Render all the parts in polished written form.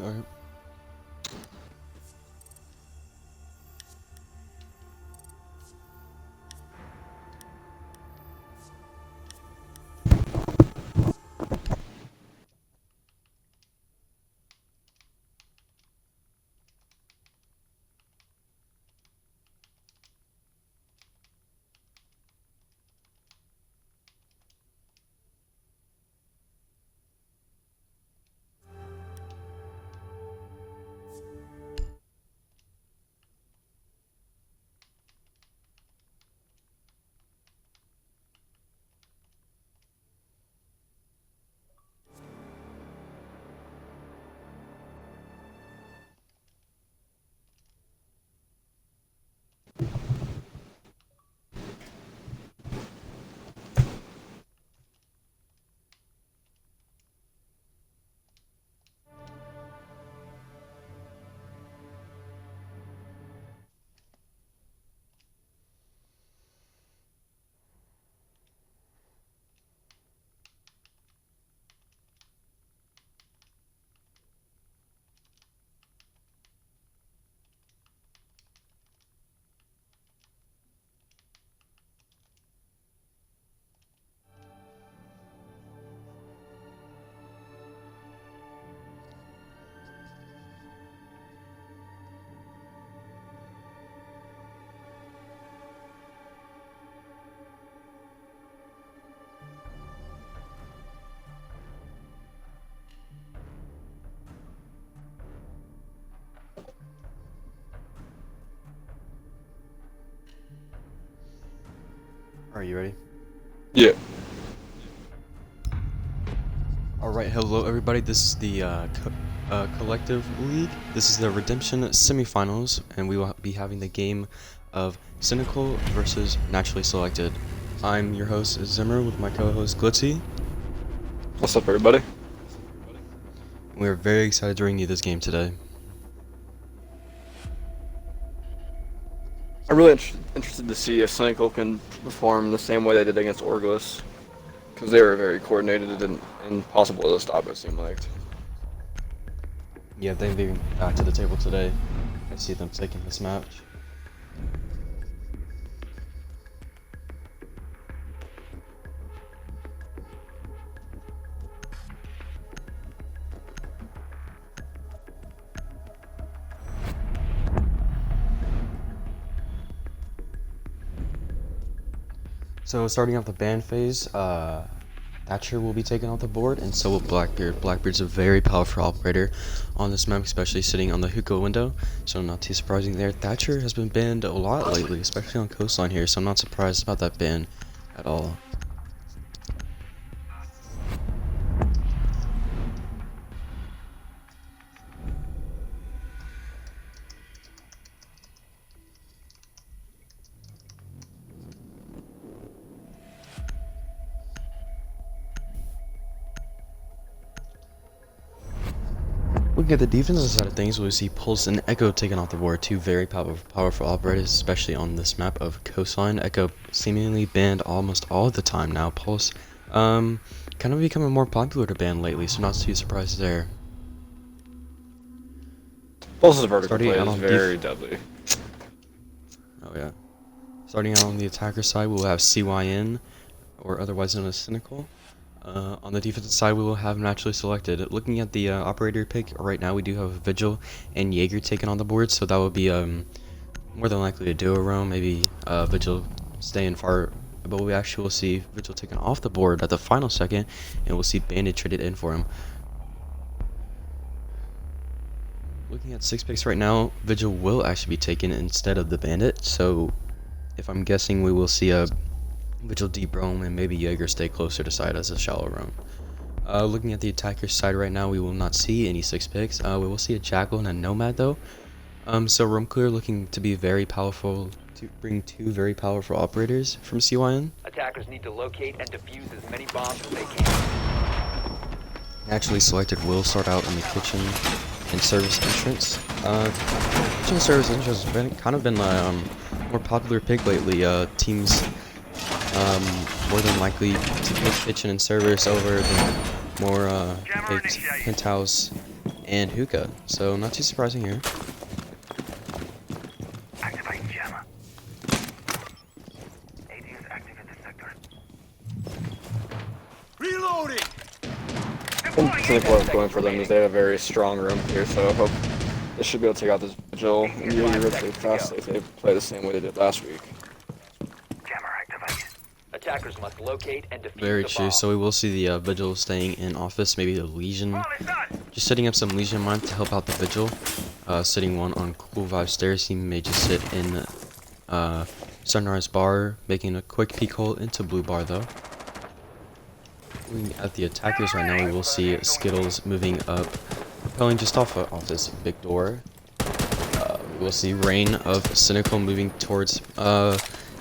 Alright. Are you ready? Yeah. Alright, hello everybody, this is the Collective League. This is the Redemption semifinals, and we will be having the game of Cynical versus Naturally Selected. I'm your host, Zimmer, with my co-host, Glitzy. What's up, everybody? We are very excited to bring you this game today. I'm really interested to see if Cynical can perform the same way they did against Orgulus, because they were very coordinated and impossible to stop, it seemed like. Yeah, they've been back to the table today. I see them taking this match. So starting off the ban phase, Thatcher will be taken off the board, and so will Blackbeard. Blackbeard's a very powerful operator on this map, especially sitting on the hookah window, so not too surprising there. Thatcher has been banned a lot lately, especially on Coastline here, so I'm not surprised about that ban at all. Looking at the defensive side of things, we see Pulse and Echo taken off the board, two very powerful operators, especially on this map of Coastline. Echo seemingly banned almost all the time now. Pulse, kind of becoming more popular to ban lately, so not too surprised there. Pulse's vertical Starting play out is on very deadly. Oh yeah. Starting out on the attacker side, we'll have CYN, or otherwise known as Cynical. On the defensive side, we will have Naturally Selected. Looking at the operator pick, right now we do have Vigil and Jaeger taken on the board, so that would be more than likely a duo roam, maybe Vigil staying far, but we actually will see Vigil taken off the board at the final second, and we'll see Bandit traded in for him. Looking at 6 picks right now, Vigil will actually be taken instead of the Bandit, so if I'm guessing, we will see a Vigil deep roam and maybe Jaeger stay closer to side as a shallow roam. Looking at the attacker's side right now, we will not see any 6 picks. We will see a Jackal and a Nomad though. So roam clear looking to be very powerful, to bring 2 very powerful operators from CYN. Attackers need to locate and defuse as many bombs as they can. Naturally Selected will start out in the kitchen and service entrance. Kitchen service entrance has kind of been more popular pick lately. Teams more than likely to pick kitchen and service over the more picked penthouse and hookah. So not too surprising here. Activating jammer. AD is active in this sector. Reloading! Cynical is going for them as they have a very strong room here, so I hope they should be able to take out this Vigil and Jaeger really fast if they play the same way they did last week. Jammer activated. Attackers must locate and defuse Very the true. bomb. So we will see the Vigil staying in office, maybe the Legion. All is done. Just setting up some Legion mines to help out the Vigil. Sitting one on Cool Vibe stairs. He may just sit in Sunrise Bar, making a quick peek hole into Blue Bar though. Looking at the attackers right now, we will see Skittles moving up, propelling just off this big door. We will see Rain of Cynical moving towards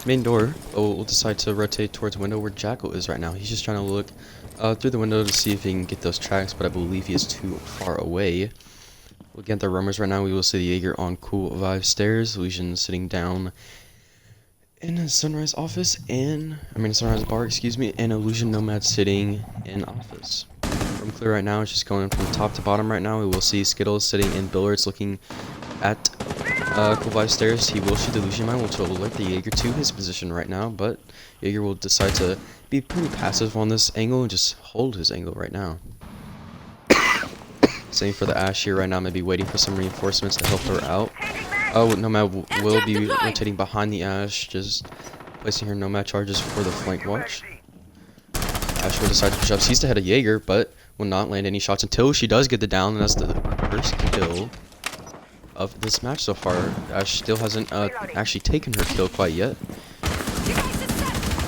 main door. We'll decide to rotate towards window where Jackal is right now. He's just trying to look through the window to see if he can get those tracks, but I believe he is too far away. Looking at the roamers right now, we will see the Jaeger on Cool Vibe stairs, Legion sitting down in a Sunrise office, and Sunrise Bar, excuse me, and Illusion Nomad sitting in office. From clear right now, it's just going from top to bottom right now. We will see Skittles sitting in Billiards looking at Cool Vibe stairs. He will shoot the Illusion Mine, which will alert the Jaeger to his position right now, but Jaeger will decide to be pretty passive on this angle and just hold his angle right now. Same for the Ash here right now, maybe waiting for some reinforcements to help her out. Oh, Nomad will be rotating behind the Ash, just placing her Nomad charges for the flank watch. Ash will decide to push up, sees the head of Jaeger, but will not land any shots until she does get the down, and that's the first kill of this match so far. Ash still hasn't actually taken her kill quite yet.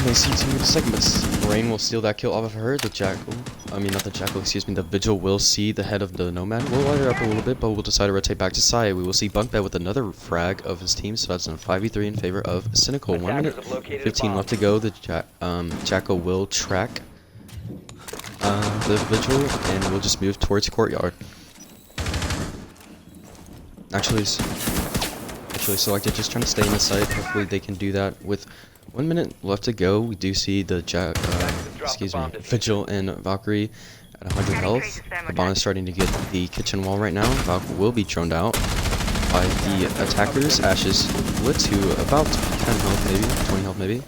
May see team in a second, but Rain will steal that kill off of her. The Jackal, not the Jackal, excuse me, the Vigil will see the head of the Nomad. We'll light her up a little bit, but we'll decide to rotate back to side. We will see Bunkbed with another frag of his team, so that's a 5v3 in favor of Cynical. 1 minute 15 left to go. The Jackal will track the Vigil, and we'll just move towards Courtyard. Actually selected, just trying to stay in the site. Hopefully they can do that with 1 minute left to go. We do see the Vigil and Valkyrie at 100 health. The bomb is starting to get the kitchen wall right now. Valkyrie will be droned out by the attackers. Ash is lit to about 10 health maybe, 20 health maybe.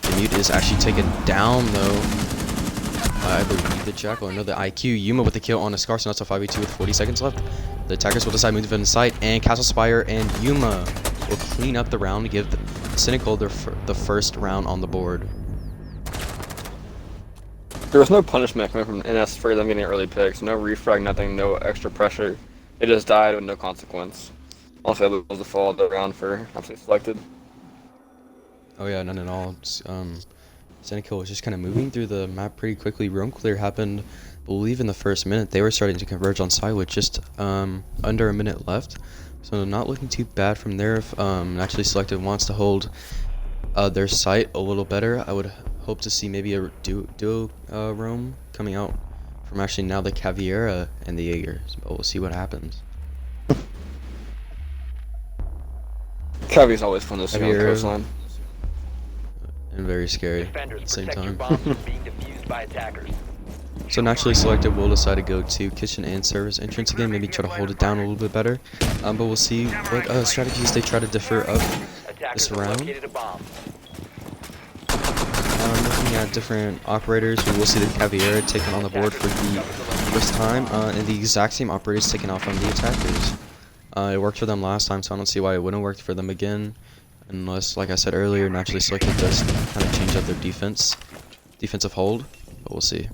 The mute is actually taken down though. I believe the Jackal, or no, the IQ. Yuma with the kill on a Scar, so that's a 5v2 with 40 seconds left. The attackers will decide to move in sight, and Castle Spire and Yuma will clean up the round to give Cynical the first round on the board. There was no punishment coming from NS for them getting early picks. No refrag, nothing, no extra pressure. They just died with no consequence. Also, it was the fall of the round for absolutely selected. Oh yeah, none at all. Cynical was just kind of moving through the map pretty quickly. Roam clear happened, I believe, in the first minute. They were starting to converge on side with just under a minute left. So not looking too bad from there. If Naturally Selected wants to hold their site a little better, I would hope to see maybe a duo roam coming out from actually now the Caveira and the Jaeger. But we'll see what happens. Cavi's always fun to see on the coastline. And very scary at Defenders, the same protect your time. bombs from being defused by attackers. So Naturally Selected will decide to go to kitchen and service entrance again, maybe try to hold it down a little bit better. But we'll see what strategies they try to differ of Attackers this have round. located a bomb. Looking at different operators, we will see the Caveira taken on the board for the first time, and the exact same operators taken out from the attackers. It worked for them last time, so I don't see why it wouldn't work for them again. Unless, like I said earlier, Naturally Selected does kind of change up their defensive hold, but we'll see.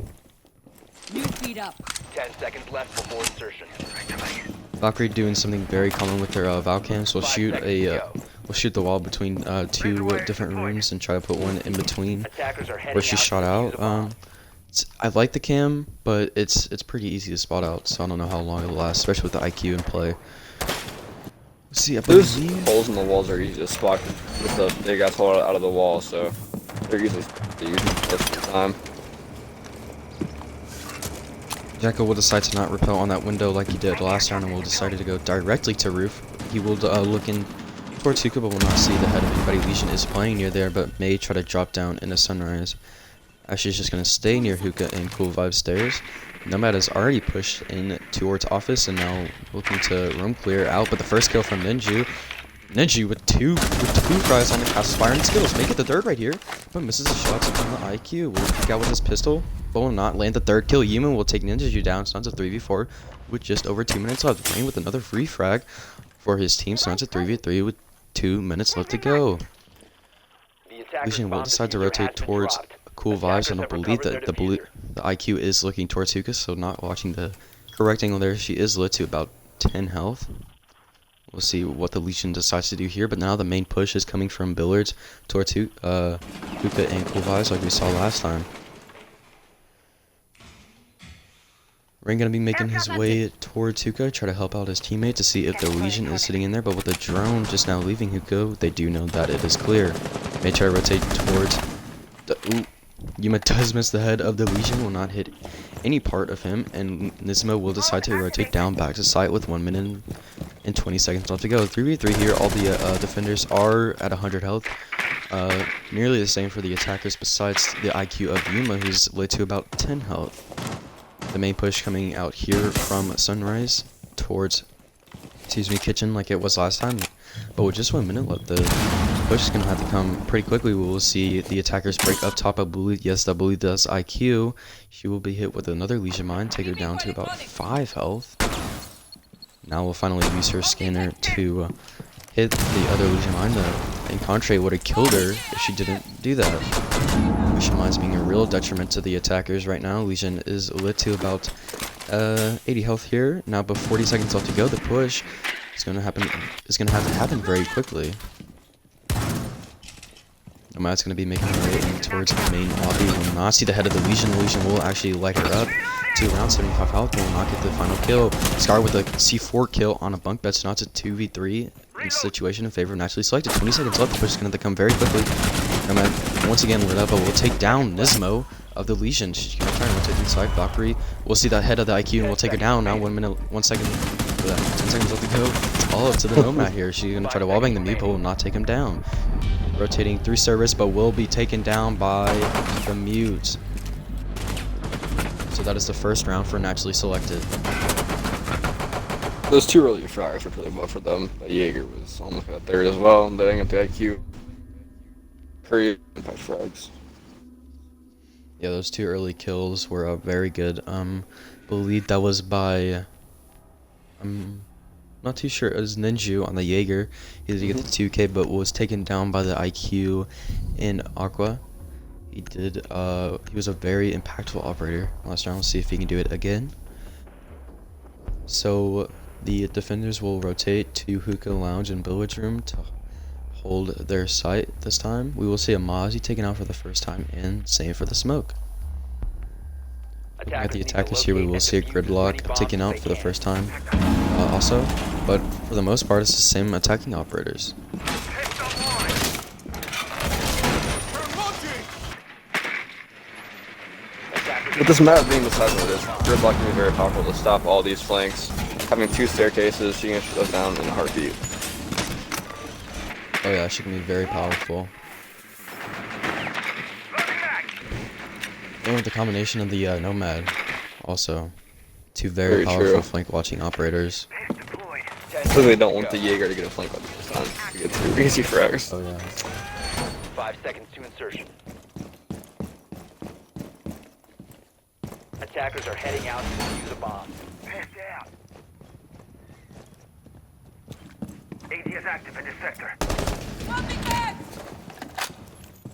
New speed up. 10 seconds left before insertion. Valkyrie doing something very common with their Valcams. Will shoot the wall between two different rooms and try to put one in between Attackers are heading where she out shot to defuse out. a bomb. I like the cam, but it's pretty easy to spot out, so I don't know how long it'll last, especially with the IQ in play. See, I Those believe holes in the walls are easy to spot with the big ass hole out of the wall, so they're easily used most of the time. Jackal will decide to not repel on that window like he did last round, and will decide to go directly to roof. He will look in towards Hookah, but will not see the head of anybody. Legion is playing near there, but may try to drop down in a Sunrise. Actually, is just going to stay near Hookah and Cool Vibe stairs. Nomad has already pushed in towards office and now looking to roam clear out. But the first kill from Ninju. Ninju with two fries on the Castle Spire and skills. Make it the third right here, but misses the shots on the IQ. Will peek out with his pistol, but will not land the third kill. Yuman will take Ninju down. So now it's a 3v4 with just over 2 minutes left. Rain with another free frag for his team. So now it's a 3v3 with 2 minutes left to go. The attacker's Lucian will bomb decide to diffuser has rotate been towards dropped. Cool Vibes, Attackers and I have believe recovered that their the diffuser. IQ is looking towards Hookah, so not watching the correct angle there. She is lit to about 10 health. We'll see what the Legion decides to do here, but now the main push is coming from Billards towards Hookah and Cool Vibes like we saw last time. Rain gonna be making his way towards Hookah, try to help out his teammate to see if the Legion is sitting in there, but with the drone just now leaving Hookah, they do know that it is clear. May try to rotate towards the... Yuma does miss the head of the Legion, will not hit any part of him, and Nismo will decide to rotate down back to site with 1 minute and 20 seconds left to go. 3v3 here, all the defenders are at 100 health. Nearly the same for the attackers besides the IQ of Yuma, who's lit to about 10 health. The main push coming out here from Sunrise towards, Kitchen like it was last time. But with just 1 minute left, the push is going to have to come pretty quickly. We will see the attackers break up top. I believe, yes, that bully does IQ. She will be hit with another Legion Mine, take her down to about 5 health. Now we'll finally use her scanner to hit the other Legion Mine. And Contrae would have killed her if she didn't do that. Legion Mine's being a real detriment to the attackers right now. Legion is lit to about 80 health here. Now, but 40 seconds left to go. The push is going to have to happen very quickly. Nomad's going to be making her way in towards the main lobby. Will not see the head of the Legion. The Legion will actually light her up to around 75 health. Will not get the final kill. Scar with a C4 kill on a bunk bed. So now it's a 2v3 in situation in favor of naturally selected. 20 seconds left. The push is going to come very quickly. Nomad once again lit up, but will take down Nismo of the Legion. She's going to try and rotate inside. Valkyrie will see that head of the IQ and will take her down. Now 1 minute, 1 second, 10 seconds left to go. All up to the Nomad here. She's going to try to wallbang the mute, but will not take him down. Rotating through service, but will be taken down by the mute. So that is the first round for naturally selected. Those two early frags were pretty well for them. But Jaeger was almost got third as well, letting up the IQ. Curry and by frags. Yeah, those two early kills were very good. Believe that was by not too sure. It was Ninju on the Jaeger. He did get the 2K, but was taken down by the IQ in Aqua. He did. He was a very impactful operator last round. We'll see if he can do it again. So the defenders will rotate to Hookah Lounge and Billiards Room to hold their site this time. We will see a Mozzie taken out for the first time, and same for the smoke. Looking at the attackers here, we will see a Gridlock taken out for the first time also, but for the most part it's the same attacking operators. With this map being the size of it is, Gridlock can be very powerful to stop all these flanks. Having two staircases, she can shoot those down in a heartbeat. Oh yeah, she can be very powerful. And with the combination of the Nomad, also, two very powerful true. flank watching operators. So they don't want the Jaeger to get a flank on this time. To get two easy frags. Oh yeah. 5 seconds to insertion. Attackers are heading out to defuse a bomb. Passed out. AD is active in this sector.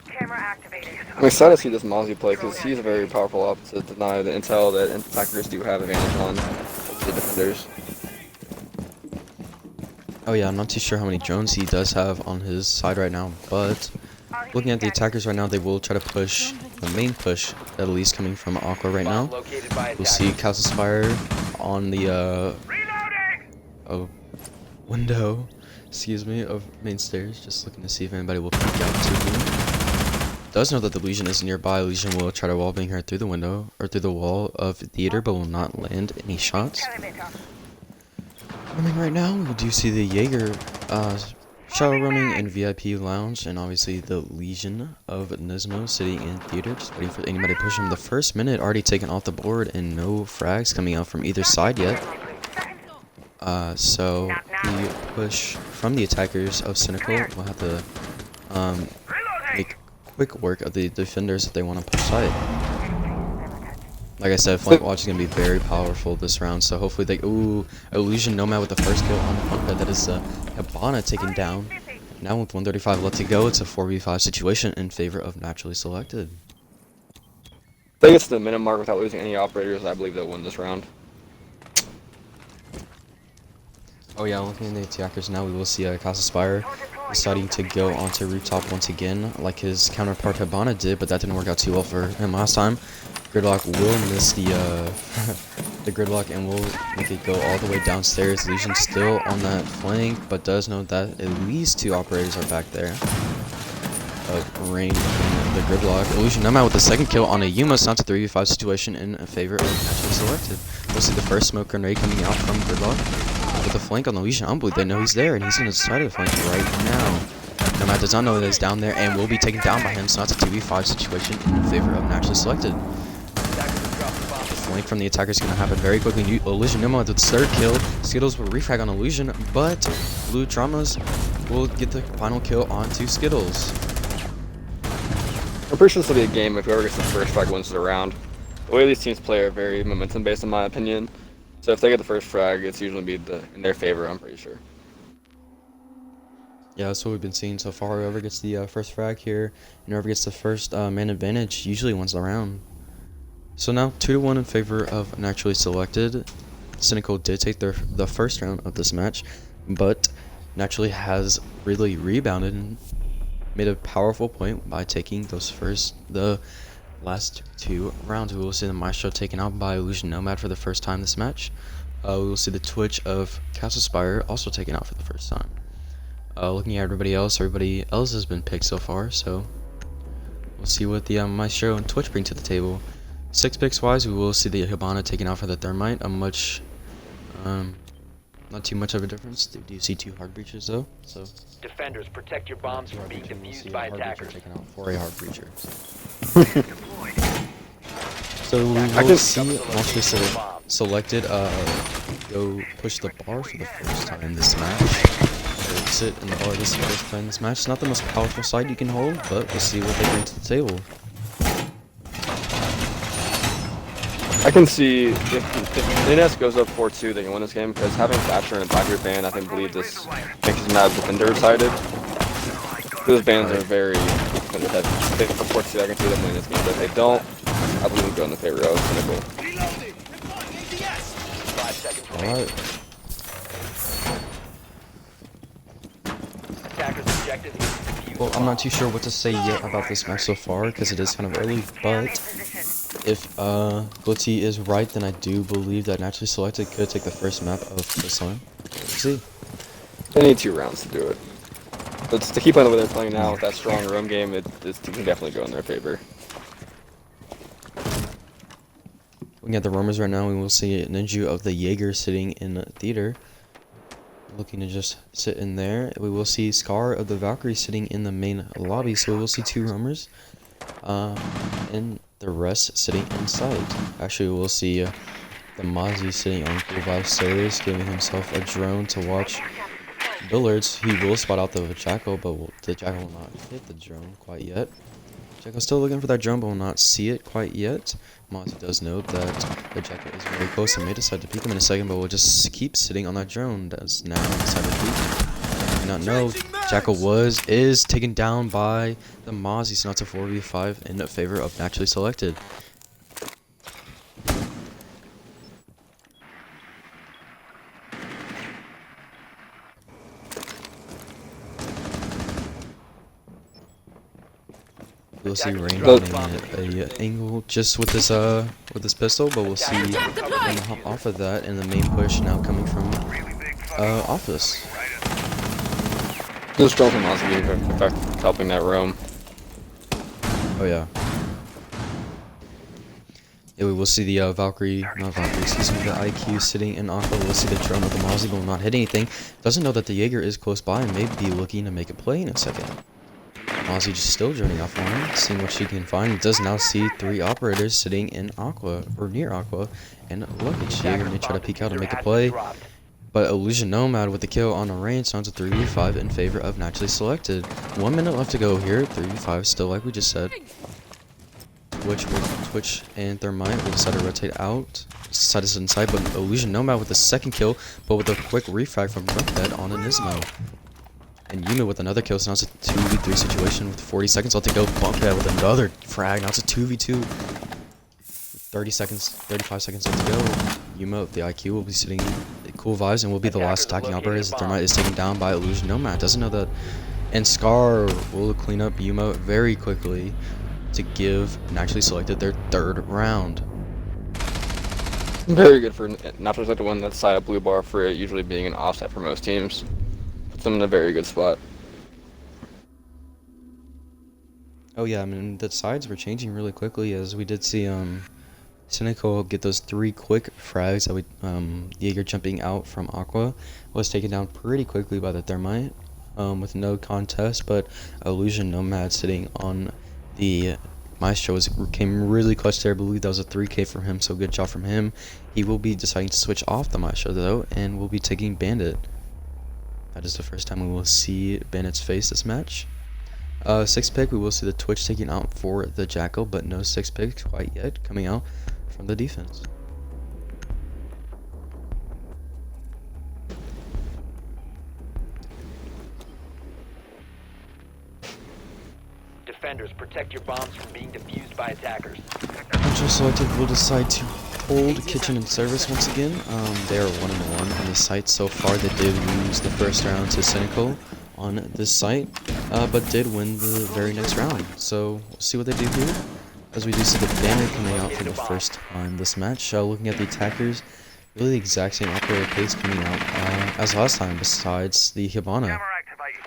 Camera activated. I'm excited to see this Mozzie play because he's a very powerful op to deny the intel that attackers do have advantage on the defenders. Oh yeah, I'm not too sure how many drones he does have on his side right now, but looking at the attackers right now, they will try to push the main push, at least coming from Aqua right now. Bomb located by We'll see attackers. Castle Spire on the Reloading! window, excuse me, of main stairs, just looking to see if anybody will peek out to him. Does know that the Legion is nearby. Legion will try to wallbang her through the window or through the wall of theater, but will not land any shots. Coming right now, we do see the Jaeger Shadow roaming in VIP lounge, and obviously the Legion of Nismo sitting in theater, just waiting for anybody to push him. The first minute already taken off the board, and no frags coming out from either side yet. So the push from the attackers of Cynical will have to make quick work of the defenders if they want to push side. Like I said, flank watch is going to be very powerful this round, so hopefully they... Ooh, Illusion Nomad with the first kill on the flank bed. That is Hibana taken down. Now with 135 left to go, it's a 4v5 situation in favor of Naturally Selected. If they get to the minute mark without losing any operators, I believe they'll win this round. Oh yeah, looking at the attackers now, we will see Casa Spire deciding to go onto rooftop once again, like his counterpart Hibana did, but that didn't work out too well for him last time. Gridlock will miss the the gridlock and will make it go all the way downstairs. Illusion still on that flank, but does know that at least 2 operators are back there. Rain in the gridlock. Illusion Nomad with the second kill on a Yuma. It's not a 3v5 situation in favor of Naturally Selected. We'll see the first smoke grenade coming out from gridlock. With the flank on the Legion, I don't believe they know he's there, and he's going to try to flank right now. Nomad does not know that he's down there, and will be taken down by him, so that's a 2v5 situation in favor of Naturally Selected. Flank from the attacker is going to happen very quickly. Illusion Nomad with the third kill. Skittles will refrag on Illusion, but Blue Dramas will get the final kill onto Skittles. I'm pretty sure this will be a game if whoever gets the first frag wins the round. The way these teams play are very momentum based in my opinion. So if they get the first frag, it's usually be in their favor, I'm pretty sure. Yeah, that's what we've been seeing so far. Whoever gets the first frag here, and whoever gets the first man advantage usually wins the round. So now 2-1 in favor of Naturally Selected. Cynical did take the first round of this match, but Naturally has really rebounded and made a powerful point by taking the last 2 rounds. We will see the Maestro taken out by Illusion Nomad for the first time this match. We will see the Twitch of Castle Spire also taken out for the first time. Looking at everybody else has been picked so far, so we'll see what the Maestro and Twitch bring to the table. 6 picks wise, we will see the Hibana taken out for the Thermite. Not too much of a difference. They do see 2 hard breaches though, so Defenders, protect your bombs from being defused by attackers. taken out for a hard breacher. So we will see Naturally Selected go push the bar for the first time in this match. They'll sit in the bar this first time in this match. It's not the most powerful side you can hold, but we'll see what they bring to the table. I can see if NS goes up 4-2, they can win this game because having Thatcher and Attacker ban, I think believe this makes his map defender sided. Those bans are very defender heavy. If they go 4-2, I can see them winning this game, but if they don't, I believe we'll go in the favor of Cynical. 5 seconds remaining. Alright. Attackers objective is defused. Well, I'm not too sure what to say yet about this match so far because it is kind of early, but if Glitzy is right, then I do believe that Naturally Selected could take the first map of this one. Let's see. They need 2 rounds to do it. But to keep on the way they're playing now with that strong roam game, this team can definitely go in their favor. Looking at the roamers right now, we will see Ninja of the Jaeger sitting in theater, looking to just sit in there. We will see Scar of the Valkyrie sitting in the main lobby, so we will see 2 roamers, and the rest sitting inside. Actually, we'll see the Mozzie sitting on Cool Vibe stairs, giving himself a drone to watch Billards. He will spot out the Jackal, but the Jackal will not hit the drone quite yet. Jackal's still looking for that drone, but will not see it quite yet. Mozzie does note that the Jackal is very close and may decide to peek him in a second, but will just keep sitting on that drone. Does now decide to peek. Do not know. Jackal is taken down by the Mozzie, so now it's a 4v5 in favor of Naturally Selected. We'll see Rain getting a angle just with this pistol, but we'll see him hop off of that, and the main push now coming from Office. This drone from Mozzie in fact helping that roam. Oh yeah. Yeah, we will see the not Valkyrie, excuse me, the IQ sitting in Aqua. We'll see the drone of the Mozzie, but will not hit anything. Doesn't know that the Jaeger is close by and may be looking to make a play in a second. Mozzie just still droning off on him, seeing what she can find. He does now see 3 operators sitting in Aqua, or near Aqua, and luggage. Jaeger may try to peek out and make a play, but Illusion Nomad with the kill on a range sounds a 3v5 in favor of Naturally Selected. 1 minute left to go here, 3v5 still like we just said. Twitch and Thermite will decide to rotate out, side to inside, but Illusion Nomad with the second kill, but with a quick refrag from Bed on Anismo. And Yuma with another kill, so now it's a 2v3 situation with 40 seconds left to go. Bumphead with another frag, now it's a 2v2. 35 seconds left to go. Yuma with the IQ will be sitting cool vibes and will be the last attacking operator as Thermite is taken down by Illusion Nomad. Doesn't know that. And Scar will clean up Yuma very quickly to give Naturally Selected their 3rd round. Very good for Naturally Selected one that side of blue bar for it usually being an offset for most teams. Puts them in a very good spot. Oh yeah, I mean the sides were changing really quickly as we did see Cynical get those 3 quick frags that we Jaeger jumping out from Aqua was taken down pretty quickly by the Thermite with no contest, but Illusion Nomad sitting on the Maestro came really clutch there. I believe that was a 3k for him, so good job from him. He will be deciding to switch off the Maestro though, and will be taking Bandit. That is the first time we will see Bandit's face this match. 6th pick, we will see the Twitch taking out for the Jackal, but no 6th pick quite yet coming out from the defense. Defenders, protect your bombs from being defused by attackers. Naturally Selected will decide to hold Kitchen and Service once again. They are 1-1 on the site so far. They did lose the first round to Cynical on this site, but did win the very next round. So we'll see what they do here, as we do see the Bandit coming out for the first time this match. Looking at the attackers, really the exact same operator case coming out as last time, besides the Hibana. Camera activated.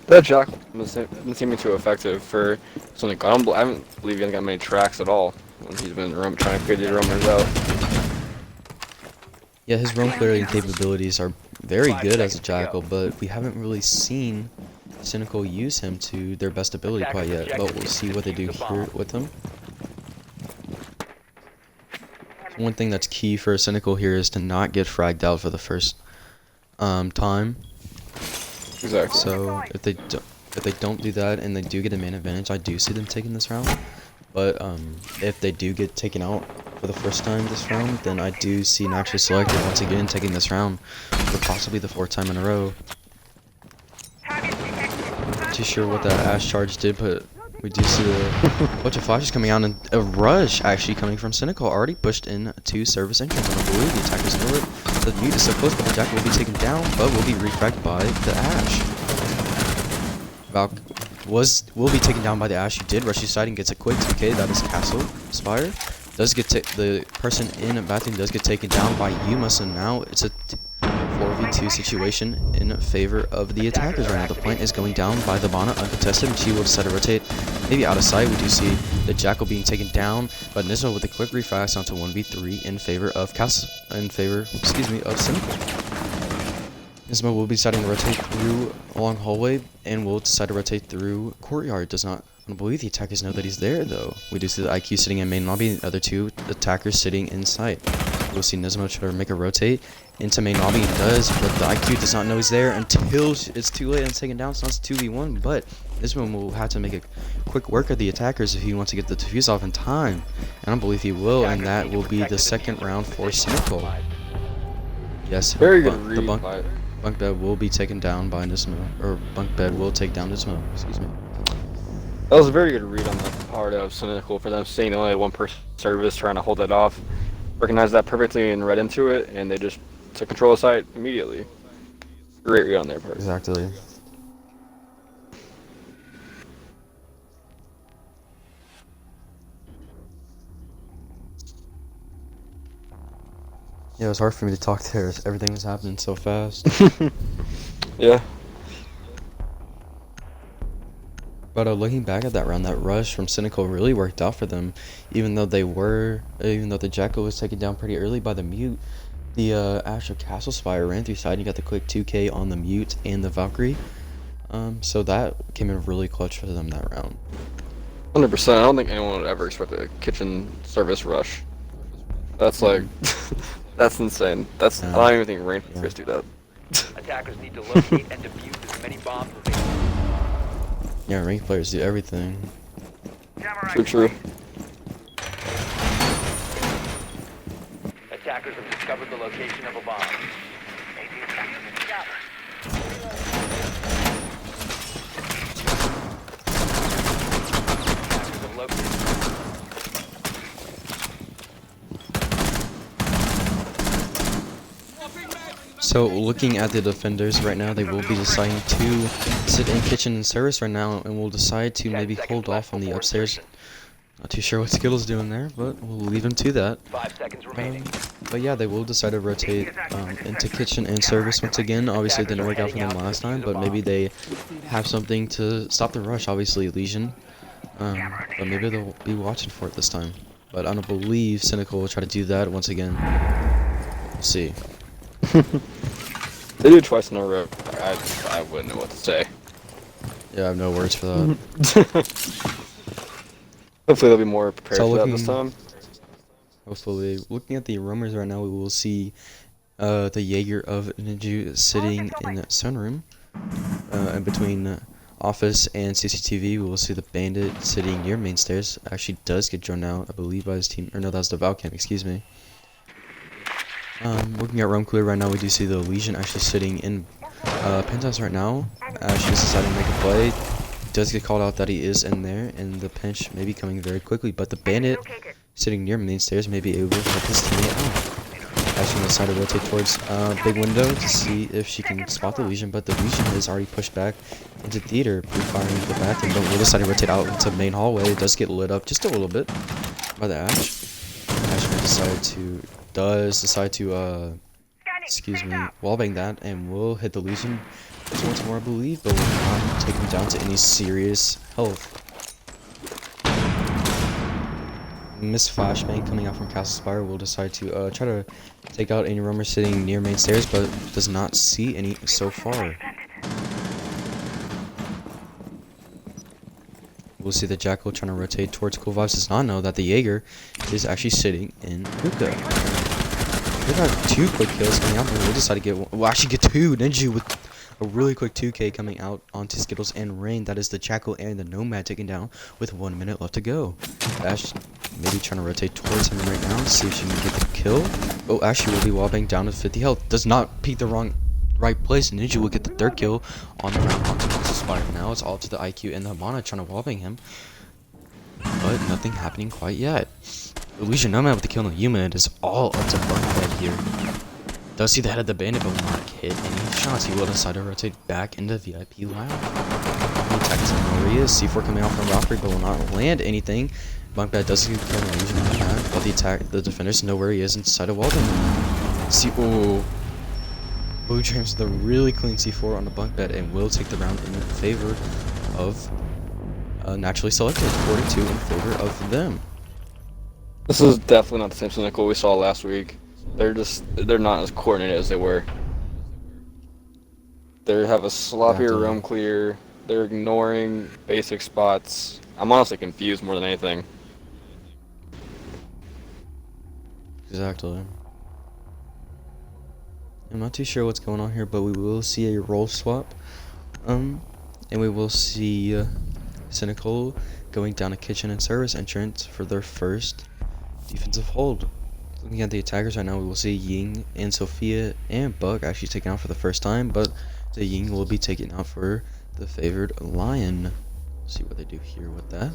That Jack doesn't seem too effective for Cynical. I don't believe he hasn't got many tracks at all when he's been in the room trying to clear these roamers out. Yeah, his roam clearing capabilities are very good as a Jackal, but we haven't really seen Cynical use him to their best ability quite yet. But we'll see what they do here with him. One thing that's key for Cynical here is to not get fragged out for the first time. Exactly. So if they don't do that and they do get a man advantage, I do see them taking this round. But if they do get taken out for the first time this round, then I do see Naturally Selected once again taking this round for possibly the 4th time in a row. Not too sure what that Ash charge did, but we do see a bunch of flashes coming out and a rush actually coming from Cynical. Already pushed in to service entrance. I believe the attackers know it. The mute is so close, but the Jack will be taken down, but will be refragged by the Ash. Valk will be taken down by the Ash. He did rush his side and gets a quick 2k. That is Castle Spire. Does get the person in bathroom does get taken down by Yuma, so now it's a 4v2 situation in favor of the attackers right now. The point is going down by the Bana uncontested, and she will decide to rotate maybe out of sight. We do see the Jackal being taken down, but Nismo with a quick refast onto 1v3 in favor of of Cynical. Nismo will be deciding to rotate through along hallway and will decide to rotate through courtyard. Does not believe the attackers know that he's there though. We do see the IQ sitting in main lobby and the other 2 attackers sitting in sight. We'll see Nismo try to make a rotate into main lobby and does, but the IQ does not know he's there until it's too late and it's taken down, so it's 2v1, but Nismo will have to make a quick work of the attackers if he wants to get the defuse off in time. And I believe he will, and that will be the 2nd round for Cynical. Yes, Very good read. The bunk bed will be taken down by Nismo, or bunk bed will take down Nismo, excuse me. That was a very good read on the part of Cynical for them seeing only 1 per service trying to hold it off. Recognized that perfectly and read into it, and they just took control of the site immediately. Great read on their part. Exactly. Yeah, it was hard for me to talk there. Everything was happening so fast. Yeah. But looking back at that round, that rush from Cynical really worked out for them, even though the Jackal was taken down pretty early by the Mute. The Ash of Castle Spire ran through side and got the quick 2K on the Mute and the Valkyrie. So that came in really clutch for them that round. 100%. I don't think anyone would ever expect a kitchen service rush. That's like, that's insane. That's I don't even think ranked players do that. Attackers need to locate and defuse as many bombs as they can. Yeah, ranked players do everything. True. Attackers have discovered the location of a bomb. Attackers have located. So looking at the defenders right now, they will be deciding to sit in kitchen and service right now, and will decide to maybe hold off on the upstairs. Not too sure what Skittle's doing there, but we'll leave him to that. 5 seconds remaining. But yeah, they will decide to rotate into kitchen and service once again. Obviously, it didn't work out for them last time, but maybe they have something to stop the rush. Obviously, Legion. But maybe they'll be watching for it this time. But I don't believe Cynical will try to do that once again. We'll see. They do it twice in a row. I wouldn't know what to say. Yeah, I have no words for that. Hopefully they'll be more prepared So for that this time. Hopefully, looking at the rumors right now, we will see the Jaeger of Ninja sitting in the sunroom. In between office and CCTV, we will see the Bandit sitting near main stairs. Actually does get drawn out, I believe, by his team. Or no, that was the Valcamp, excuse me. Looking at room clear right now, we do see the Legion actually sitting in penthouse right now. She's deciding to make a play. Does get called out that he is in there, and the pinch may be coming very quickly. But the Bandit sitting near main stairs may be able to help his teammate out. Actually, decide to rotate towards big window to see if she can spot the Legion, but the Legion is already pushed back into theater, pre-firing the bathroom. But we'll decide to rotate out into main hallway. It does get lit up just a little bit by the Ash. Ash does decide to excuse me, wallbang that, and will hit the Legion once more, I believe, but will not take him down to any serious health. Miss Flashbang coming out from Castle Spire will decide to try to take out any roamer sitting near main stairs, but does not see any so far. We'll see the Jackal trying to rotate towards Cool Vibes. Does not know that the Jaeger is actually sitting in hookah. We got 2 quick kills coming out, and we'll decide to get one. We'll actually get 2 Ninja with a really quick 2K coming out onto Skittles and Rain. That is the Jackal and the Nomad taken down with 1 minute left to go. Ash maybe trying to rotate towards him right now, see if she can get the kill. Oh, Ash will be wallbang down to 50 health. Does not peek the right place. Ninja will get the 3rd kill on the round onto Castle Spire. Now it's all to the IQ and the Mana trying to wallbang him, but nothing happening quite yet. Legion Nomad with the kill on the human. It is all up to Bunkhead here. Does see the head of the Bandit, but will not hit any shots. He will decide to rotate back into VIP Lounge. He attacks him where he is. C4 coming out from Valkyrie, but will not land anything. Bunkhead does get kill on the Legion Nomad, but the defenders know where he is and decide to wall him. Oh, Blue Dreams with a really clean C4 on the bunk bed and will take the round in favor of naturally selected. 42 in favor of them. This is definitely not the same Cynical we saw last week. They're not as coordinated as they were. They have a sloppier room clear. They're ignoring basic spots. I'm honestly confused more than anything. Exactly. I'm not too sure what's going on here, but we will see a role swap. And we will see Cynical going down a kitchen and service entrance for their first defensive hold. Looking at the attackers right now, we will see Ying and Sophia and Buck actually taken out for the first time, but the Ying will be taken out for the favored Lion. See what they do here with that.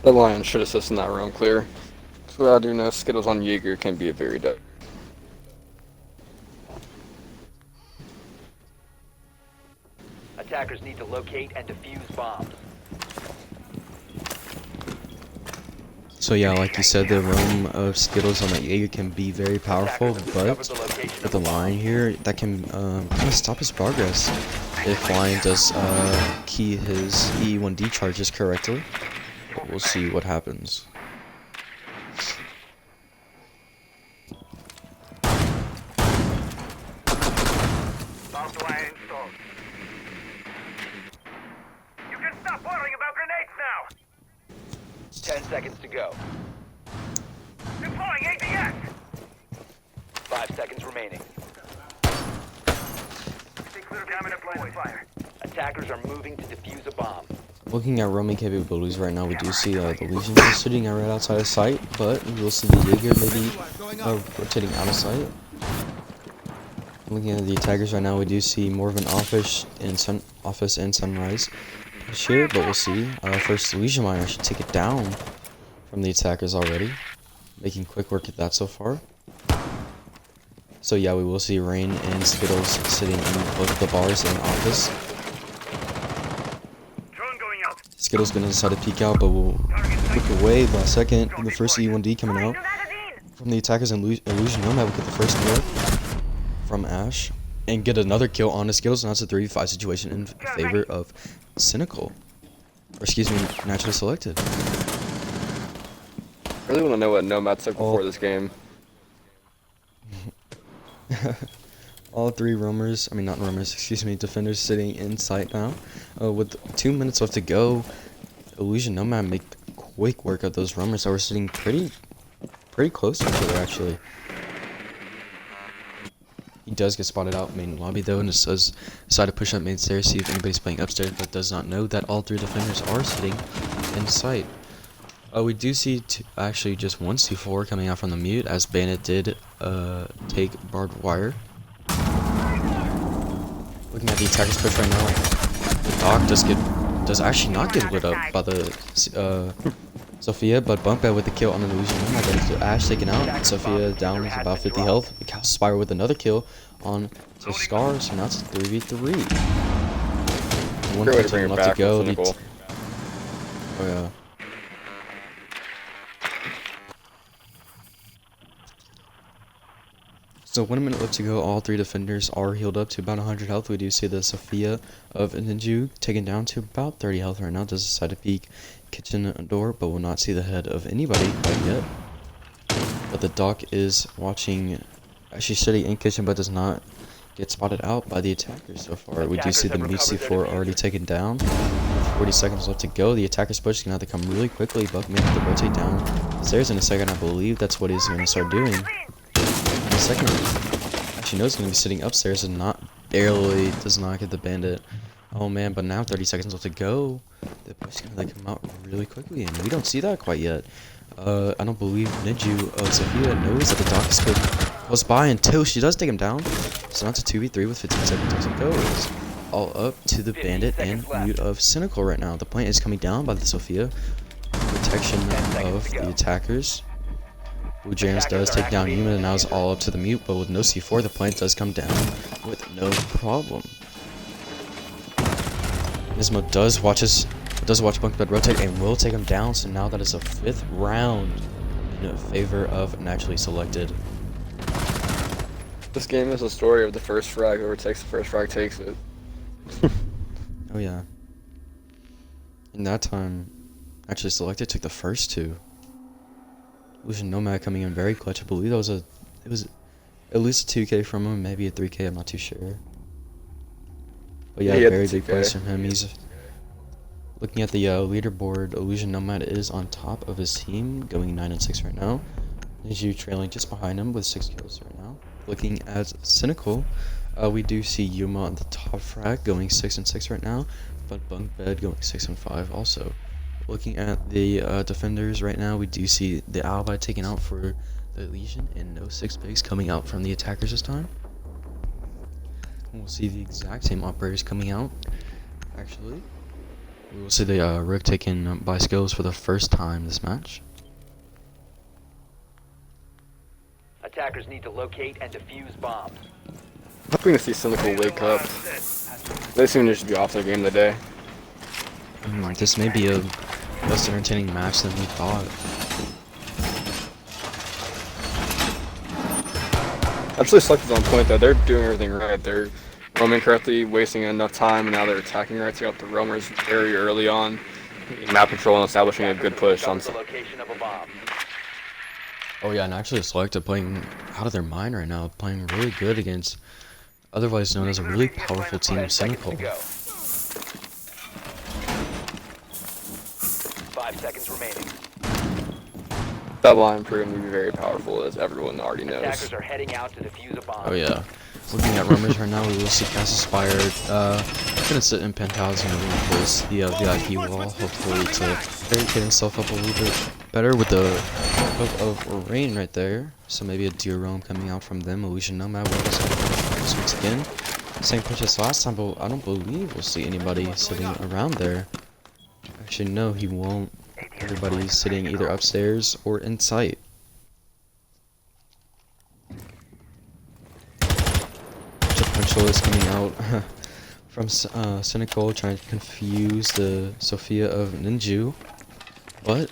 The Lion should assist in that room clear. So I do know Skittles on Jaeger can be a very dope. Attackers need to locate and defuse bombs. So yeah, like you said, the roam of Skittles on the Jaeger can be very powerful, but with the Lion here, that can kind of stop his progress if Lion does key his E1D charges correctly. But we'll see what happens. Soft wire installed. You can stop worrying about grenades now. 10 seconds to go. Deploying ADS. 5 seconds remaining. Stay clear of camera deploying fire. Attackers are moving to defuse a bomb. Looking at roaming capabilities right now, we do see the Legion is sitting right outside of sight, but we will see the Jaeger maybe rotating out of sight. Looking at the attackers right now, we do see more of an office and sunrise push here, but we'll see. First, Legion Miner should take it down from the attackers already, making quick work at that so far. So yeah, we will see Rain and Skittles sitting in both of the bars in office. Drone going out. Skittles gonna decide to peek out, but we'll look away last second. The first E1D coming out from the attackers, and Illusion Nomad will get the first kill from Ash and get another kill on the Skittles, and that's a 3v5 situation in favor of Cynical. Or excuse me, Naturally Selected. I really want to know what Nomad took before this game. All three roamers, I mean not roamers, excuse me, defenders sitting in sight now. With 2 minutes left to go, Illusion Nomad make quick work of those roamers that were sitting pretty close to each other actually. He does get spotted out main lobby though, and it does decide to push up main stairs, see if anybody's playing upstairs, but does not know that all three defenders are sitting in sight. We do see actually just one C4 coming out from the mute, as Bandit did take barbed wire. Looking at the attackers push right now, the Doc does actually not get lit up by the Sophia, but bump bed with the kill on the Illusion. Ash taken out. Sophia down to about 50 health. Spire with another kill on to Scar, so now it's a 3v3. 1:15 left to go. Oh yeah. So 1 minute left to go. All three defenders are healed up to about 100 health. We do see the Sophia of Ninju taken down to about 30 health right now. Does decide to peek kitchen door, but will not see the head of anybody quite yet. But the Doc is watching, actually sitting in kitchen, but does not get spotted out by the attackers so far. We do see the Mute C4 already taken down. 40 seconds left to go. The attackers push is going to have to come really quickly. Buck may have to rotate down the stairs in a second. I believe that's what he's going to start doing. In a second, actually knows he's going to be sitting upstairs and does not get the Bandit. Oh man, but now 30 seconds left to go. The push is going to come out really quickly, and we don't see that quite yet. I don't believe Ninju Sophia knows that the Doc is close by until she does take him down. So now it's a 2v3 with 15 seconds to go. It's all up to the Bandit and Mute of Cynical right now. The plant is coming down by the Sophia. Protection of the attackers. Blue Jams does take down Human, and now it's all up to the Mute, but with no C4, the plant does come down with no problem. Nismo does watch Bunkbed rotate and will take him down, so now that is a 5th round in favor of Naturally Selected. This game is a story of the first frag. Whoever takes the first frag takes it. Oh yeah. In that time, Naturally Selected took the first 2. Illusion Nomad coming in very clutch. I believe it was at least a 2K from him, maybe a 3K, I'm not too sure. But yeah, very big plays from him. He's looking at the leaderboard. Illusion Nomad is on top of his team, going 9-6 right now. Ninju trailing just behind him with 6 kills right now. Looking at Cynical, we do see Yuma on the top frag going 6-6 right now, but Bunkbed going 6-5 also. Looking at the defenders right now, we do see the Alibi taken out for the Legion and no 6 pigs coming out from the attackers this time. And we'll see the exact same operators coming out, actually. We will see the Rook taken by Skills for the first time this match. Attackers need to locate and defuse bombs. Hoping to see Cynical wake up. They seem to just be off their game of the day. This may be a less entertaining match than we thought. Actually, Select is on point though. They're doing everything right. They're roaming correctly, wasting enough time, and now they're attacking right. Take out the roamers very early on, map control and establishing a good push on. The location of a bomb. Oh yeah, and actually Selecta playing out of their mind right now, playing really good against otherwise known as a really powerful team, 10 seconds Cynical. to go. 5 seconds remaining. That line proving to be very powerful, as everyone already knows. Attackers are heading out to defuse a bomb. Oh yeah. Looking at rumors right now, we will see Cass Aspired gonna sit in Penthouse and reinforce the VIP wall, hopefully to barricade himself up a little bit better with the hook of rain right there. So maybe a Deer Roam coming out from them. Illusion Nomad will this once again. Same push as last time, but I don't believe we'll see anybody sitting around there. Actually, no, he won't. Everybody's sitting either upstairs or in sight. Potential is coming out from Cynical, trying to confuse the Sophia of Ninju, but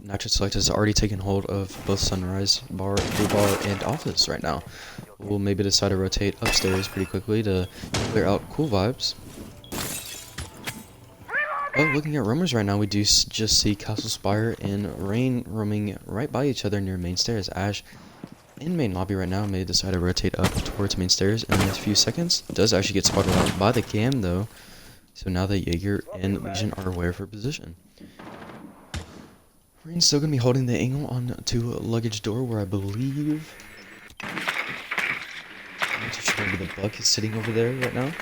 Natural Select has already taken hold of both Sunrise Bar, Blue Bar, and Office right now. We'll maybe decide to rotate upstairs pretty quickly to clear out Cool Vibes. But looking at rumors right now, we do just see Castle Spire and Rain roaming right by each other near main stairs. Ash in main lobby right now may decide to rotate up towards main stairs in the next few seconds. Does actually get spotted out by the cam though. So now that Jaeger and Legion are aware of her position. Rain's still gonna be holding the angle on to luggage door where I believe I'm not too sure, maybe the Buck is sitting over there right now.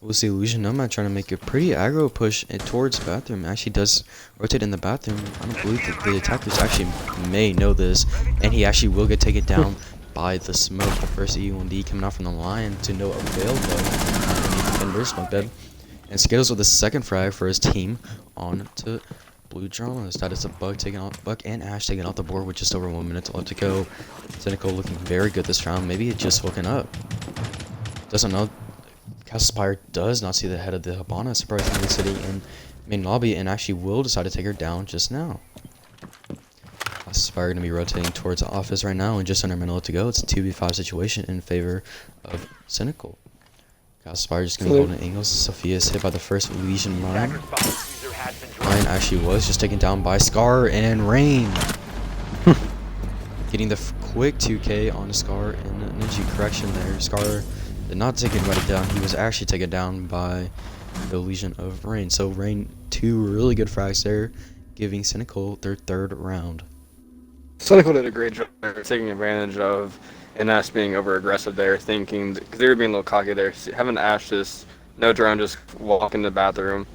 We'll see Illusion Nomad trying to make a pretty aggro push towards the bathroom. Actually does rotate in the bathroom. I don't believe that the attackers actually may know this. And he actually will get taken down by the smoke. The first E1D coming out from the line to no avail though. Defender smoke dead. And Skittles with the second frag for his team on to Blue Drama. That is a Buck and Ash taking off the board with just over 1 minute left to go. Cynical looking very good this round. Maybe it just woken up. Doesn't know. Spire does not see the head of the Habana surprisingly sitting in main lobby and actually will decide to take her down just now. Spire going to be rotating towards the office right now and just under a minute to go. It's a 2v5 situation in favor of Cynical. Spire just going to be holding angles. Sophia is hit by the first Legion mine. Ryan actually was just taken down by Scar and Rain. Getting the quick 2k on Scar and Ninja correction there. Scar did not take anybody down. He was actually taken down by the Legion of Rain. So Rain, 2 really good frags there, giving Cynical their 3rd round. Cynical did a great job there, taking advantage of NS being over aggressive there, thinking because they were being a little cocky there. Having Ash just no drone just walk in the bathroom,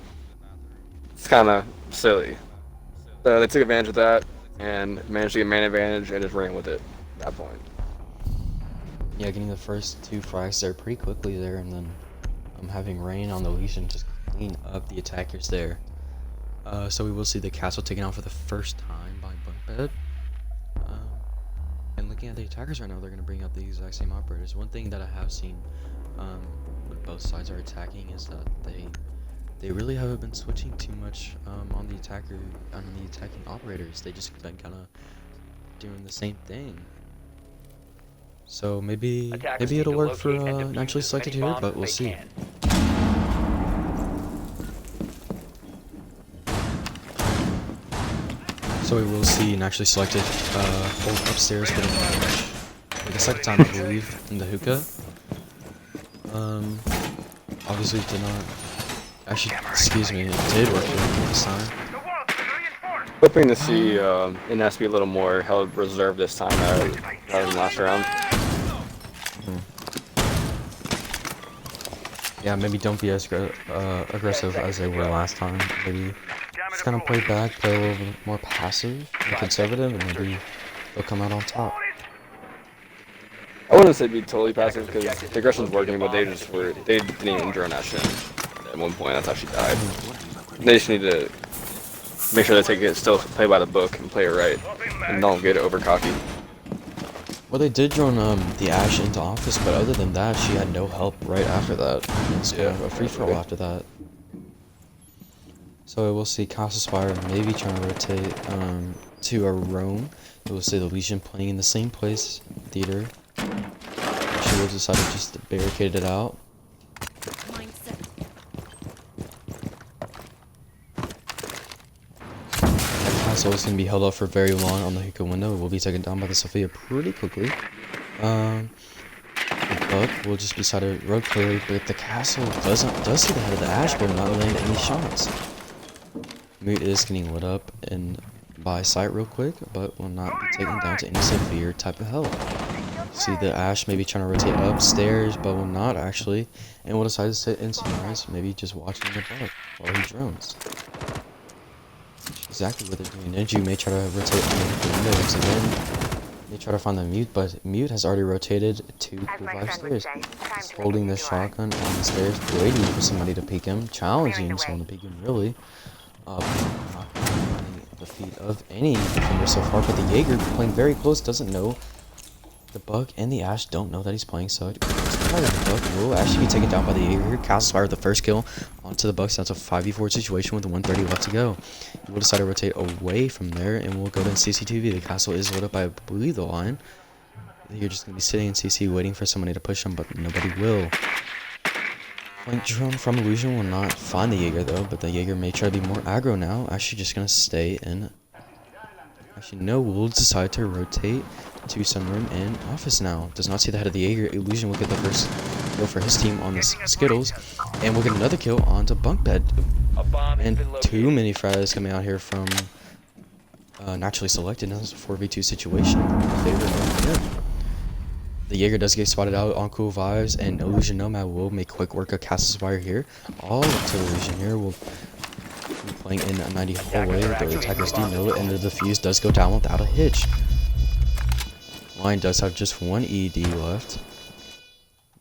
it's kind of silly. So they took advantage of that and managed to get man advantage and just ran with it at that point. Yeah, getting the first 2 frags there pretty quickly there, and then having Rain on the Legion just clean up the attackers there. So we will see the castle taken out for the first time by Bunkbed. And looking at the attackers right now, they're going to bring out the exact same operators. One thing that I have seen when both sides are attacking is that they really haven't been switching too much on the attacking operators. They just been kind of doing the same thing. So maybe it'll work for Naturally Selected here, but we'll see. So we will see Naturally Selected hold upstairs for the second time, I believe, in the hookah. Obviously did not. Actually, excuse me, it did work for him this time. Hoping to see NS be a little more held reserved this time rather than last round. Yeah, maybe don't be as aggressive as they were last time. Maybe just kind of play back, play a little bit more passive and conservative, and maybe they'll come out on top. I wouldn't say be totally passive because the aggression's working, but they didn't even drone that shit at one point. That's how she died. They just need to make sure they take it, still play by the book and play it right, and don't get over cocky. Well, they did drone the Ash into office, but other than that, she had no help right after that. It's kind of a free-for-all after that. So we'll see Casa Spire maybe trying to rotate to a roam. It will say the Legion playing in the same place, theater. She will decide to just barricade it out. Mindset. That castle is going to be held up for very long on the hookah window. It will be taken down by the Sophia pretty quickly. The Buck will just decide to rotate, but the castle does see the head of the Ash, but will not land any shots. Mute is getting lit up and by sight real quick, but will not be taken down to any severe type of help. See the Ash maybe trying to rotate upstairs, but will not actually, and will decide to sit in sunrise, maybe just watching the Buck while he drones. Exactly what they're doing. Ninju may try to rotate underneath the windows again. They try to find the Mute, but Mute has already rotated to the 5 stairs. He's holding the shotgun on the stairs, waiting for somebody to peek him, challenging someone to peek him, really. Not finding the feet of any defender so far, but the Jaeger playing very close doesn't know. The Bug and the Ash don't know that he's playing, so the Bug will actually be taken down by the Jaeger here. Castle with the first kill onto the Bucks. That's a 5v4 situation with 1:30 left to go. He will decide to rotate away from there, and we'll go to CCTV. The castle is lit up by, I believe, the line. You're just going to be sitting in CC waiting for somebody to push him, but nobody will. Flank drone from Illusion will not find the Jaeger though, but the Jaeger may try to be more aggro now. Actually just going to stay in. Actually no, we'll decide to rotate to sunroom and office now. Does not see the head of the Jaeger. Illusion will get the first kill for his team on the Skittles, and we'll get another kill onto bunk bed. A bomb has And been located. too many frags coming out here from naturally selected. Now it's a 4v2 situation in favor of him. The Jaeger does get spotted out on Cool Vibes, and Illusion Nomad will make quick work of Castle Spire here. All to Illusion here will be playing in a 90 hallway. The attackers do know it, and the defuse does go down without a hitch. Lion does have just one ED left.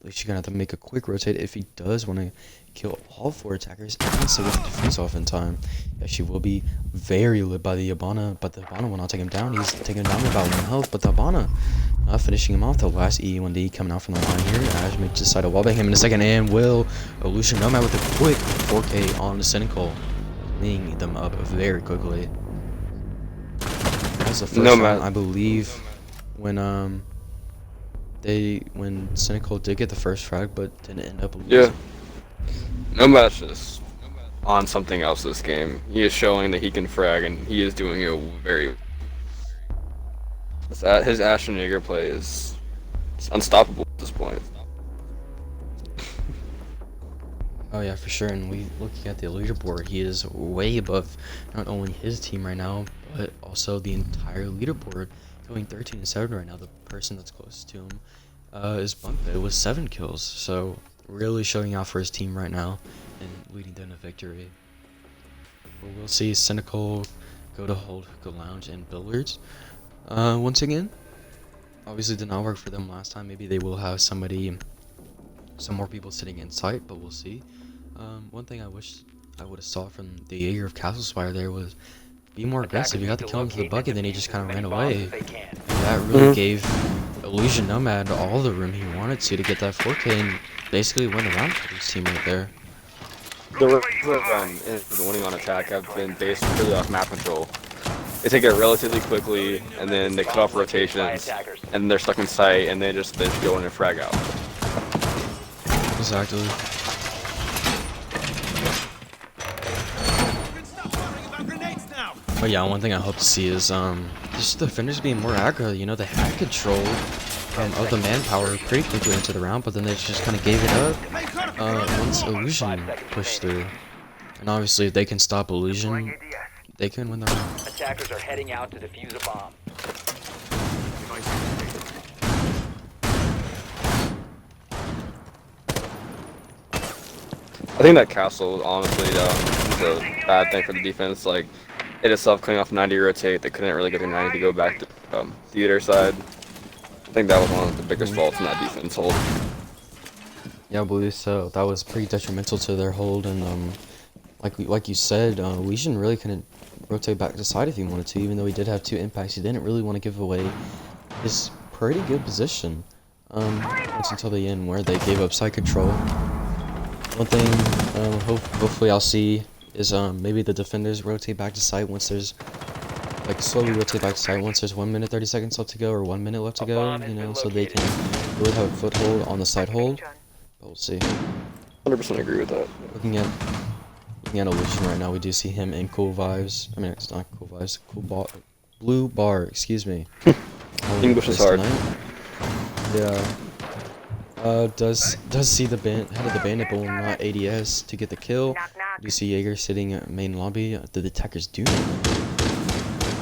At least you're gonna have to make a quick rotate if he does want to kill all 4 attackers and still get the defuse off in time. Yeah, she will be very lit by the Hibana, but the Hibana will not take him down. He's taking him down with about 1 health, but the Hibana finishing him off. The last E1D coming out from the line here. Ash may decide to wallbang him in a second, and will Illusion Nomad with a quick 4K on the Cynical, cleaning them up very quickly. That was the first Nomad. time, I believe, when Cynical did get the first frag, but didn't end up losing. Yeah. Nomad's just on something else this game. He is showing that he can frag, and he is doing it very. His Ashen Jaeger play is unstoppable at this point. Oh yeah, for sure. And we looking at the leaderboard, he is way above not only his team right now, but also the entire leaderboard, going 13-7 right now. The person that's closest to him is Bunkbed with 7 kills. So really showing out for his team right now and leading them to victory. But we'll see Cynical go to hold Hookah Lounge and Billiards. Once again, obviously did not work for them last time. Maybe they will have some more people sitting in sight, but we'll see. One thing I wish I would have saw from the Jaeger of Castle Spire there was be more aggressive. You got to kill him to the bucket, then he just kind of ran away. And that really gave Illusion Nomad all the room he wanted to get that 4K and basically win the round for his team right there. The rounds of winning on attack have been based really off map control. They take it relatively quickly, and then they cut off rotations, and they're stuck in sight, and they just go in and frag out. Exactly. But yeah, one thing I hope to see is just the defenders being more aggro. You know, they had control of the manpower pretty quickly into the round, but then they just kind of gave it up once Illusion pushed through. And obviously, if they can stop Illusion, they can win the round. Attackers are heading out to defuse a bomb. I think that castle, honestly, is a bad thing for the defense. Like, it itself coming off 90 rotate, they couldn't really get their 90 to go back to theater side. I think that was one of the biggest faults in that defense hold. Yeah, I believe so. That was pretty detrimental to their hold, and like you said, Legion really couldn't rotate back to side if he wanted to, even though he did have 2 impacts. He didn't really want to give away his pretty good position once until the end, where they gave up side control. One thing hopefully I'll see is maybe the defenders rotate back to side once there's like slowly rotate back to site once there's 1 minute 30 seconds left to go or 1 minute left to go, you know, so they can really have a foothold on the side hold. But we'll see. 100% agree with that. Looking at Illusion right now, we do see him in Cool Vibes. I mean, it's not Cool Vibes, Blue Bar, excuse me. English is hard. Tonight. Yeah. Does see the head of the bandit, but will not ADS to get the kill. You see Jaeger sitting at main lobby. The attackers do.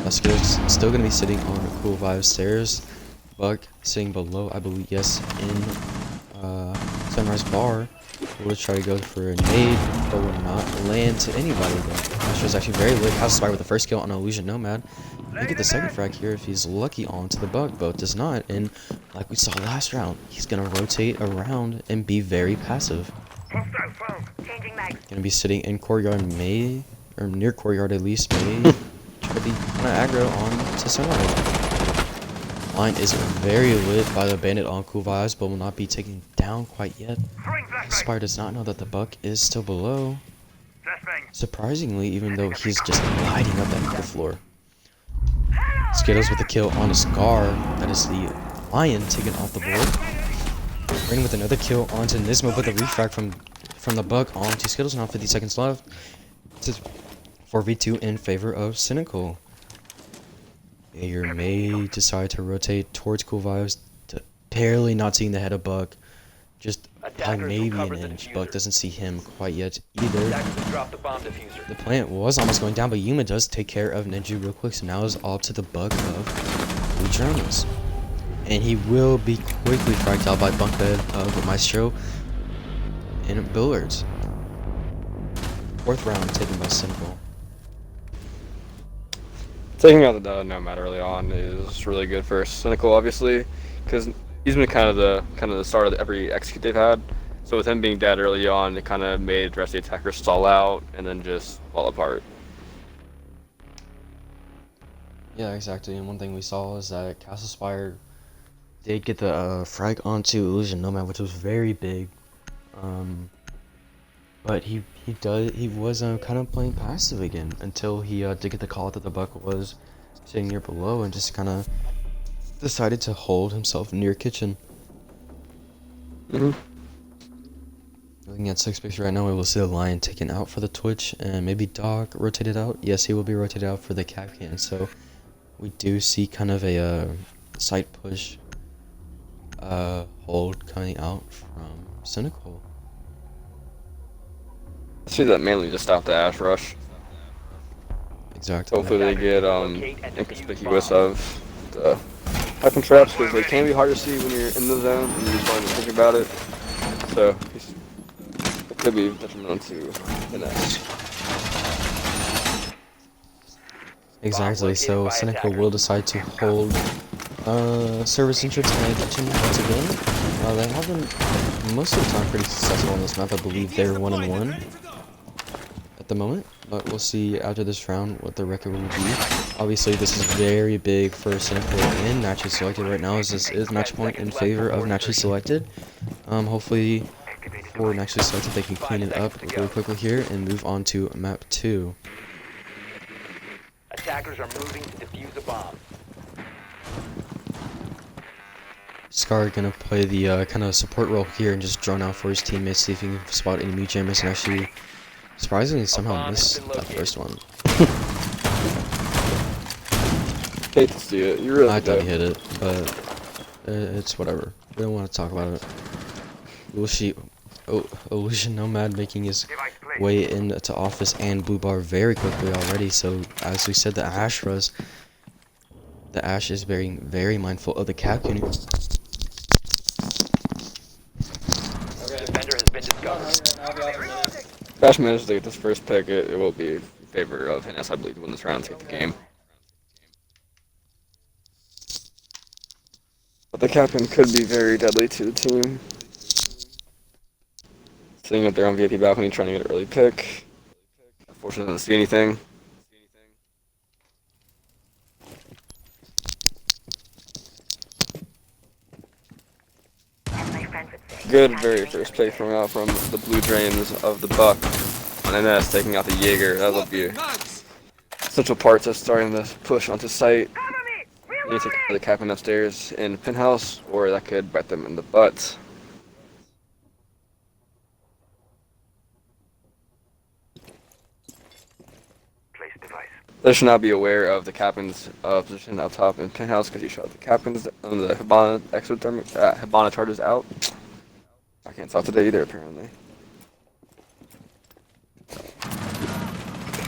Skills still gonna be sitting on Cool Vibes stairs. Buck sitting below, I believe, yes, in Sunrise Bar. Will try to go for a nade, but will not land to anybody. Astro's actually very lit. House Spire with the first kill on Illusion Nomad. May get the second frag here if he's lucky onto the Bug, but does not. And like we saw last round, he's gonna rotate around and be very passive. Gonna be sitting in courtyard May, or near courtyard at least May. Try to be kind of aggro on to Sunrise. Line is very lit by the bandit on Cool Vibes, but will not be taken down quite yet. Spire does not know that the Buck is still below. Surprisingly, even though he's just lighting up that floor. Skittles with the kill on a Scar. That is the Lion taken off the board. Rain with another kill onto Nismo, but the refrag from the Buck onto Skittles. Now 50 seconds left. It's 4v2 in favor of Cynical. Jaeger may decide to rotate towards Cool Vibes, barely not seeing the head of Buck. Just by maybe an inch. Buck doesn't see him quite yet either. The plant was almost going down, but Yuma does take care of Ninja real quick, so now it's all up to the Buck of Blue Germans. And he will be quickly fragged out by Bunkbed of Maestro and Billards. Fourth round taken by Cynical. Taking out the Nomad early on is really good for Cynical, obviously, because he's been kind of the start of every execute they've had. So with him being dead early on, it kind of made the rest of the attackers stall out and then just fall apart. Yeah, exactly. And one thing we saw is that Castle Spire did get the frag onto Illusion Nomad, which was very big. But he was kind of playing passive again until he did get the call that the Buck was sitting near below and just kind of decided to hold himself near kitchen. Looking at 6 picks right now, we will see the Lion taken out for the Twitch and maybe Doc rotated out. Yes, he will be rotated out for the Capcan. So we do see kind of a side push hold coming out from Cynical. I see that mainly just stop the Ash Rush. Exactly. Hopefully they get inconspicuous of the weapon traps, because they can be hard to see when you're in the zone and you just don't even think about it. So it could be detrimental to the next. Exactly, so Cynical will decide to hold service entrance and kitchen once again. They have been most of the time pretty successful on this map. I believe they're 1-1 at the moment, but we'll see after this round what the record will be. Obviously, this is very big for Cynical and Naturally Selected right now, as this is match point in favor of Naturally Selected. Hopefully, for Naturally Selected, they can clean it up really quickly here and move on to map 2. Attackers are moving to defuse a bomb. Scar gonna play the kind of support role here and just drone out for his teammates, see if he can spot any mute jammers, and actually surprisingly somehow missed that first one. Hate to see it. You really I thought do. he hit it, but it's whatever. We don't want to talk about it. We'll see. Oh, Illusion Nomad making his way into office and blue bar very quickly already. So as we said, the Ash is very, very mindful of the cap unit. Defender has been discovered. If Ash manages to get this first pick, it will be in favor of Hines, I believe, to win this round and take the game. But the captain could be very deadly to the team. Sitting up there on VIP balcony trying to get an early pick. Unfortunately, doesn't see anything. Good very first play from the Blue Drains of the Buck on NS, taking out the Jaeger. That would be essential parts of starting the push onto site. Cover me! You need to take the captain upstairs in penthouse, or that could bite them in the butt. Place device. They should not be aware of the captain's position up top in penthouse because he shot the captain's on the Hibana exothermic Hibana charges out. I can't talk today either apparently.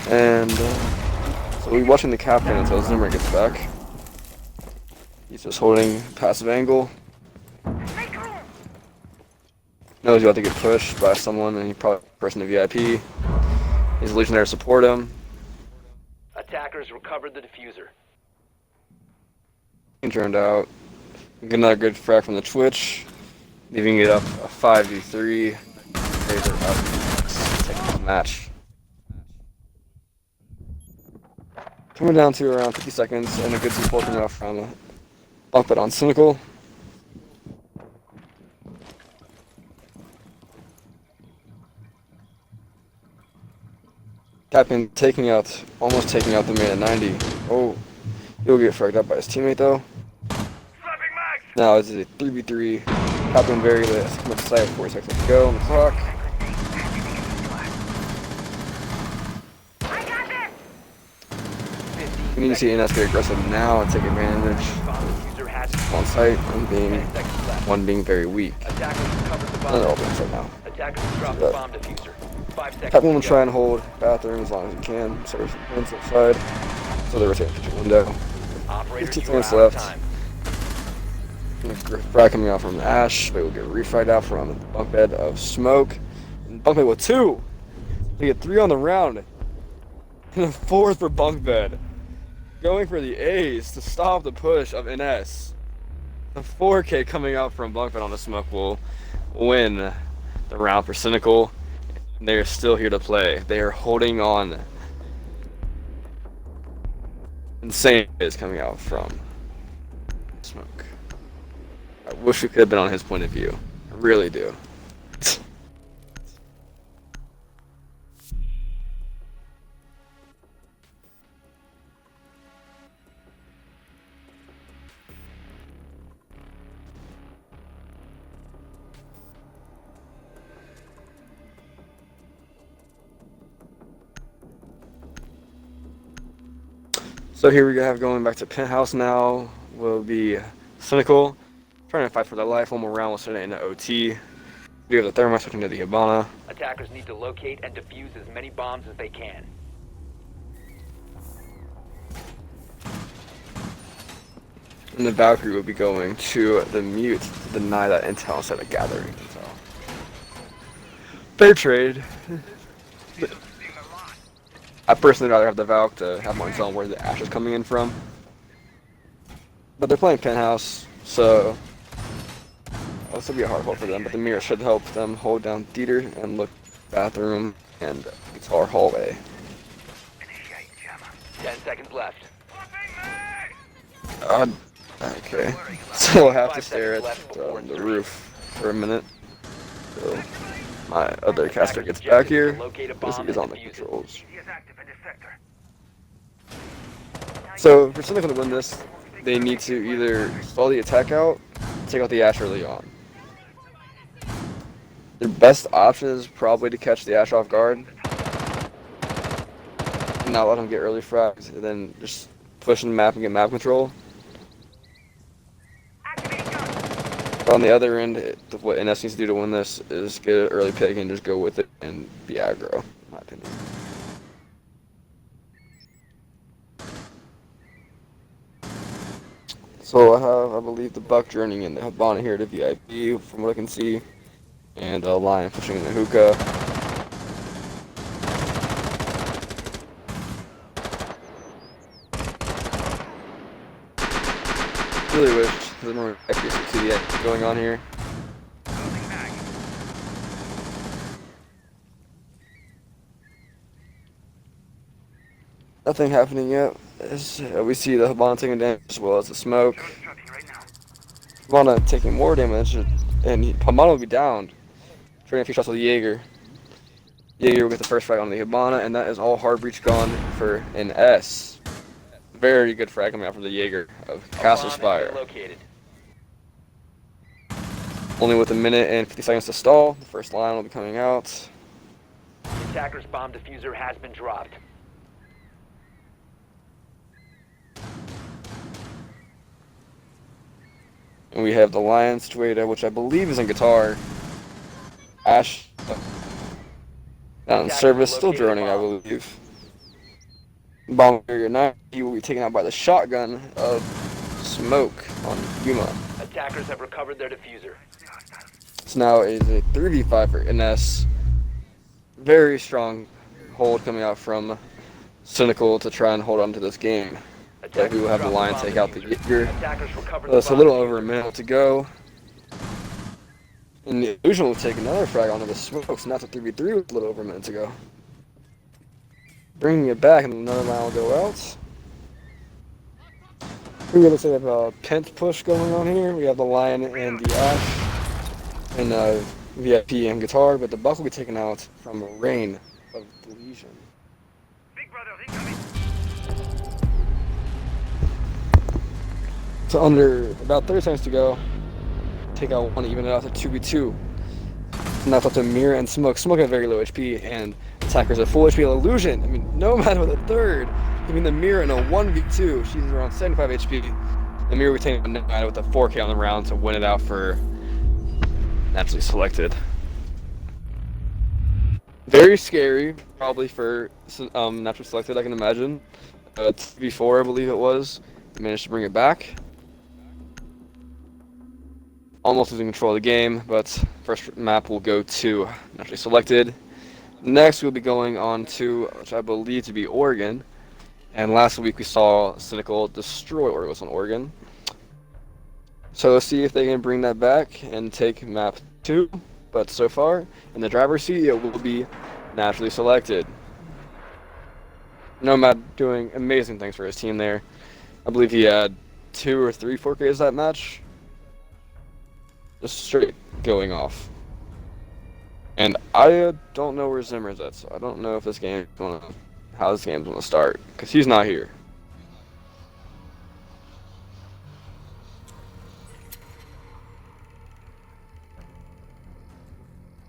And so we're watching the captain until Zimmer gets back. He's just holding passive angle. Make room! Knows he's about to get pushed by someone, and he probably person to VIP. He's a Legionnaire to support him. Attackers recovered the diffuser. He turned out. Get another good frag from the Twitch, leaving it up a 5v3. Razor up, taking the match. Coming down to around 50 seconds, and a good support coming out from Bump It on Cynical. Captain almost taking out the man at 90. Oh, he'll get fragged up by his teammate though. Slapping mags! Now it's a 3v3. Captain very late. Come up to site, 40 seconds to go on the clock. I got this! 15 We need to see NS get aggressive now and take advantage bomb diffuser hatch. on site. 10 seconds left. One being very weak. Attackers recovered the They're all bomb. right now. Attackers dropped the bomb diffuser. 5 seconds. Captain will to try go. and hold bathroom as long as he can. So there's some fence outside. So they rotate the kitchen window. Operators, 15 you are minutes out of left. time. Frag coming out from Ash, but will get refragged out from the bunk bed of Smoke. And bunk bed with 2. They get 3 on the round. And a 4th for bunk bed. Going for the A's to stop the push of NS. The 4K coming out from bunk bed on the Smoke will win the round for Cynical. They are still here to play. They are holding on. Insane is coming out from Smoke. I wish we could have been on his point of view. I really do. So here we have going back to penthouse now. Will be Cynical. Trying to fight for their life. One more round. We'll send it into OT. We have the Thermite switching to the Hibana. Attackers need to locate and defuse as many bombs as they can. And the Valkyrie will be going to the Mute to deny that intel instead of gathering intel. Fair trade. I personally rather have the Valk to have more intel on where the Ash is coming in from. But they're playing penthouse, so this will be a hard hold for them. But the mirror should help them hold down theater and look bathroom and guitar hallway. 10 seconds left. Okay. So we'll have to 5 stare seconds at left before the it's roof for a minute. So my other caster Attackers' gets back objective is here. to locate a Because bomb he is and on the defuse it. controls. He is active in this sector. So for Cynical to win this, they need to either stall the attack out, take out the Ash early on. Their best option is probably to catch the Ash off guard, and not let him get early frags, and then just push in the map and get map control. Activating gun. But on the other end, what NS needs to do to win this is get an early pick and just go with it and be aggro, in my opinion. So I have, I believe, the Buck journeying in the Hibana here to VIP, from what I can see, and Lion pushing in the hookah. Really wish there's more accuracy to the edge going on here. Nothing happening yet. We see the Hibana taking damage as well as the Smoke. Hibana taking more damage, and Hibana will be down. Trading a few shots with the Jaeger. Jaeger will get the first frag on the Hibana, and that is all hard breach gone for an S. Very good frag coming out from the Jaeger of A Castle bomb has Spire. been located. Only with a minute and 50 seconds to stall, the first line will be coming out. The attacker's bomb diffuser has been dropped. And we have the Lion situated, which I believe is in guitar. Ash down in service, still droning, I believe. Bomb Warrior 9, he will be taken out by the shotgun of Smoke on Yuma. Attackers have recovered their diffuser. So now is a 3v5 for NS. Very strong hold coming out from Cynical to try and hold on to this game. But we will have the Lion take out the Jaeger. Attackers recovered It's a little over a minute to go. And the Illusion will take another frag onto the Smokes, not the 3v3 with a little over a minute to go. Bringing it back, and another line will go out. We have a pent push going on here. We have the Lion and the Ash, and VIP and guitar, but the Buck will be taken out from a Rain of the Legion. Big brother, incoming. So under about 30 seconds to go, take out one, even it out to 2v2. And that's up to Mirror and Smoke. Smoke at very low HP, and Attackers at full HP. Illusion, I mean, no matter what the third, giving the Mirror in a 1v2. She's around 75 HP. The Mirror will be taking a 9 with a 4K on the round to win it out for Naturally Selected. Very scary, probably for Naturally Selected, I can imagine. 2v4, I believe it was. They managed to bring it back. Almost losing control of the game, but first map will go to Naturally Selected. Next, we'll be going on to, which I believe to be Oregon. And last week we saw Cynical destroy Oregon. So let's see if they can bring that back and take map 2. But so far, in the driver's seat, it will be Naturally Selected. Nomad doing amazing things for his team there. I believe he had 2 or 3 4Ks that match. Just straight going off. And I don't know where Zimmer's at, so I don't know if this game's how this game's gonna start, because he's not here.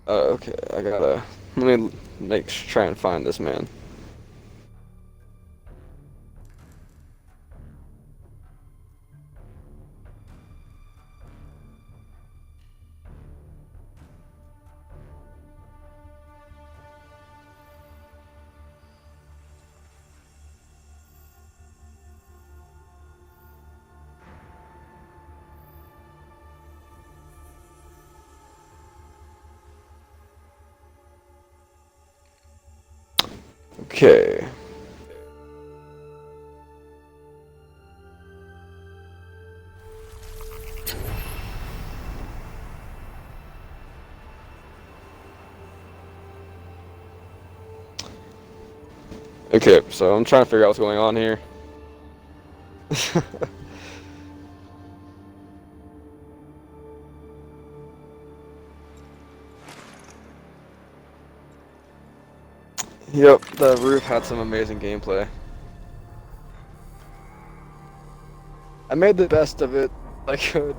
Okay, let me try and find this man. Okay. Okay, so I'm trying to figure out what's going on here. Yep, the roof had some amazing gameplay. I made the best of it I could.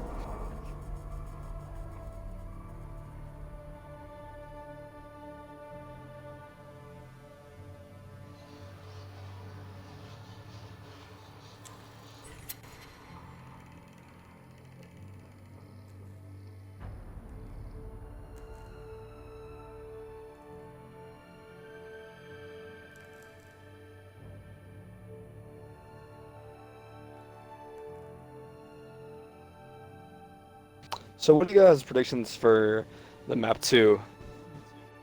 So what are you guys' predictions for the map 2?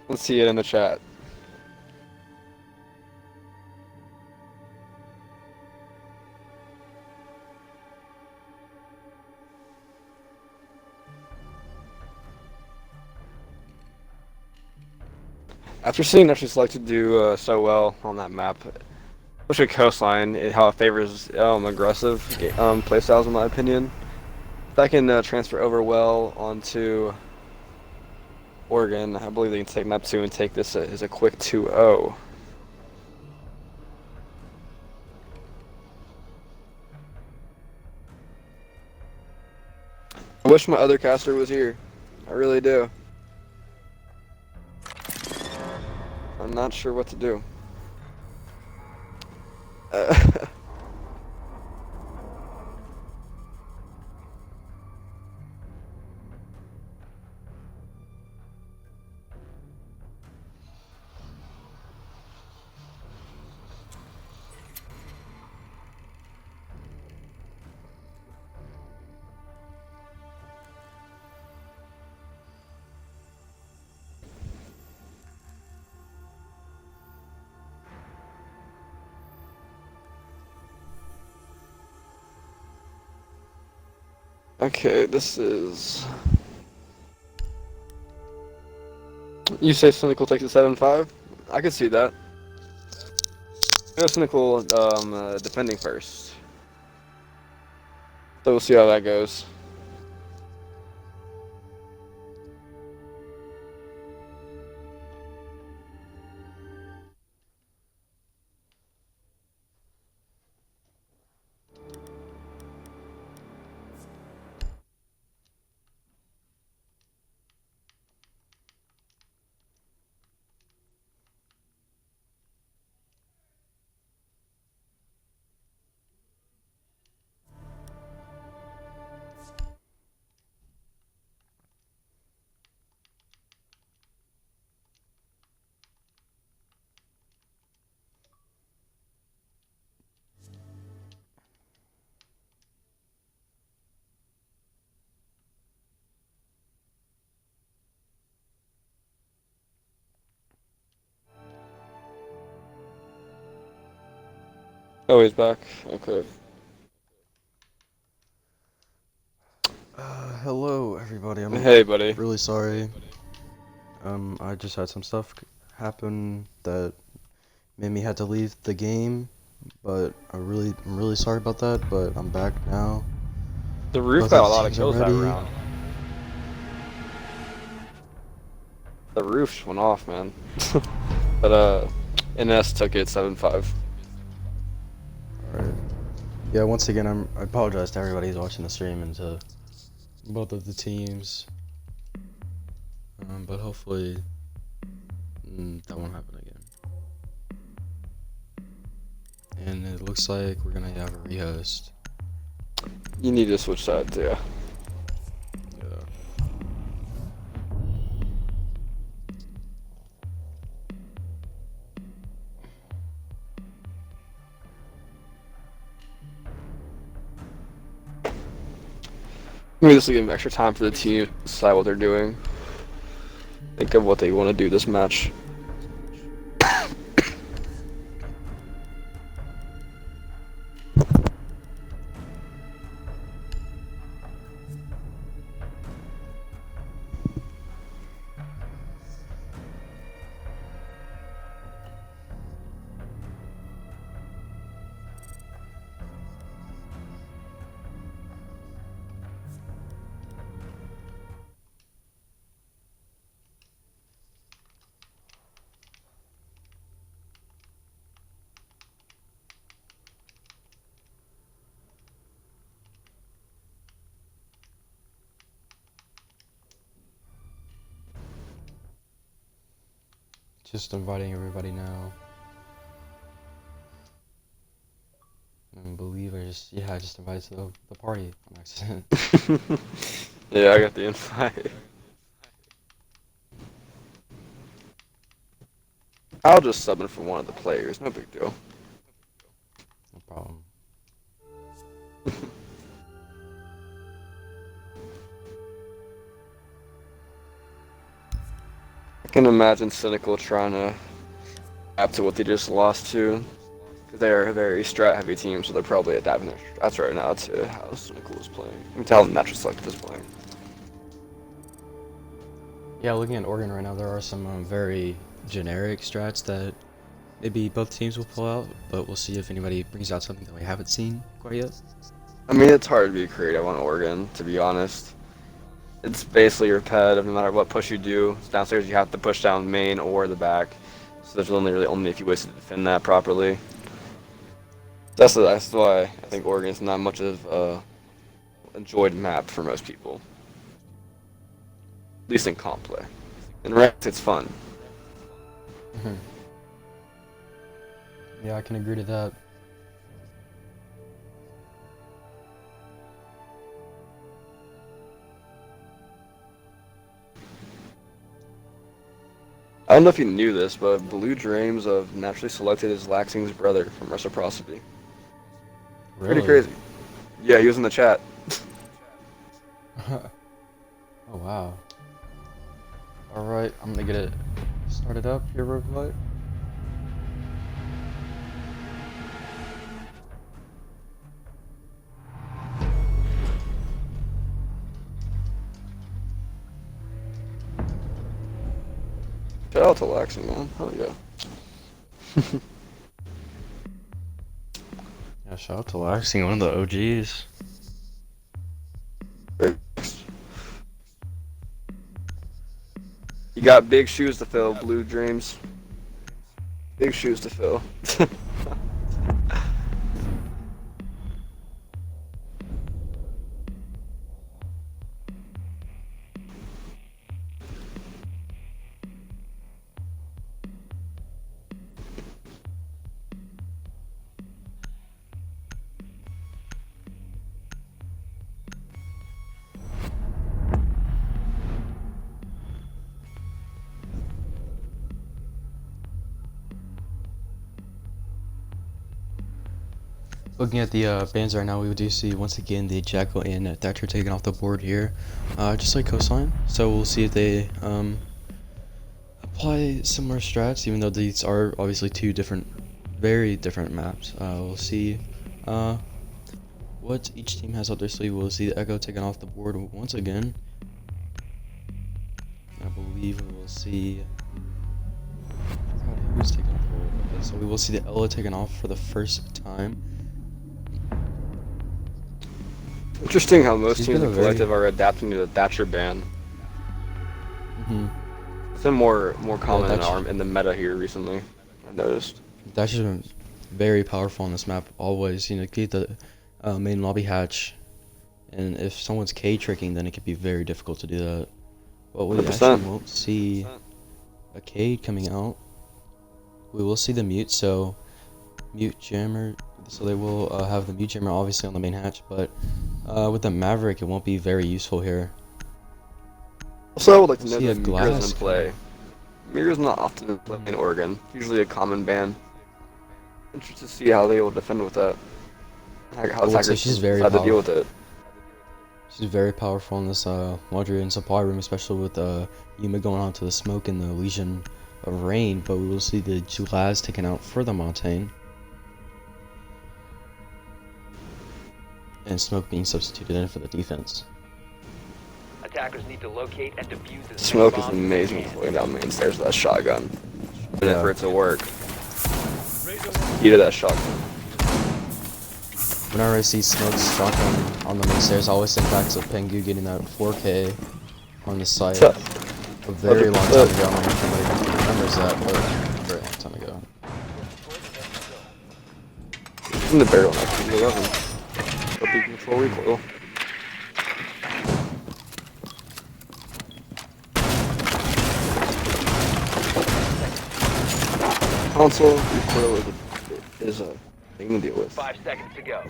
Let's see it in the chat. After seeing Naturally Selected do so well on that map, especially Coastline, how it favors aggressive playstyles in my opinion. That can transfer over well onto Oregon. I believe they can take map 2 and take this as a quick 2-0. I wish my other caster was here. I really do. I'm not sure what to do. Okay, this is. You say Cynical takes a 7-5? I could see that. Go Cynical defending first. So we'll see how that goes. Oh, he's back. Okay. Hello, everybody. I'm Hey, buddy. really sorry. I just had some stuff happen that made me had to leave the game, but I'm really sorry about that. But I'm back now. The roof Both got of a the lot of teams are kills that ready. round. The roof went off, man. But NS took it 7-5. Alright. Yeah. Once again, I apologize to everybody who's watching the stream and to both of the teams. But hopefully that won't happen again. And it looks like we're gonna have a rehost. You need to switch sides, yeah. Yeah. Maybe this will give them extra time for the team to decide what they're doing. Think of what they want to do this match. Just inviting everybody now. I believe I just invited to the party on accident. Yeah, I got the invite. I'll just sub in for one of the players, no big deal. No problem. I can imagine Cynical trying to adapt to what they just lost to. Because they're a very strat-heavy team, so they're probably adapting their strats right now to how Cynical is playing. You can tell how Natural Select is playing. Yeah, looking at Oregon right now, there are some very generic strats that maybe both teams will pull out, but we'll see if anybody brings out something that we haven't seen quite yet. I mean, it's hard to be creative on Oregon, to be honest. It's basically repetitive no matter what push you do. Downstairs you have to push down main or the back. So there's only really only a few ways to defend that properly. That's why I think Oregon's not much of a enjoyed map for most people. At least in comp play. In ranked it's fun. Mhm. Yeah, I can agree to that. I don't know if you knew this, but Blue Dreams of naturally selected is Laxing's brother from Reciprocity. Really? Pretty crazy. Yeah, he was in the chat. Oh wow. Alright, I'm gonna get it started up here real quick. Shout out to Laxing, man. Hell yeah. Yeah, shout out to Laxing, one of the OGs. You got big shoes to fill, Blue Dreams. Big shoes to fill. Looking at the bans right now, we do see once again the Jackal and Thatcher taken off the board here, just like Coastline. So we'll see if they apply similar strats, even though these are obviously two different, very different maps. We'll see what each team has up their sleeve. We'll see the Echo taken off the board once again. I believe we will see. God, who's taken off the board? Okay, so we will see the Ella taken off for the first time. Interesting how most She's teams been in a very- collective are adapting to the Thatcher ban. Mm-hmm. It's been more common in, Thatcher- in the meta here recently, I've noticed. Thatcher's been very powerful on this map. Always, keep the main lobby hatch, and if someone's K tricking, then it could be very difficult to do that. But we 100%. actually won't see a Cade coming out. We will see the mute, so mute jammer. So they will have the mute jammer obviously on the main hatch, but with the Maverick, it won't be very useful here. Also, I would like to know See that a Mirror's glass in play. Mirror's not often in play in Oregon. Usually a common ban. Interested to see how they will defend with that. How I would say she's very decide to deal with it. She's very powerful in this laundry and supply room, especially with Yuma going on to the smoke and the Legion of Rain. But we will see the Julaz taken out for the Montaigne. And smoke being substituted in for the defense. Attackers need to locate and defuse as many Smoke is bombs as they amazing can. going down main stairs with that shotgun. And Yeah. for it to work. Key to that shotgun. Whenever I see Smoke's shotgun on the main stairs, I always think back to Pengu getting that 4K on the site. A very long time ago. I don't know if anybody remembers that, but a very long time ago. In the barrel next to the 11. Hope you control recoil. Console recoil is a thing to deal with. 5 seconds to go.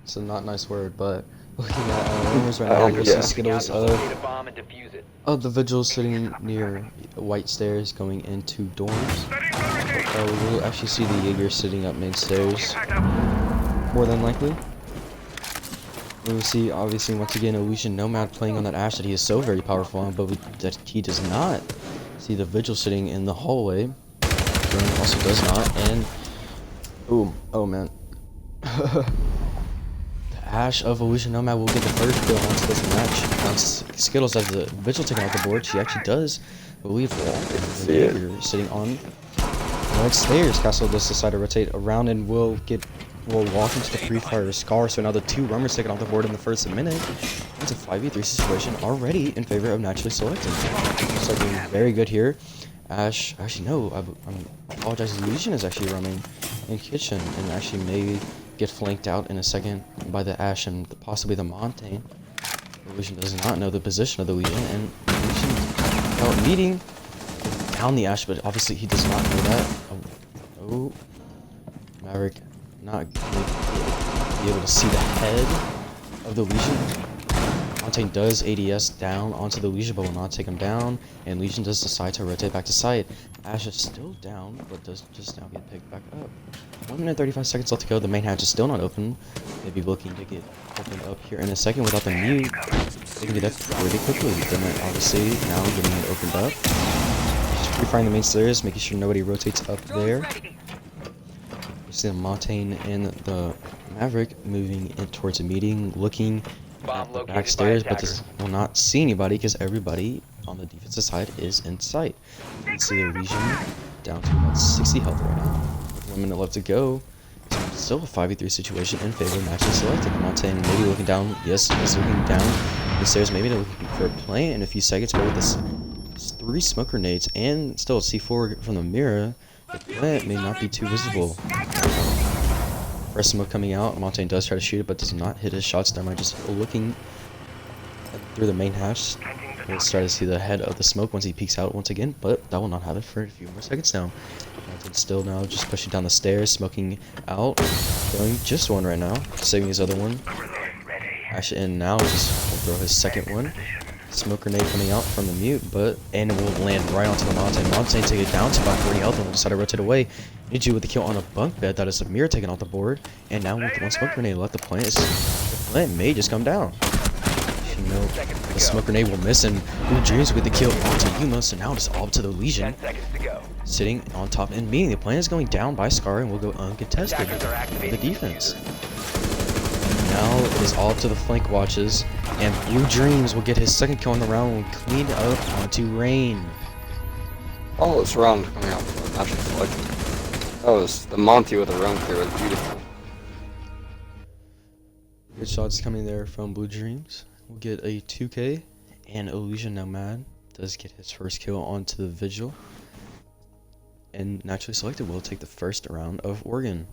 It's a not nice word, but looking at rumors right now, we'll yeah. see Skittles Locate a bomb and defuse it. of the Vigils sitting near white stairs going into dorms. We will actually see the Jaeger sitting up mid stairs, more than likely. We will see, obviously, once again, Illusion Nomad playing on that Ash that he is so very powerful on, but that he does not see the Vigil sitting in the hallway. Drone also does not, and boom, oh man. The Ash of Illusion Nomad will get the first kill onto this match. Once Skittles has the Vigil taken off the board, she actually does, I believe, the Jaeger sitting on right stairs. Castle does decide to rotate around and will get will walk into the pre-fire Scar, so now the 2 roamers taken off the board in the first minute. It's a 5v3 situation already in favor of Naturally Selected. So doing very good here. Ash, actually no, I apologize, Legion is actually roaming in kitchen and actually may get flanked out in a second by the Ash and possibly the Montaigne. The Legion does not know the position of the Legion, and Legion meeting down the Ash, but obviously he does not know that. Oh, Maverick not gonna be able to see the head of the Legion. Montaigne does ADS down onto the Legion, but will not take him down, and Legion does decide to rotate back to site. Ash is still down, but does just now get picked back up. 1 minute 35 seconds left to go. The main hatch is still not open. Maybe looking to get opened up here in a second without the mute. They can get that pretty quickly. Then obviously now getting it opened up. Just pre-firing the main stairs, making sure nobody rotates up there. You see the Montaigne and the Maverick moving in towards a meeting, looking at the back stairs, but this will not see anybody because everybody on the defensive side is in sight. You can see the Legion down to about 60 health right now. With 1 minute left to go. So still a 5v3 situation in favor of Naturally Selected. Montaigne maybe looking down. Yes, he's looking down the stairs, maybe looking for a plant in a few seconds, but with this 3 smoke grenades and still a C4 from the mirror, the plant may not be too visible. First smoke coming out, Montaigne does try to shoot it, but does not hit his shots. Thermite just looking through the main hatch. We'll start to see the head of the smoke once he peeks out once again, but that will not have it for a few more seconds now. Montaigne still now just pushing down the stairs, smoking out, throwing just one right now, saving his other one. Actually, and now just will throw his second one. Smoke grenade coming out from the mute, and it will land right onto the Montaigne. Montaigne take it down to about 40 health and will decide to rotate away. Need you with the kill on a bunk bed. That is a mirror taken off the board, and now with 1 smoke grenade left, the plant may just come down. You know, the smoke grenade will miss, and Blue Dreams with the kill onto Yuma, so now it's all up to the Legion. Sitting on top and meeting. The plant is going down by Scar and will go uncontested for the defense. Now it is all up to the flank watches, and Blue Dreams will get his second kill in the round and clean up onto Rain. Oh, this round coming out for Naturally Selected. That was the Monty with the round clear was beautiful. Good shots coming there from Blue Dreams. We'll get a 2K, and Illusion now mad does get his first kill onto the Vigil, and Naturally Selected will take the first round of Oregon.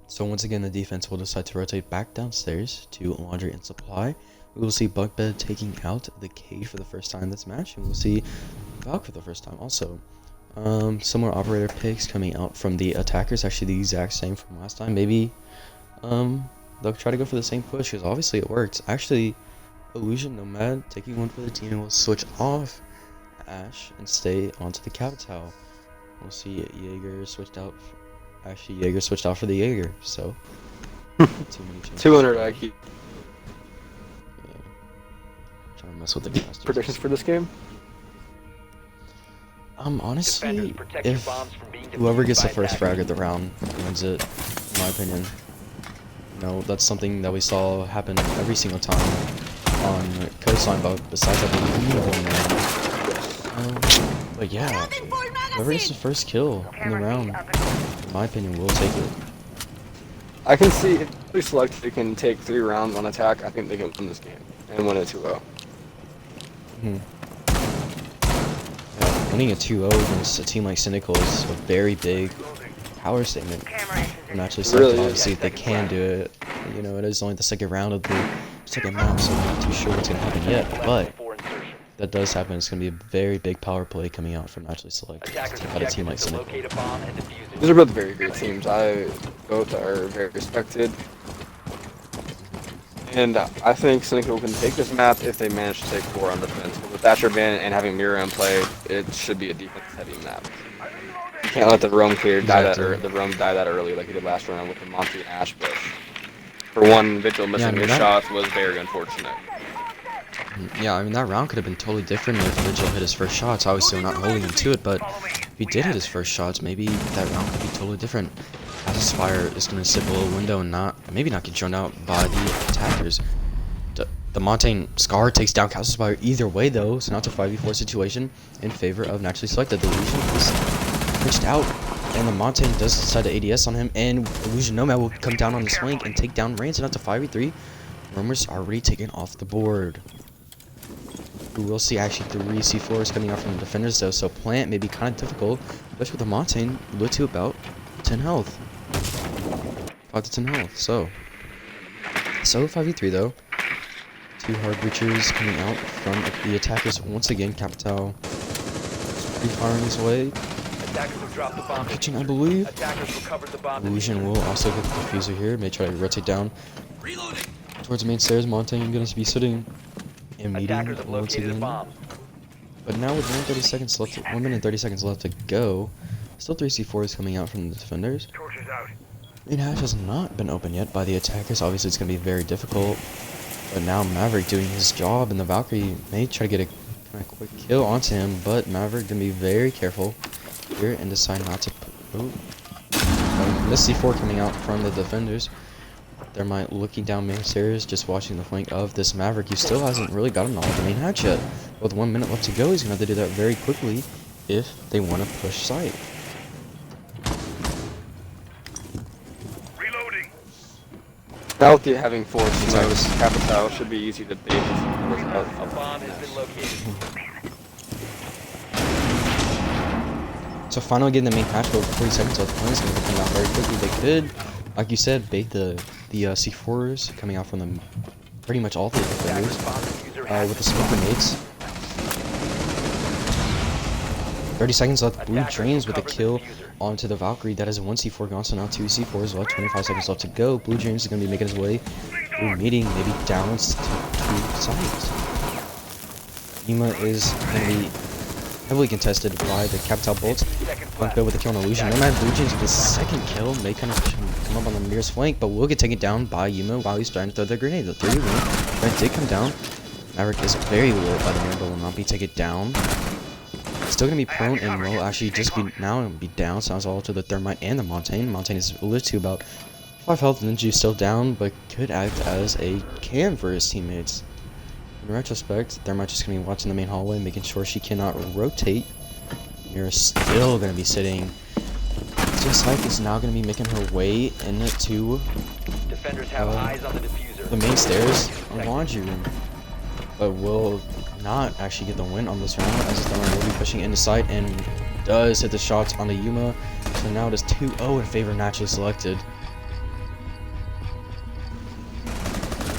So once again, the defense will decide to rotate back downstairs to Laundry and Supply. We will see Bunkbed taking out the Cage for the first time this match, and we'll see Valk for the first time also. Some more operator picks coming out from the attackers, actually the exact same from last time. Maybe they'll try to go for the same push, because obviously it worked. Actually, Illusion Nomad taking one for the team, and will switch off Ash and stay onto the Capital. We'll see Jaeger switched out. Actually, Jaeger switched out for the Jaeger, so too many changes. 200 IQ. Yeah. Trying to mess with the casters. Predictions for this game? Honestly, if whoever gets the first frag of the round wins it, in my opinion. You know, that's something that we saw happen every single time on Coastline, but besides that, the Unicorn round. But yeah, whoever gets the first kill in the round, in my opinion, will take it. I can see if they select they can take 3 rounds on attack, I think they can win this game and win it 2-0. Yeah, winning a 2-0 against a team like Cynical is a very big power statement. And actually, Really obviously, they can do it. You know, it is only the second round of the second map, so I'm not too sure what's going to happen yet. But if that does happen, it's going to be a very big power play coming out from Naturally Selected out a team like Cynical. These are both very great teams. Both are very respected. And I think Cynical can take this map if they manage to take 4 on defense. But with Thatcher ban and having Mira in play, it should be a defense-heavy map. You can't let the roam clear die that early like he did last round with the Monty and Ash push. For one, Vigil missing his shots was very unfortunate. Yeah, I mean, that round could have been totally different if Vigil hit his first shots. Obviously, we're not holding him to it, but if he did hit his first shots, maybe that round could be totally different. Spire is going to sit below a window and maybe not get shown out by the attackers. The Montaigne Scar takes down Spire either way, though, so now it's a 5v4 situation in favor of Naturally Selected. The Legion is pushed out And the Montaigne does decide to ADS on him, and Illusion Nomad will come down on his flank and take down Reigns, and up to 5v3. Roamer's already taken off the board. We will see actually 3 C4s coming out from the defenders though, so plant may be kind of difficult, especially with the Montaigne lit to about 10 health. 5 to 10 health, so 5v3 though. 2 hard breachers coming out from the attackers once again. Capital pre-firing his way. Attackers have dropped the bomb. Kitchen, I believe. Attackers recovered the bomb. Illusion will also get the diffuser here. May try to rotate down towards the main stairs. Montaigne going to be sitting in meeting Attackers have once located a again. bomb. But now with 1 minute and 30 seconds left to go, still 3 C4s coming out from the defenders. Torches out. Main hatch has not been opened yet by the attackers. Obviously, it's going to be very difficult. But now Maverick doing his job, and the Valkyrie may try to get a kind of quick kill onto him. But Maverick going to be very careful here and decide not to. Miss C4 coming out from the defenders. Thermite looking down main stairs, just watching the flank of this Maverick. He still hasn't really gotten all the main hatch yet. With 1 minute left to go, he's going to have to do that very quickly if they want to push site. Reloading. Now with you having 4 smokes, Capital should be easy to bait. A bomb has been located. So finally getting the main hatch, but 40 seconds left. Plant is going to come out very quickly. They could, like you said, bait the C4s coming out from them. Pretty much all the defenders with the smoke grenades. 30 seconds left. Blue Dreams with a kill onto the Valkyrie. That is 1 C4 gone, so now 2 C4s left. 25 seconds left to go. Blue Dreams is going to be making his way through meeting, maybe down to sides. Yuma is going to be heavily contested by the Capital Bolts. Funko with the kill on Illusion. Nomad Blue Dreams with his second kill may kind of come up on the Mirror's flank, but will get taken down by Yuma while he's trying to throw the grenade. The 3-1. That did come down. Maverick is very low by the Mirror, but will not be taken down. Still gonna be prone and will actually just be down. Sounds all to the Thermite and the Montaigne. Montaigne is lit to about 5 health. Ninja still down, but could act as a cam for his teammates. In retrospect, Thermite just gonna be watching the main hallway, making sure she cannot rotate. Mira's still gonna be sitting. Just like is now gonna be making her way into Defenders have eyes on the diffuser. the main stairs and laundry room, but will not actually get the win on this round, as Thermite will be pushing into site and does hit the shots on the Yuma. So now it is 2-0 in favor of Naturally Selected.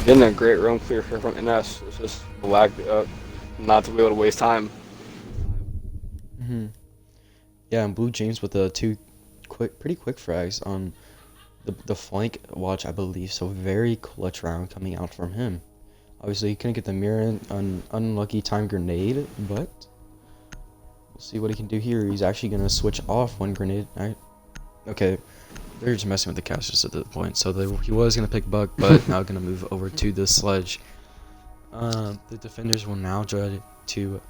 Getting a great roam clear here from NS. It's just lagged up, not to be able to waste time. Yeah, and Blue James with the 2 pretty quick frags on the flank watch, I believe. So very clutch round coming out from him. Obviously, he couldn't get the mirror an unlucky time grenade, but we'll see what he can do here. He's actually gonna switch off one grenade. Okay, they're just messing with the casters at this point. So he was gonna pick Buck, but now gonna move over to the sledge. The defenders will now try to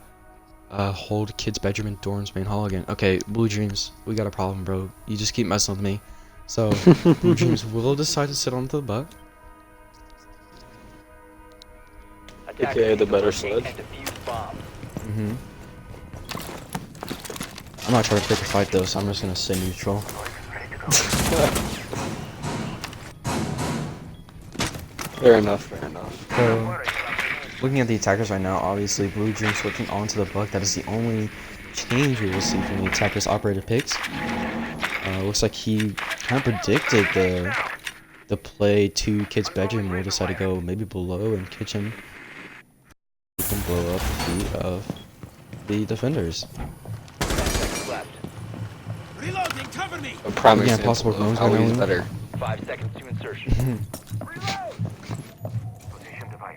hold Kid's bedroom in Dorm's main hall again. Okay, Blue Dreams, we got a problem, bro. You just keep messing with me. So Blue Dreams will decide to sit onto the butt. AKA the better sled. I'm not trying to pick a fight though, so I'm just gonna stay neutral. Fair enough, fair enough. So, looking at the attackers right now, obviously Blue Dream switching onto the buck. That is the only change we will see from the attackers' operator picks. Looks like he kind of predicted the play to Kid's bedroom. Will decide to go maybe below in kitchen. He can blow up the feet of the defenders. Reloading, cover me. A prime Again, example possible of drones how going he's on. better. 5 seconds to insertion.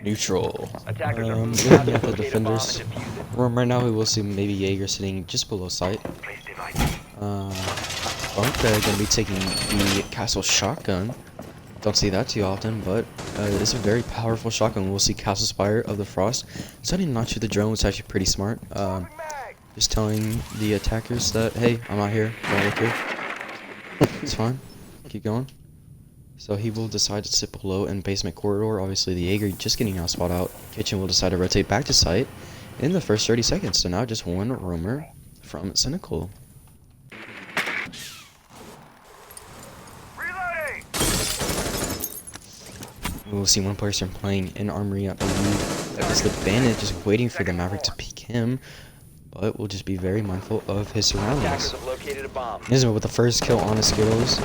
Neutral. Attackers are Looking moving out to at the locate a bomb and defenders defuse it. room right now, we will see maybe Jaeger sitting just below sight. Bunker gonna be taking the castle shotgun. Don't see that too often, but it's a very powerful shotgun. We'll see Castle Spire of the Frost deciding not to shoot the drone, which is actually pretty smart. Just telling the attackers that, hey, I'm out here, don't look here. It's fine. Keep going. So he will decide to sit below in basement corridor. Obviously, the Jaeger just getting out spot out. Kitchen will decide to rotate back to site in the first 30 seconds. So now just one roamer from Cynical. We'll see one person playing in Armory, I believe. That is the Bandit, just waiting for the Maverick to peek him. But we'll just be very mindful of his Attackers surroundings. have located a bomb. Nismo with the first kill on the Skittles.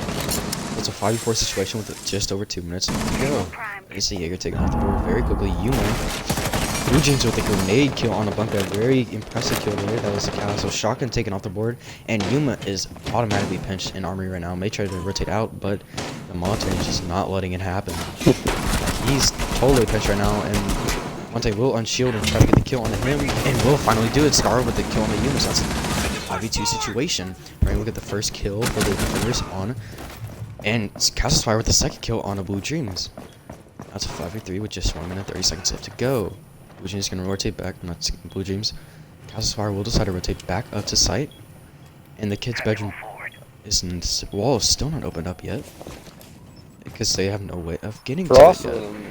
It's a 5v4 situation with just over 2 minutes to go. There's a Jaeger taking off the board very quickly. Yuma. Blue Jeans with a grenade kill on a bunker. Very impressive kill there. That was the castle. Shotgun taken off the board. And Yuma is automatically pinched in Armory right now. May try to rotate out, but the Monte is just not letting it happen. He's totally pinched right now, and Monte will unshield and try to get the kill onto him, and will finally do it. Scar with the kill on the Yuma. So that's a 5v2 situation. Right, we'll get the first kill for the defenders on, and Castle's Fire with the second kill on a Blue Dreams. That's a 5v3 with just 1 minute 30 seconds left to go. Blue Dreams is going to rotate back. Not Blue Dreams. Castle's Fire will decide to rotate back up to site, and the kid's bedroom wall is still not opened up yet because they have no way of getting to it yet.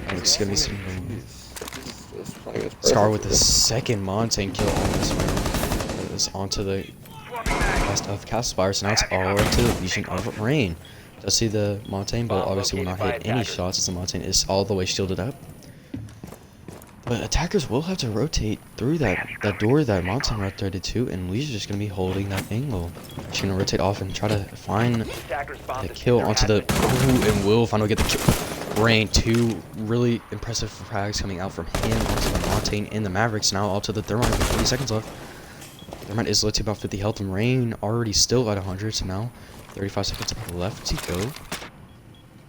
And it's going to be Scar with the second Montane kill on this one. It's onto the last of Castle's. So now it's all up to the Legion of Rain. Does see the Montane, but obviously will not hit any shots as the Montane is all the way shielded up. But attackers will have to rotate through that door that Montane rotated to, and Legion's just going to be holding that angle. She's going to rotate off and try to find the kill onto the... Ooh, and will finally get the kill. Rain, 2 really impressive frags coming out from him onto the Montane and the Mavericks. Now all to the Thermite with 40 seconds left. Thermite is low to about 50 health, and Rain already still at 100, so now 35 seconds left to go.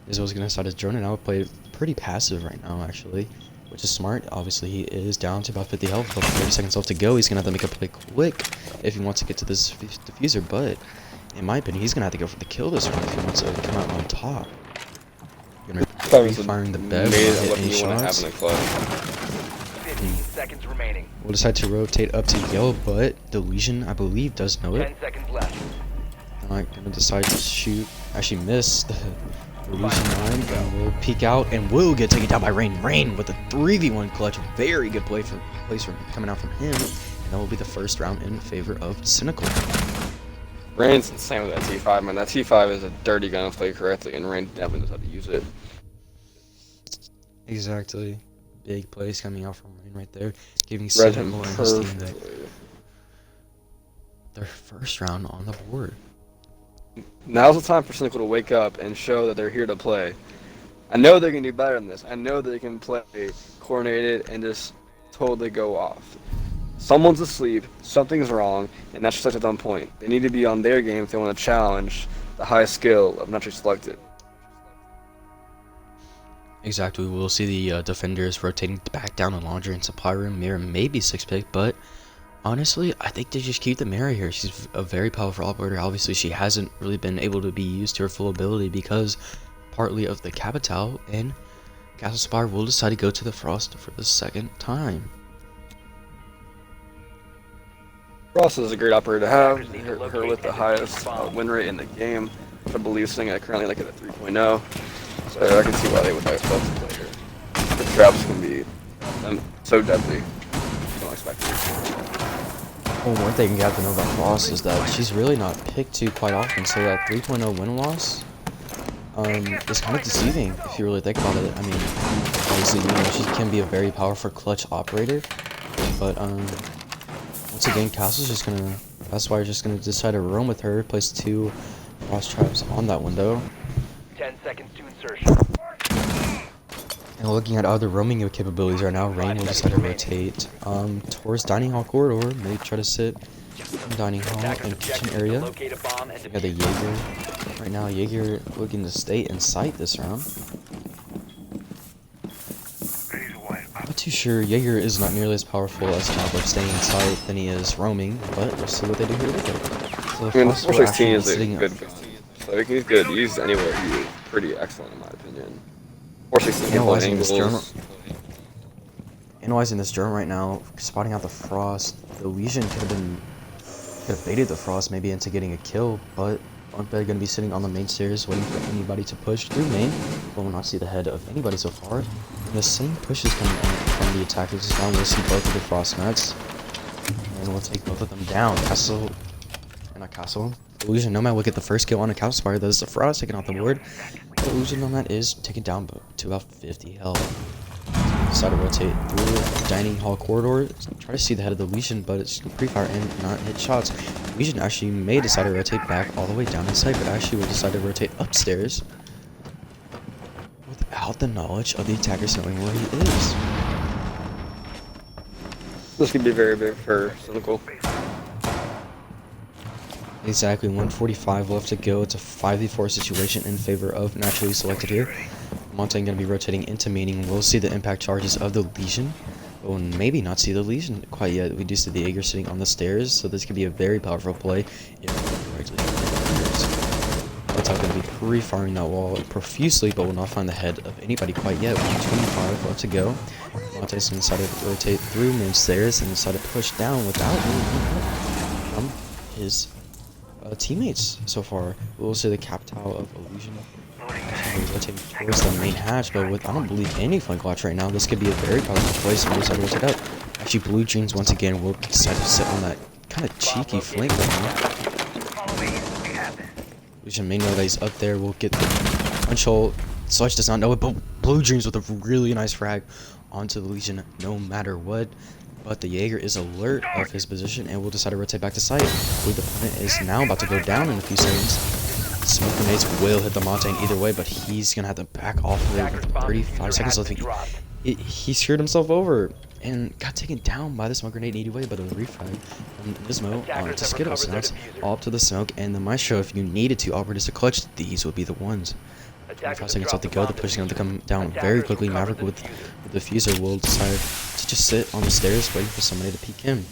Izzo's going to decide to drone it out, play pretty passive right now, actually, which is smart. Obviously, he is down to about 50 health, about 30 seconds left to go. He's going to have to make a play quick if he wants to get to this diffuser, but in my opinion, he's going to have to go for the kill this round if he wants to come out on top. Going to be firing the Bev, hit any shots. 15 seconds remaining. We'll decide to rotate up to yellow, but the Legion, I believe, does know it. 10 seconds left. I'm going to decide to shoot. Actually missed the Legion 9, and will peek out and will get taken down by Rain. Rain with a 3v1 clutch. Very good plays from coming out from him, and that will be the first round in favor of Cynical. Rain's insane with that T5, man. That T5 is a dirty gun if played correctly, and Rain definitely knows how to use it. Exactly. Big plays coming out from Rain right there, giving Cynical and his team their first round on the board. Now's the time for Cynical to wake up and show that they're here to play. I know they can do better than this. I know they can play coordinated and just totally go off. Someone's asleep, something's wrong, and that's just such a dumb point. They need to be on their game if they want to challenge the high skill of naturally selected. Exactly, we'll see the defenders rotating back down the laundry and supply room. Mirror maybe 6-pick, but honestly, I think they just keep the Mirror here. She's a very powerful operator. Obviously, she hasn't really been able to be used to her full ability because partly of the Capital, and Castle Spire will decide to go to the Frost for the second time. Frost is a great operator to have. Her with the highest win rate in the game. I believe sitting at currently like at a 3.0. So I can see why they would like Frost to play her. The traps can be so deadly. You don't expect it. Well, one thing you have to know about Frost is that she's really not picked to quite often, so that 3.0 win-loss is kind of deceiving if you really think about it. I mean, obviously, you know, she can be a very powerful clutch operator, but once again, Castle's just gonna, that's why we're just gonna decide to roam with her, place 2 Frost traps on that window. 10 seconds to insertion. And looking at other roaming capabilities right now, Rain will decide to rotate towards dining hall corridor, maybe try to sit in dining hall and kitchen area. Locate a bomb and We got the Jaeger. Right now, Jaeger looking to stay in sight this round. Not too sure. Jaeger is not nearly as powerful as job of staying in sight than he is roaming, but we'll see what they do here with it. So I mean, the Frost will 416 actually is a sitting good 15. So he's good. Used anywhere, he's pretty excellent in my opinion. 416 can hold angles. Analyzing this drone right now, spotting out the Frost, the Legion could have baited the Frost maybe into getting a kill, but aren't they going to be sitting on the main stairs waiting for anybody to push through main? But we'll not see the head of anybody so far. And the same pushes coming in from the attackers. Now we'll see both of the Frost Mets, and we'll take both of them down. Castle, or not Castle. Illusion Nomad will get the first kill on a Castle Spire. That is the Frost taking off the board. the illusion on that is taken down to about 50 health. Decide to rotate through the dining hall corridor. Try to see the head of the Legion, but it's pre-fire and not hit shots. Legion actually may decide to rotate back all the way down inside, but actually will decide to rotate upstairs without the knowledge of the attackers knowing where he is. This could be very big for Cynical. Exactly, 145 left to go. It's a 5v4 situation in favor of naturally selected here. Montaigne going to be rotating into meaning. We'll see the impact charges of the Legion. We'll maybe not see the Legion quite yet. We do see the Jaeger sitting on the stairs, so this could be a very powerful play if correctly. That's going to be pre-firing that wall profusely, but will not find the head of anybody quite yet. 125 left to go. Montaigne decided to rotate through main stairs and decided to push down without any help from his teammates so far. We'll see the capital of Illusion rotating towards the main hatch, but with I don't believe any flank watch right now, this could be a very powerful place to decide to rotate out. Actually, Blue Jeans once again will decide to sit on that kind of cheeky flank right now. Illusion may know that he's up there. We'll get the punch hole. Sludge does not know it, but Blue Jeans with a really nice frag onto the Legion no matter what. But the Jaeger is alert of his position and will decide to rotate back to site. The opponent is now about to go down in a few seconds. Smoke grenades will hit the Montaigne either way, but he's going to have to back off of it with 35 seconds left. He screwed himself over and got taken down by the smoke grenade either way, but the refrag from Nismo onto Skittles. Now it's all up to the smoke and the Maestro. If you needed to operators to clutch, these would be the ones. 25 seconds left to go. The push is going to come down very quickly. Maverick with the diffuser will decide to just sit on the stairs waiting for somebody to peek him.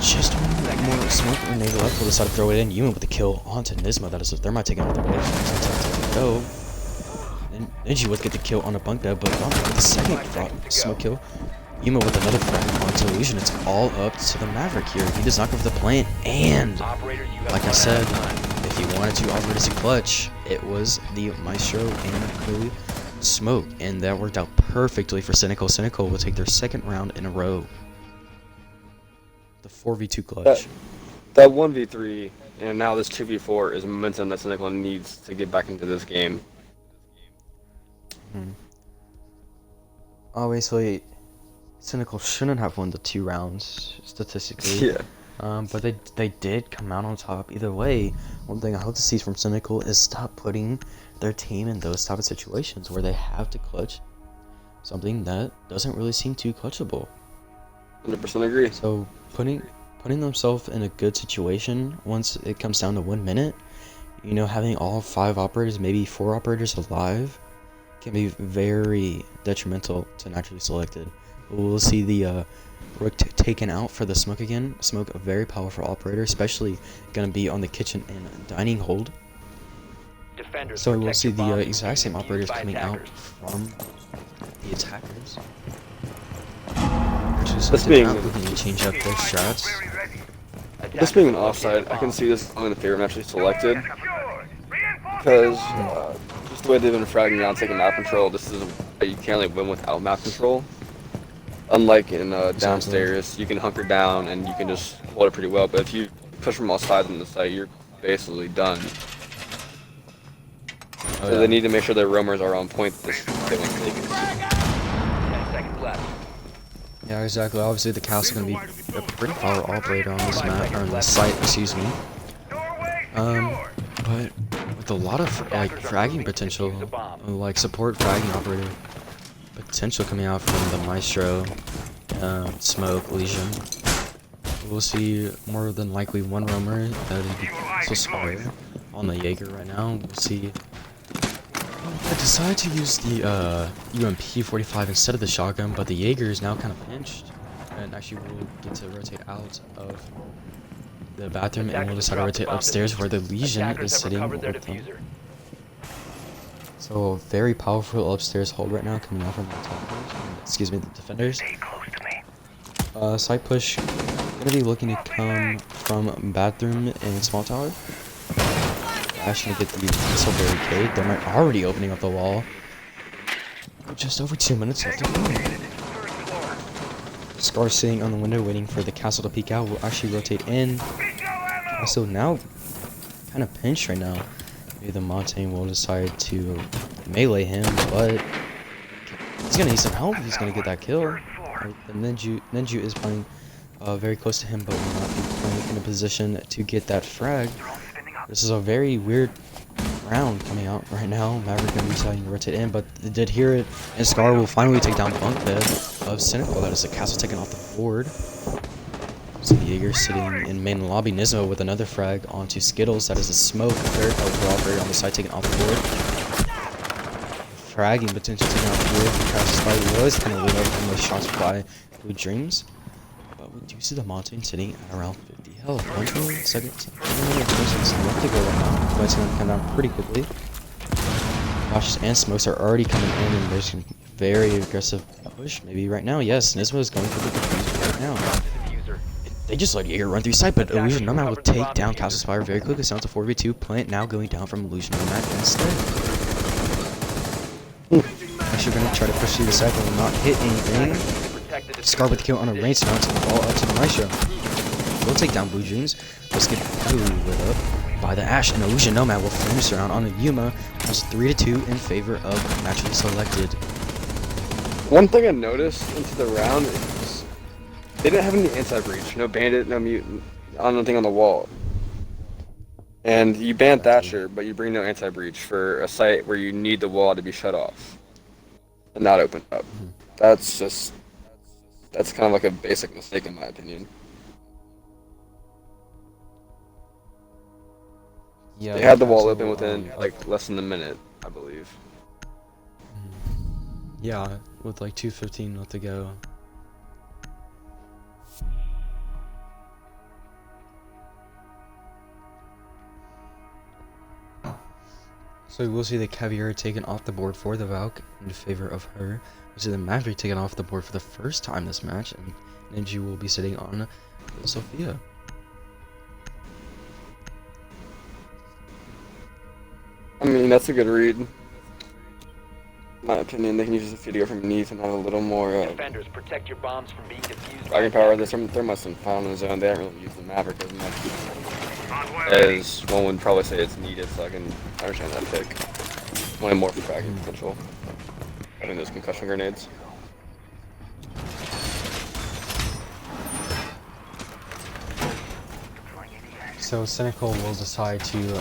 Just one more smoke grenade left. We'll decide to throw it in. Yuma with the kill onto Nismo. That is a thermite taking out the way. Go. And Ninja would get the kill on a bunk bed, but not with the second smoke kill. Yuma with another frag onto Illusion. It's all up to the Maverick here. He does not go for the plant. And like I said, if he wanted to operate as a clutch, it was the Maestro and clearly Smoke. And that worked out perfectly for Cynical. Cynical will take their second round in a row. The 4v2 clutch. That 1v3 and now this 2v4 is momentum that Cynical needs to get back into this game. Obviously, Cynical shouldn't have won the 2 rounds statistically. Yeah. But they did come out on top either way. One thing I hope to see from Cynical is stop putting their team in those type of situations where they have to clutch something that doesn't really seem too clutchable. 100% agree. So putting themselves in a good situation once it comes down to 1 minute, you know, having all 5 operators, maybe 4 operators alive, can be very detrimental to naturally selected. We'll see the Rook taken out for the Smoke again. Smoke, a very powerful operator, especially going to be on the kitchen and dining hold. So we'll see the exact same operators coming out from the attackers. This being looking to change up their strats. This being an offside, I can see this going in the favor of naturally selected because just the way they've been fragging out, taking map control. This is you can't really win without map control. Unlike in downstairs, you can hunker down and you can just hold it pretty well. But if you push from all sides on the site, you're basically done. So they need to make sure their roamers are on point. This 10 seconds left. Yeah, exactly. Obviously, the castle is going to be a pretty powerful operator on this map, or on this site, excuse me. But with a lot of like fragging potential, like support fragging operator potential coming out from the Maestro, Smoke, Legion. We'll see more than likely one roamer that would be also Spire on the Jaeger right now. We'll see. I decided to use the UMP-45 instead of the shotgun, but the Jaeger is now kind of pinched, and actually we'll get to rotate out of the bathroom, and we'll decide to rotate upstairs where the Legion is sitting with them. So a very powerful upstairs hold right now coming out from the attackers, excuse me, the defenders. Side push gonna be looking to come from bathroom and small tower. Actually get the missile barricade. They're already opening up the wall. Just over 2 minutes left to go. Scar sitting on the window waiting for the castle to peek out. Will actually rotate in. Also now kind of pinched right now. Maybe the Montaigne will decide to melee him, but he's gonna need some help. He's gonna get that kill. The Ninju is playing very close to him, but will not be playing in a position to get that frag. This is a very weird round coming out right now. Maverick gonna be deciding to rotate in, but they did hear it, and Scar will finally take down bunk bed of Cynical. That is a castle taken off the board. So Jaeger sitting in main lobby. Nismo with another frag onto Skittles. That is a smoke. Third helper operator on the side taken off the board. Fragging potentially taken off the board. Crashes by was kind of lit up from those shots by Blue Dreams. But we do see the Mountain sitting at around 50 health. 1 second. 1 minute 26 left to go right now. But it's going to come down pretty quickly. Flashes and smokes are already coming in, and there's a very aggressive push. Maybe right now. Yes, Nismo is going for the diffuser right now. They just let Jaeger run through sight, but Illusion Nomad will take down Castle Spire very quickly. It's down to 4v2. Plant now going down from Illusion Nomad instead. Actually going to try to push through the side, but will not hit anything. Scar with the kill on a range, now it's all up to the Maestro. We'll take down Blue Dreams. Let's get lit up by the Ashe, and Illusion Nomad will finish around on the Yuma. That's 3-2 in favor of naturally selected. One thing I noticed into the round is they didn't have any anti-breach, no bandit, no mutant, on nothing on the wall. And you ban Thatcher, but you bring no anti-breach for a site where you need the wall to be shut off and not opened up. That's kind of like a basic mistake in my opinion. Yeah, they had the wall open within like less than a minute, I believe. Yeah, with like 2:15 left to go. So we'll see the Caviar taken off the board for the Valk in favor of her. We'll see the Maverick taken off the board for the first time this match, and Ninja will be sitting on the Sophia. I mean, that's a good read. In my opinion, they can use the video from beneath and have a little more Defenders, protect your bombs from being defused. dragon power. There's some thermos and found in the zone. They haven't really used the Maverick as much as one would probably say it's needed, so I can understand that pick. Wanting more for fragging potential. Having those concussion grenades. So Cynical will decide to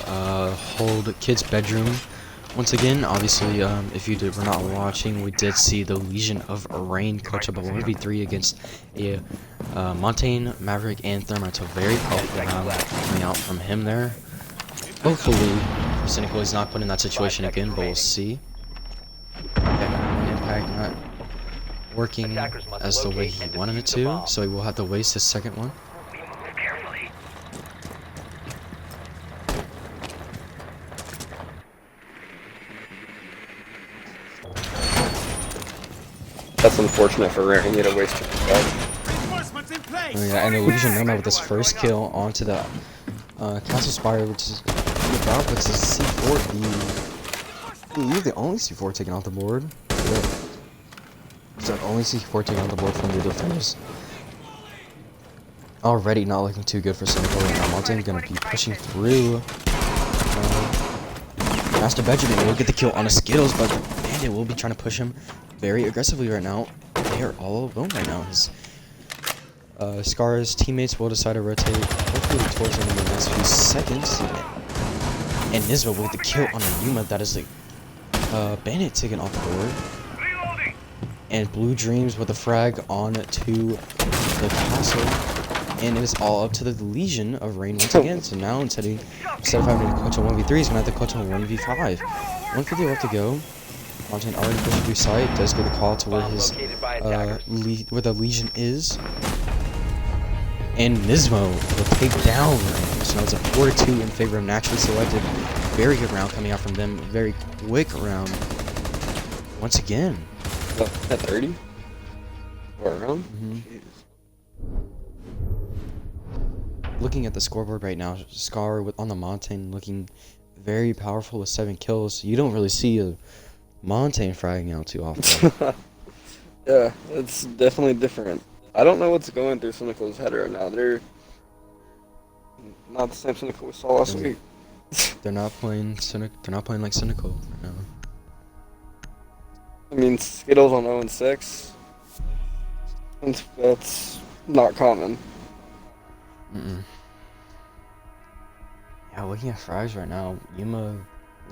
hold Kid's bedroom once again. Obviously, if you were not watching, we did see the Legion of Rain clutch up a 1v3 against a Montaigne, Maverick, and Thermite. So very powerful round coming out from him there. Hopefully, Cynical is not put in that situation again, but we'll see. Yeah, impact not working as the way he wanted it to, so he will have to waste his second one. That's unfortunate for Rare. He need to waste it. Reinforcements in place. Oh, yeah, and Illusion Nomad with his first kill onto the Castle Spire, which is about puts his C4, I believe the only C4 taken off the board. Yeah. It's the only C4 taken off the board from the defenders. Already not looking too good for Cynical. Now Montaigne gonna be pushing through. Master Benjamin will get the kill on a Skittles, but Bandit will be trying to push him very aggressively right now. They are all alone right now. His Scar's teammates will decide to rotate hopefully towards him in the next few seconds. And Nisva with the kill on a Yuma. That is a Bandit taken off the board. And Blue Dreams with a frag on to the castle. And it is all up to the Legion of Rain once again. So now instead of having to clutch on 1v3, he's going to have to clutch on 1v5. 150 left to go. Montaigne already pushing through sight. Does get the call to where his where the Legion is. And Nismo will take down Rain. So it's a 4-2 in favor of naturally selected. Very good round coming out from them. Very quick round. Once again. At 30? Or around? Looking at the scoreboard right now, Scar on the Montaigne looking very powerful with 7 kills. You don't really see a Montaigne fragging out too often. Yeah, it's definitely different. I don't know what's going through Cynical's head right now. They're not the same Cynical we saw last week. They're not playing They're not playing like Cynical right now. I mean, Skittles on 0-6. That's not common. Mm-mm. Yeah, looking at frags right now, Yuma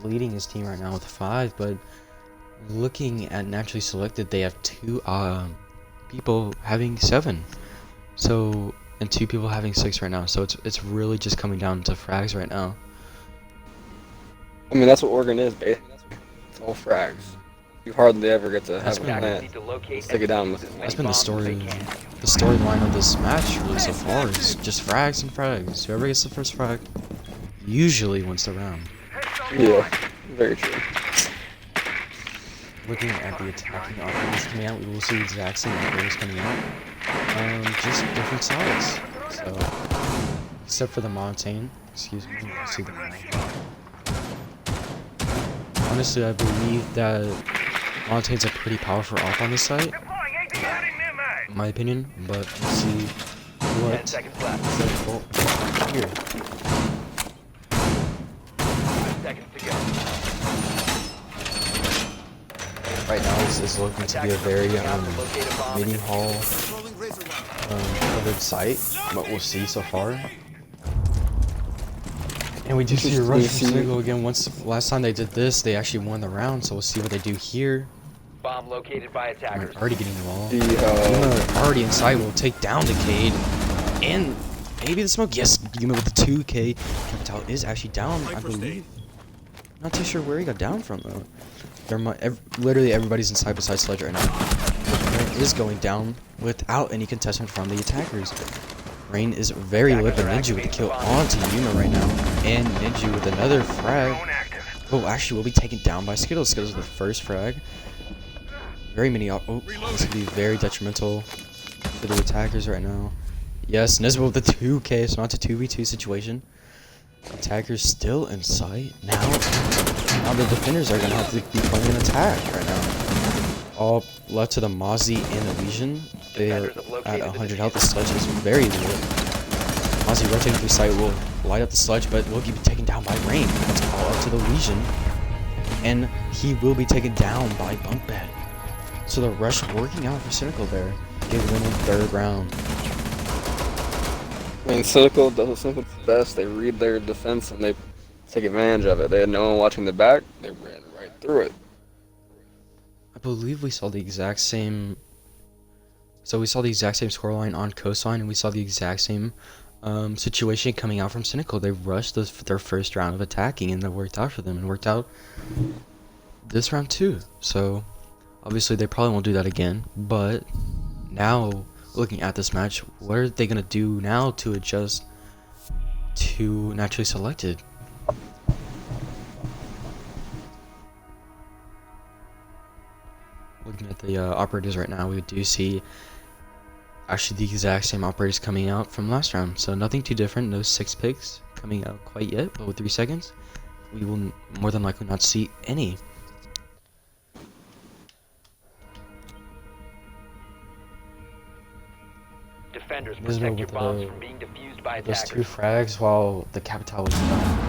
leading his team right now with 5, but looking at naturally selected, they have 2 people having 7. So and 2 people having 6 right now. So it's really just coming down to frags right now. I mean, that's what Oregon is, basically. It's all frags. You hardly ever get to That's have a been- plant. Need to locate Stick it and down. defuse as many That's been the bombs as they story. can. The storyline of this match really so far is just frags and frags. Whoever gets the first frag usually wins the round. Yeah, very true. Looking at the attacking operators coming out, we will see the exact same operators coming out. Just different sides. So, except for the Montaigne, excuse me, we'll see the Honestly, I believe that Montaigne's a pretty powerful off on this site, Deploying AT heading near me. in my opinion, but we'll see 10 what seconds left. Cynical here. 5 seconds to go. Right now, this is looking to be a very Locate a bomb mini and hall Rolling razor wire. covered site, but we'll see so far. And we do see a rush from Cynical again. Last time they did this, they actually won the round, so we'll see what they do here. bomb located by We're attackers. already getting the wall. The, Yuma already inside will take down the Cade. And maybe the smoke. Yes, Yuma with the 2K. Capital is actually down, I believe. Not too sure where he got down from, though. Literally everybody's inside besides Sledge right now. Rain is going down without any contestant from the attackers. Rain is very lit, but Ninja with the kill onto Yuma right now. And Ninja with another frag. Oh, actually will be taken down by Skittles. Skittles with the first frag. Very many. Oh, this could be very detrimental to the attackers right now. Yes, Nisbet with the 2K, so not a 2v2 situation. Attackers still in sight. Now the defenders are gonna have to be playing an attack right now. All left to the Mozzie and the Legion. They are at 100 health. The Sludge is very low. Mozzie rotating through sight will light up the Sludge, but will be taken down by Rain. That's all up to the Legion. And he will be taken down by Bunk Bed. So the rush working out for Cynical there. They win in 3rd round. I mean, Cynical does what Cynical does best. They read their defense and they take advantage of it. They had no one watching the back. They ran right through it. I believe we saw the exact same. So we saw the exact same scoreline on Coastline, and we saw the exact same situation coming out from Cynical. They rushed their first round of attacking, and that worked out for them, and worked out this round too. So obviously they probably won't do that again. But now, looking at this match, what are they gonna do now to adjust to naturally selected? Looking at the operators right now, we do see actually the exact same operators coming out from last round. So nothing too different, no 6 picks coming out quite yet, but with 3 seconds, we will more than likely not see any. Defenders, This is protect your with bombs the- from being defused by Those 2 attackers. frags while the Capital was down.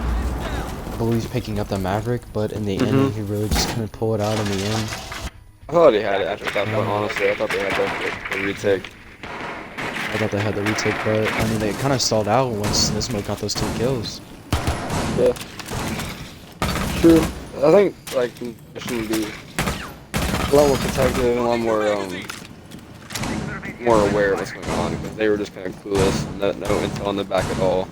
I believe he's picking up the Maverick, but in the end, he really just couldn't pull it out in the end. I thought he had it after that point, honestly. I thought they had the retake. I thought they had the retake, but I mean, they kind of stalled out once Nismo got those 2 kills. Yeah. True. I think, like, it shouldn't be a lot more protective and a lot more, more aware of what's going on, because they were just kind of clueless and no intel on the back at all.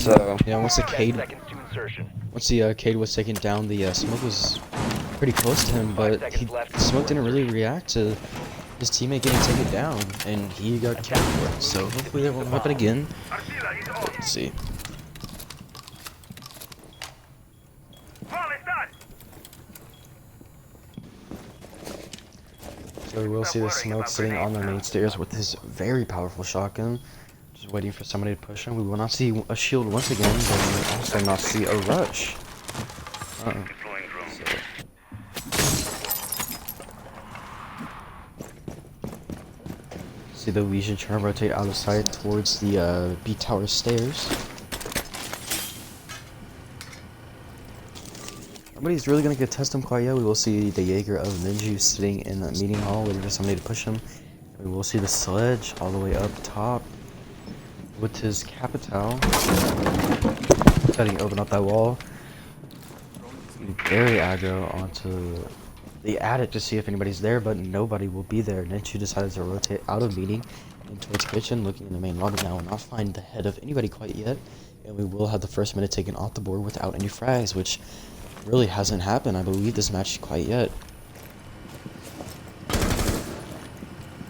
So, Yeah, once the 10 Cade, seconds to insertion. once the Cade was taken down, the smoke was pretty close to him, but the smoke didn't really react to his teammate getting taken down, and he got killed for it. So hopefully that won't happen again. Artillery is on. Let's see. Ball is done. So we'll see the smoke sitting on the main stairs with his very powerful shotgun. Just waiting for somebody to push him. We will not see a shield once again, but we will also not see a rush. Deploying drone. See the Legion trying to rotate out of sight towards the B tower stairs. Nobody's really gonna get test him quite yet. We will see the Jaeger of Ninja sitting in the meeting hall waiting for somebody to push him. We will see the Sledge all the way up top with his Capital. Trying to open up that wall. Very aggro onto the attic to see if anybody's there, but nobody will be there. Ninja decided to rotate out of meeting and towards kitchen, looking in the main lobby now, and not find the head of anybody quite yet. And we will have the first minute taken off the board without any frags, which really hasn't happened, I believe, this match quite yet.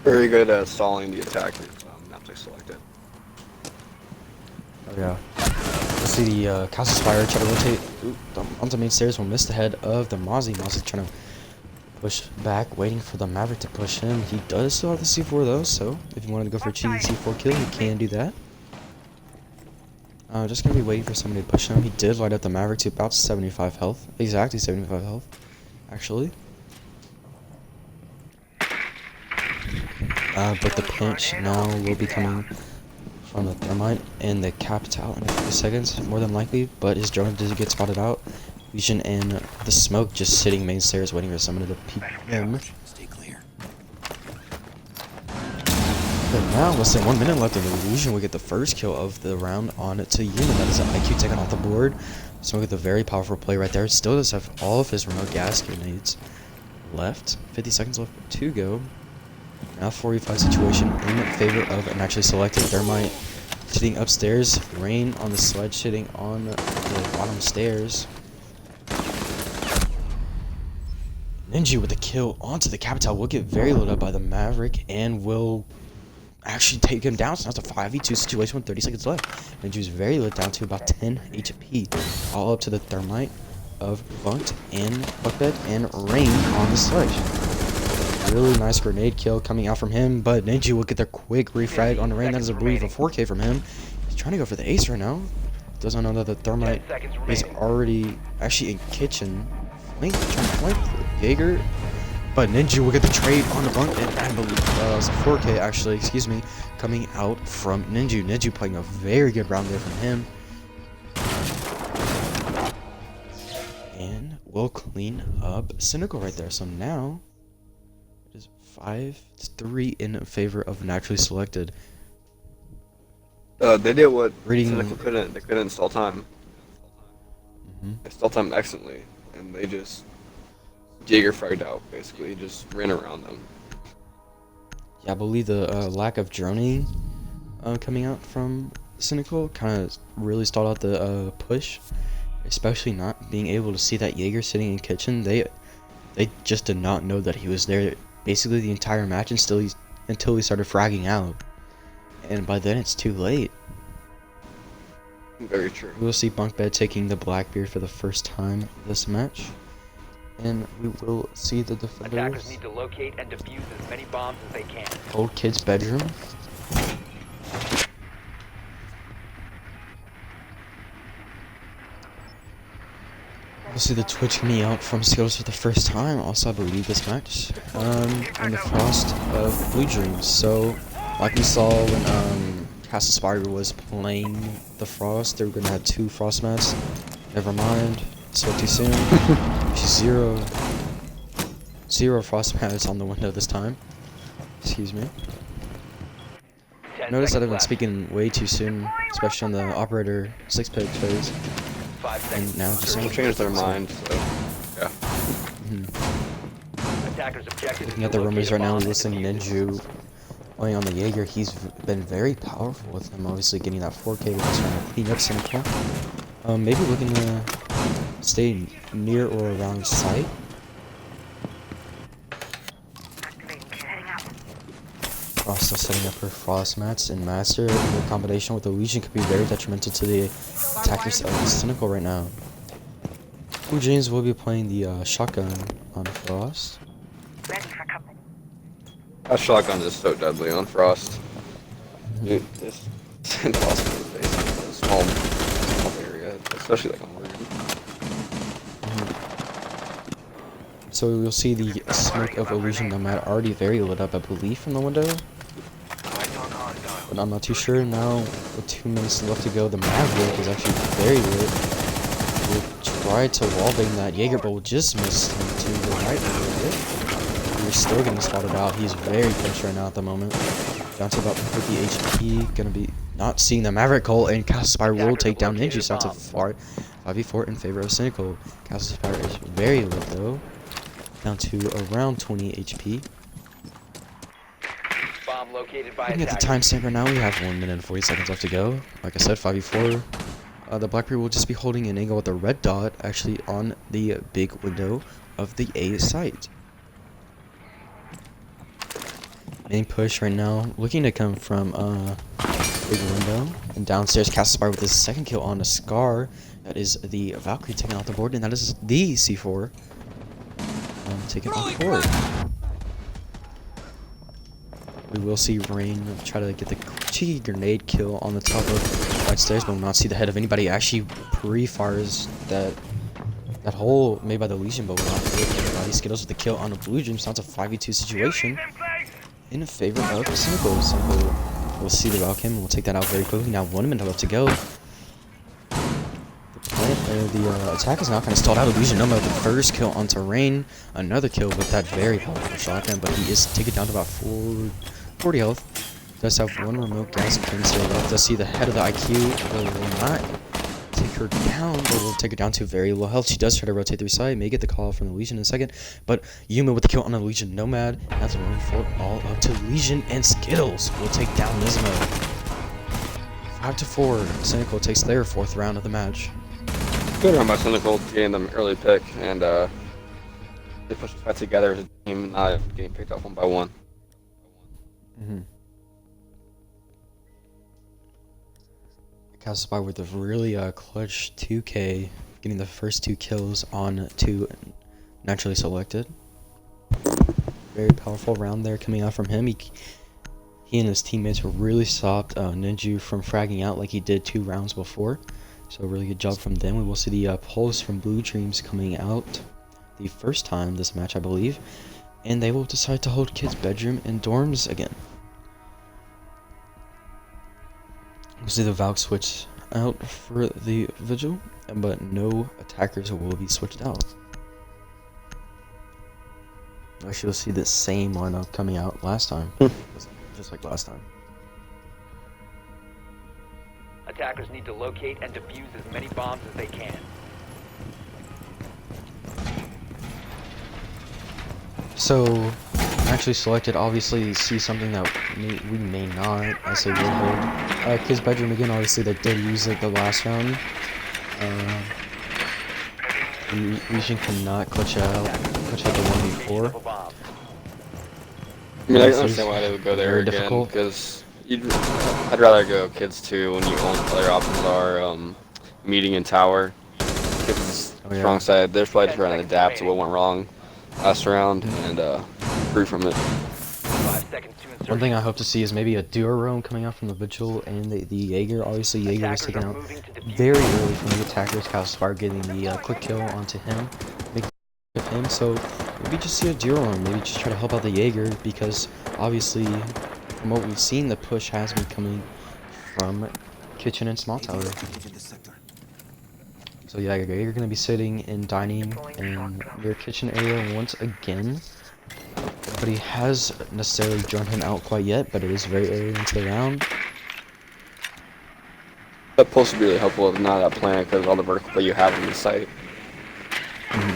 Very good at stalling the attack. Not selected. Oh yeah. Let's see the Castle Spire try to rotate onto main stairs. Will miss the head of the Mozzie. Mozzie trying to push back, waiting for the Maverick to push him. He does still have the C4 though, so if you wanted to go for a cheating C4 kill, you can do that. Just gonna be waiting for somebody to push him. He did light up the Maverick to about 75 health. Exactly 75 health, actually. But the pinch now will be coming from the Thermite and the Capital in a few seconds, more than likely, but his drone did get spotted out. Legion and the Smoke just sitting main stairs waiting for somebody to peek him. Stay clear. But now, less than 1 minute left, and the Legion will get the first kill of the round on it to Unit. That is an IQ taken off the board. Smoke with a very powerful play right there. Still does have all of his remote gas grenades left. 50 seconds left to go. Now 45 situation in favor of naturally selected. Thermite sitting upstairs. Rain on the Sledge sitting on the bottom stairs. Ninja with the kill onto the Capital will get very lit up by the Maverick and will actually take him down. So now it's a 5v2 situation with 30 seconds left. Ninja's very lit down to about 10 HP. All up to the Thermite of Vunked and Buckbed and Rain on the Sledge. Really nice grenade kill coming out from him, but Ninja will get their quick refrag on the Rain. That is, I believe, a 4K from him. He's trying to go for the ace right now. Doesn't know that the Thermite is already actually in kitchen. Trying to flank the Jaeger, but Ninja will get the trade on the bunk, and I believe it was a 4K actually, excuse me, coming out from Ninja. Ninja playing a very good round there from him. And we'll clean up Cynical right there. So now it is 5-3 in favor of naturally selected. They did what Reading. Cynical couldn't. They couldn't stall time. They stalled time excellently, and they just Jaeger fragged out. Basically, just ran around them. Yeah, I believe the lack of droning coming out from Cynical kind of really stalled out the push, especially not being able to see that Jaeger sitting in kitchen. They just did not know that he was there basically the entire match until he started fragging out, and by then it's too late. Very true. We will see Bunkbed taking the Blackbeard for the first time this match, and we will see the Attackers defenders need to locate and defuse as many bombs as they can. old kid's bedroom. We'll see the Twitch coming out from Skittles for the first time. Also, I believe this match in the Frost of Blue Dreams. So, like we saw when Castle Spire was playing the Frost, they were gonna have 2 Frost mats. Never mind. Spoke too soon. Zero Frost mats on the window this time. Excuse me. 10 Notice that I've seconds been left. speaking way too soon, especially on the operator 6-peg phase. 5 seconds. And now just They'll change their mind. So, yeah. Attackers objective. Looking at the rumors right now, we listening to Ninja playing on the Jaeger. He's been very powerful with him, obviously getting that 4K with his trying to clean up Cynical. Maybe looking to stay near or around sight. Frost still setting up her Frost mats and Master. The combination with the Legion could be very detrimental to the attackers of Cynical right now. Blue James will be playing the shotgun on Frost. That shotgun is so deadly on Frost. Dude, it's impossible to face in a small area, especially like on Oregon. So we'll see the smoke of Illusion Nomad already very lit up, I believe, from the window. But I'm not too sure now. With 2 minutes left to go, the Maverick is actually very lit. With tried to wallbang that Jaeger, but just missed him to the right a little bit. We're still getting spotted out. He's very pushed right now at the moment. Down to about 50 HP. Gonna be not seeing the Maverick Cole, and Castle Spire will take down Ninja. So that's a 5v4 in favor of Cynical. Castle Spire is very low though. Down to around 20 HP. Bomb located by Looking at the attackers. timestamp right now, we have 1 minute and 40 seconds left to go. Like I said, 5v4. The Blackberry will just be holding an angle with the red dot actually on the big window of the A site. Main push right now, looking to come from big window. And downstairs, Castle Spire with his second kill on a Scar. That is the Valkyrie taken off the board, and that is the C4 taken off the board. We will see Rain try to get the cheeky grenade kill on the top of right stairs, but will not see the head of anybody. Actually pre-fires that hole made by the Legion, but will not hit anybody. Skittles with the kill on the Blue Dreams. Now it's a 5v2 situation in favor of Cynical. Cynical will see the Valcam and will take that out very quickly. Now 1 minute left to go. The attack is now kind of stalled out. Illusion Noma with the first kill onto Rain. Another kill with that very powerful shotgun, but he is taken down to about 40 health. Does have one remote gas canister left. Does see the head of the IQ, but will not take her down, but will take her down to very low health. She does try to rotate through side, may get the call from the Legion in a second, but Yuma with the kill on the Legion Nomad. That's a run for all up to Legion, and Skittles will take down Nismo. 5-4. Cynical takes their 4th round of the match. Good run by Cynical, getting them early pick, and they push the fight together as a team, not getting picked off one by one. Castle Spire with a really clutch 2K, getting the first 2 kills on 2 naturally selected. Very powerful round there coming out from him. He and his teammates really stopped Ninju from fragging out like he did 2 rounds before. So really good job from them. We will see the pulse from Blue Dreams coming out the first time this match, I believe. And they will decide to hold kids' bedroom and dorms again. We'll see the Valk switch out for the Vigil, but no attackers will be switched out. Actually, we'll see the same lineup coming out last time. Just like last time. Attackers need to locate and defuse as many bombs as they can. So, actually selected, obviously see something that we may not, as they will hold. Kids' bedroom again, obviously they did use it the last round. Legion cannot clutch out the one before. I mean, I can understand why they would go there Very again, difficult. because I'd rather go kids 2 when you only other options are meeting in tower. Kids strong side, they're probably trying to adapt to what went wrong last round and free from it. 5 seconds to insertion. One thing I hope to see is maybe a duo roam coming out from the Vigil and the Jaeger. Obviously, Jaeger was taken out very early from the attackers. Castle Spire getting the quick kill onto him, of him. So maybe just see a duo roam. Maybe just try to help out the Jaeger, because obviously, from what we've seen, the push has been coming from kitchen and small tower. So yeah, you're gonna be sitting in dining in your kitchen area once again. Nobody has necessarily joined him out quite yet, but it is very early into the round. That pulse would be really helpful if not that plan, because all the vertical that you have in the site.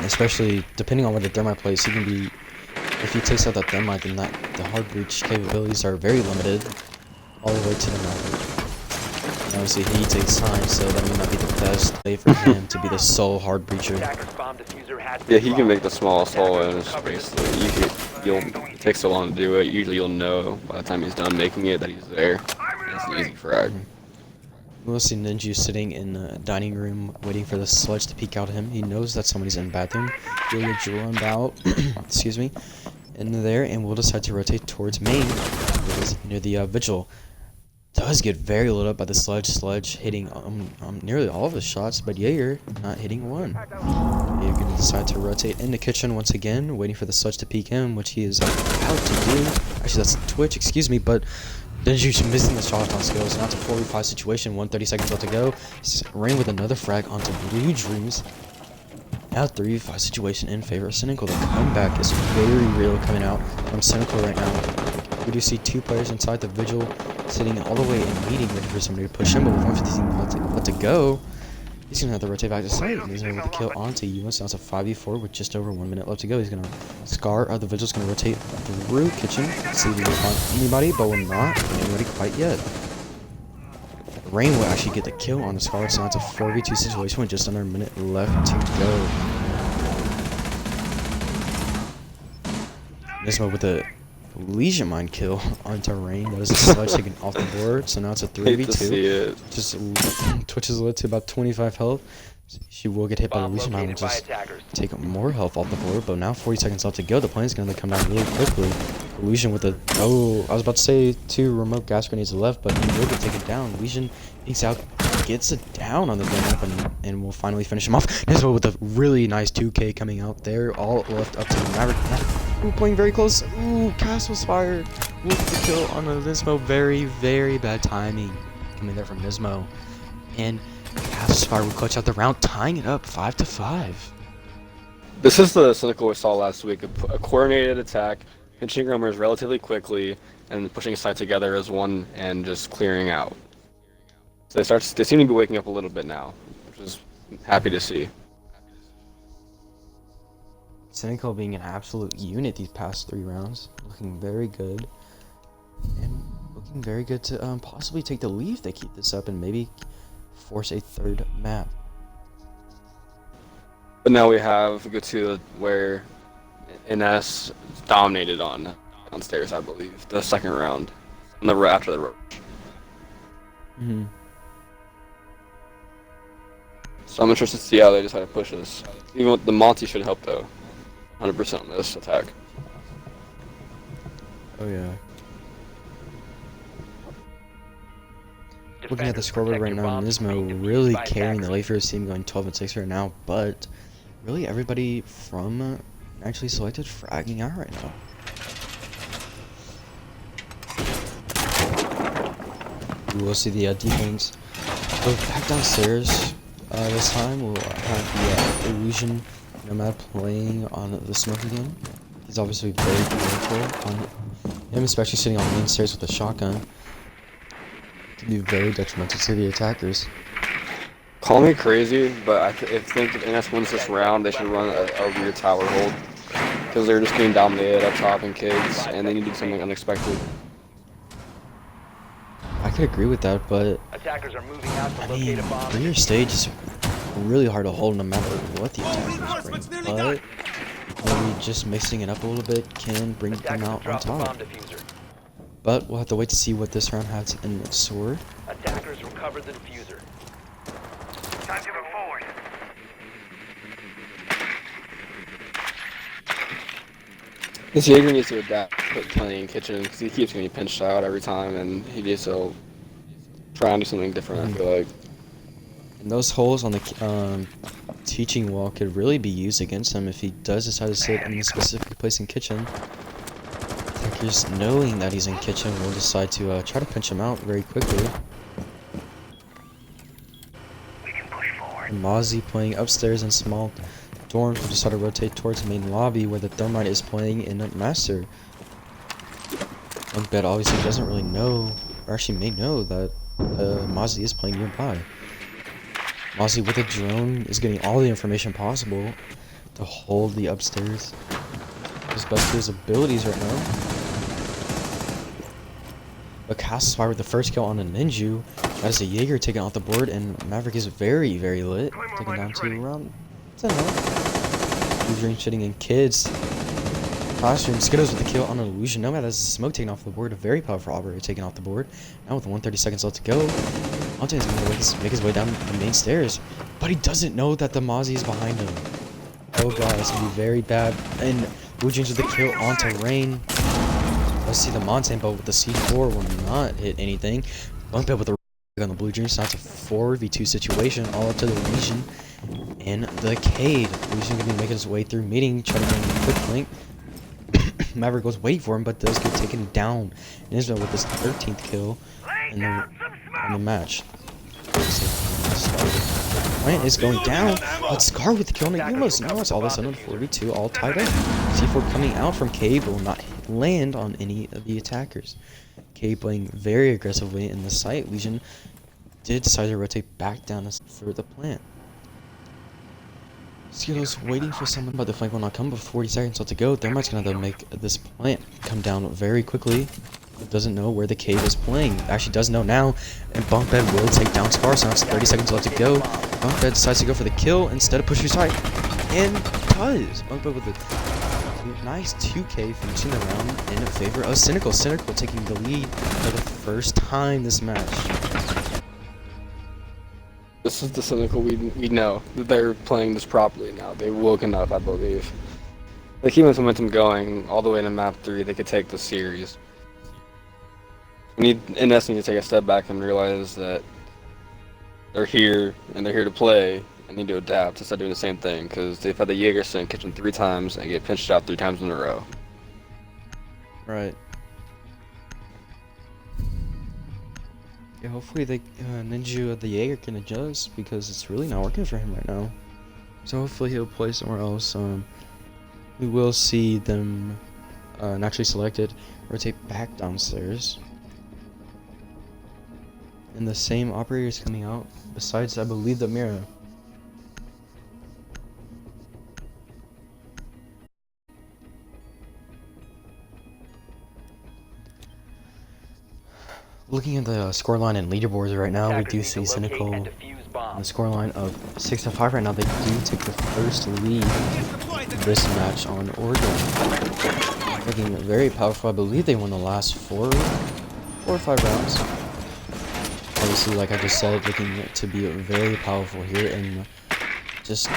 Especially depending on where the thermite plays, he can be. If he takes out that thermite, then the hard breach capabilities are very limited, all the way to the maverick. And obviously he takes time, so that may not be the best play for him to be the sole hard breacher. Attackers bomb diffuser has Yeah, been he can dropped. make the smallest hole, and it's basically it takes so long to do it. Usually you'll know by the time he's done making it that he's there. It's an easy frag. We'll see Ninju sitting in the dining room waiting for the sludge to peek out at him. He knows that somebody's in the bathroom. He'll drone out, excuse me, in there, and we'll decide to rotate towards main, near the Vigil. Does get very lit up by the sludge hitting nearly all of his shots, but Jaeger not hitting one. Jaeger gonna decide to rotate in the kitchen once again, waiting for the sludge to peek in, which he is about to do. Actually, that's Twitch, excuse me, but Ninju's missing the shot on skills. Now it's a 4v5 situation, 1:30 seconds left to go. Rain with another frag onto Blue Dreams. Now 3v5 situation in favor of Cynical. The comeback is very real coming out from Cynical right now. We do see 2 players inside the Vigil sitting all the way in meeting, waiting for somebody to push him, but with 150 about to go, he's going to have to rotate back to site. He's going to kill onto US. Now it's a 5v4 with just over 1 minute left to go. He's going to Scar, the Vigil's going to rotate through Kitchen, see if he can find anybody, but will not find anybody quite yet. Rain will actually get the kill on the Scar, so now it's a 4v2 situation with just under a minute left to go. Nismo with a Legion Mine kill onto Rain. That was a sledge taken off the board, so now it's a 3v2. Hate to see it. Just twitches a little to about 25 health. She will get hit by the Bomb Legion Mine, located which by is attackers. take more health off the board, but now 40 seconds left to go. The plane's going to come down really quickly. Legion with a... Oh, I was about to say 2 remote gas grenades left, but he will get taken down. Legion takes out, gets it down on the gun and will finally finish him off. Nismo with a really nice 2k coming out there. All left up to Maverick. Ooh, playing very close. Ooh, Castle's fire. With the kill on the Nismo. Very, very bad timing coming there from Nismo. And Castle's fire will clutch out the round, tying it up 5-5. This is the Cynical we saw last week. A coordinated attack, pinching rumors relatively quickly, and pushing sides together as one and just clearing out. So they seem to be waking up a little bit now, which is happy to see. Cynical being an absolute unit these past 3 rounds, looking very good, and looking very good to possibly take the lead if they keep this up and maybe force a 3rd map. But now we have go to where NS dominated downstairs, I believe, the 2nd round, after the rush. Mm-hmm. So I'm interested to see how they decide to push this. Even with the Monty should help though, 100% on this attack. Oh yeah. Looking at the scoreboard right now, Nismo really carrying the late first team, going 12-6 right now, but really everybody from actually selected fragging out right now. We will see the defense go back downstairs. This time we'll have the Illusion Nomad playing on the smoke again. He's obviously very careful on him, especially sitting on main stairs with a shotgun. Can be very detrimental to the attackers. Call me crazy, but I think if NS wins this round, they should run a rear tower hold. Because they're just getting dominated up top and kids, and they need to do something unexpected. I could agree with that, but Attackers are moving out to I locate mean, a bomb. rear stage is really hard to hold no matter what the attackers bring. But maybe just mixing it up a little bit can bring them Attackers out have on dropped the bomb top. diffuser. But we'll have to wait to see what this round has in store. Attackers recovered the diffuser. Time to move forward. This Jaeger needs to adapt playing kitchen, because he keeps getting pinched out every time, and he needs to try and do something different, I feel like. And those holes on the teaching wall could really be used against him if he does decide to sit in a specific place in kitchen. Attackers, knowing that he's in kitchen, will decide to try to pinch him out very quickly. We can push forward. And Mozzie playing upstairs in small dorms will decide to rotate towards the main lobby where the Thermite is playing in Master. Bed obviously doesn't really know, or actually may know, that Mozzie is playing nearby. Mozzie with a drone is getting all the information possible to hold the upstairs as best to his abilities right now. But Castle's with the first kill on a Ninju. That is a Jaeger taken off the board, and Maverick is very, very lit. Taken down to around 10 health. Blue Dream shitting in kids. Classroom Skittles with the kill on an Illusion Nomad as smoke taken off the board. A very powerful operator taken off the board. Now with 130 seconds left to go, Alton is going to make his way down the main stairs. But he doesn't know that the Mozzie is behind him. Oh god, it's going to be very bad. And Blue Dreams with the kill onto Rain. Let's see the Montane boat with the C4 will not hit anything. Bunk bed with the on the Blue Dreams. Now it's a 4v2 situation all up to the Legion and the Cade. Legion going to be making his way through meeting, trying to get a quick flank. Maverick goes waiting for him, but does get taken down. And Israel with his 13th kill in the match. plant is going down, but Scar with the kill on the Euless. Now it's all of a sudden 4v2 all tied up. C4 coming out from Cave will not land on any of the attackers. Cave playing very aggressively in the site. Legion did decide to rotate back down for the plant. Skittles waiting for someone, but the flank will not come. With 40 seconds left to go, Thermite's gonna have to make this plant come down very quickly. It doesn't know where the cave is playing. It actually does know now, and Bunkbed will take down Scar. So now it's 30 seconds left to go. Bunkbed decides to go for the kill instead of pushing side, and does. Bunkbed with a nice 2K finishing the round in favor of Cynical. Cynical taking the lead for the first time this match. This is the Cynical we know that they're playing this properly now. They woken up, I believe. They keep this momentum going all the way to map 3. They could take the series. NS need to take a step back and realize that they're here and they're here to play and need to adapt instead of doing the same thing, because they've had the Jaegerson catch them 3 times and get pinched out 3 times in a row. Right. Yeah, hopefully they Ninja the Jaeger can adjust, because it's really not working for him right now. So hopefully he'll play somewhere else. We will see them naturally selected rotate back downstairs. And the same operator is coming out, besides I believe the Mira. Looking at the scoreline and leaderboards right now, we do see Cynical on the scoreline of 6-5 right now. They do take the first lead this match on Oregon. Looking very powerful. I believe they won the last 4 or 5 rounds. Obviously, like I just said, looking to be very powerful here, and just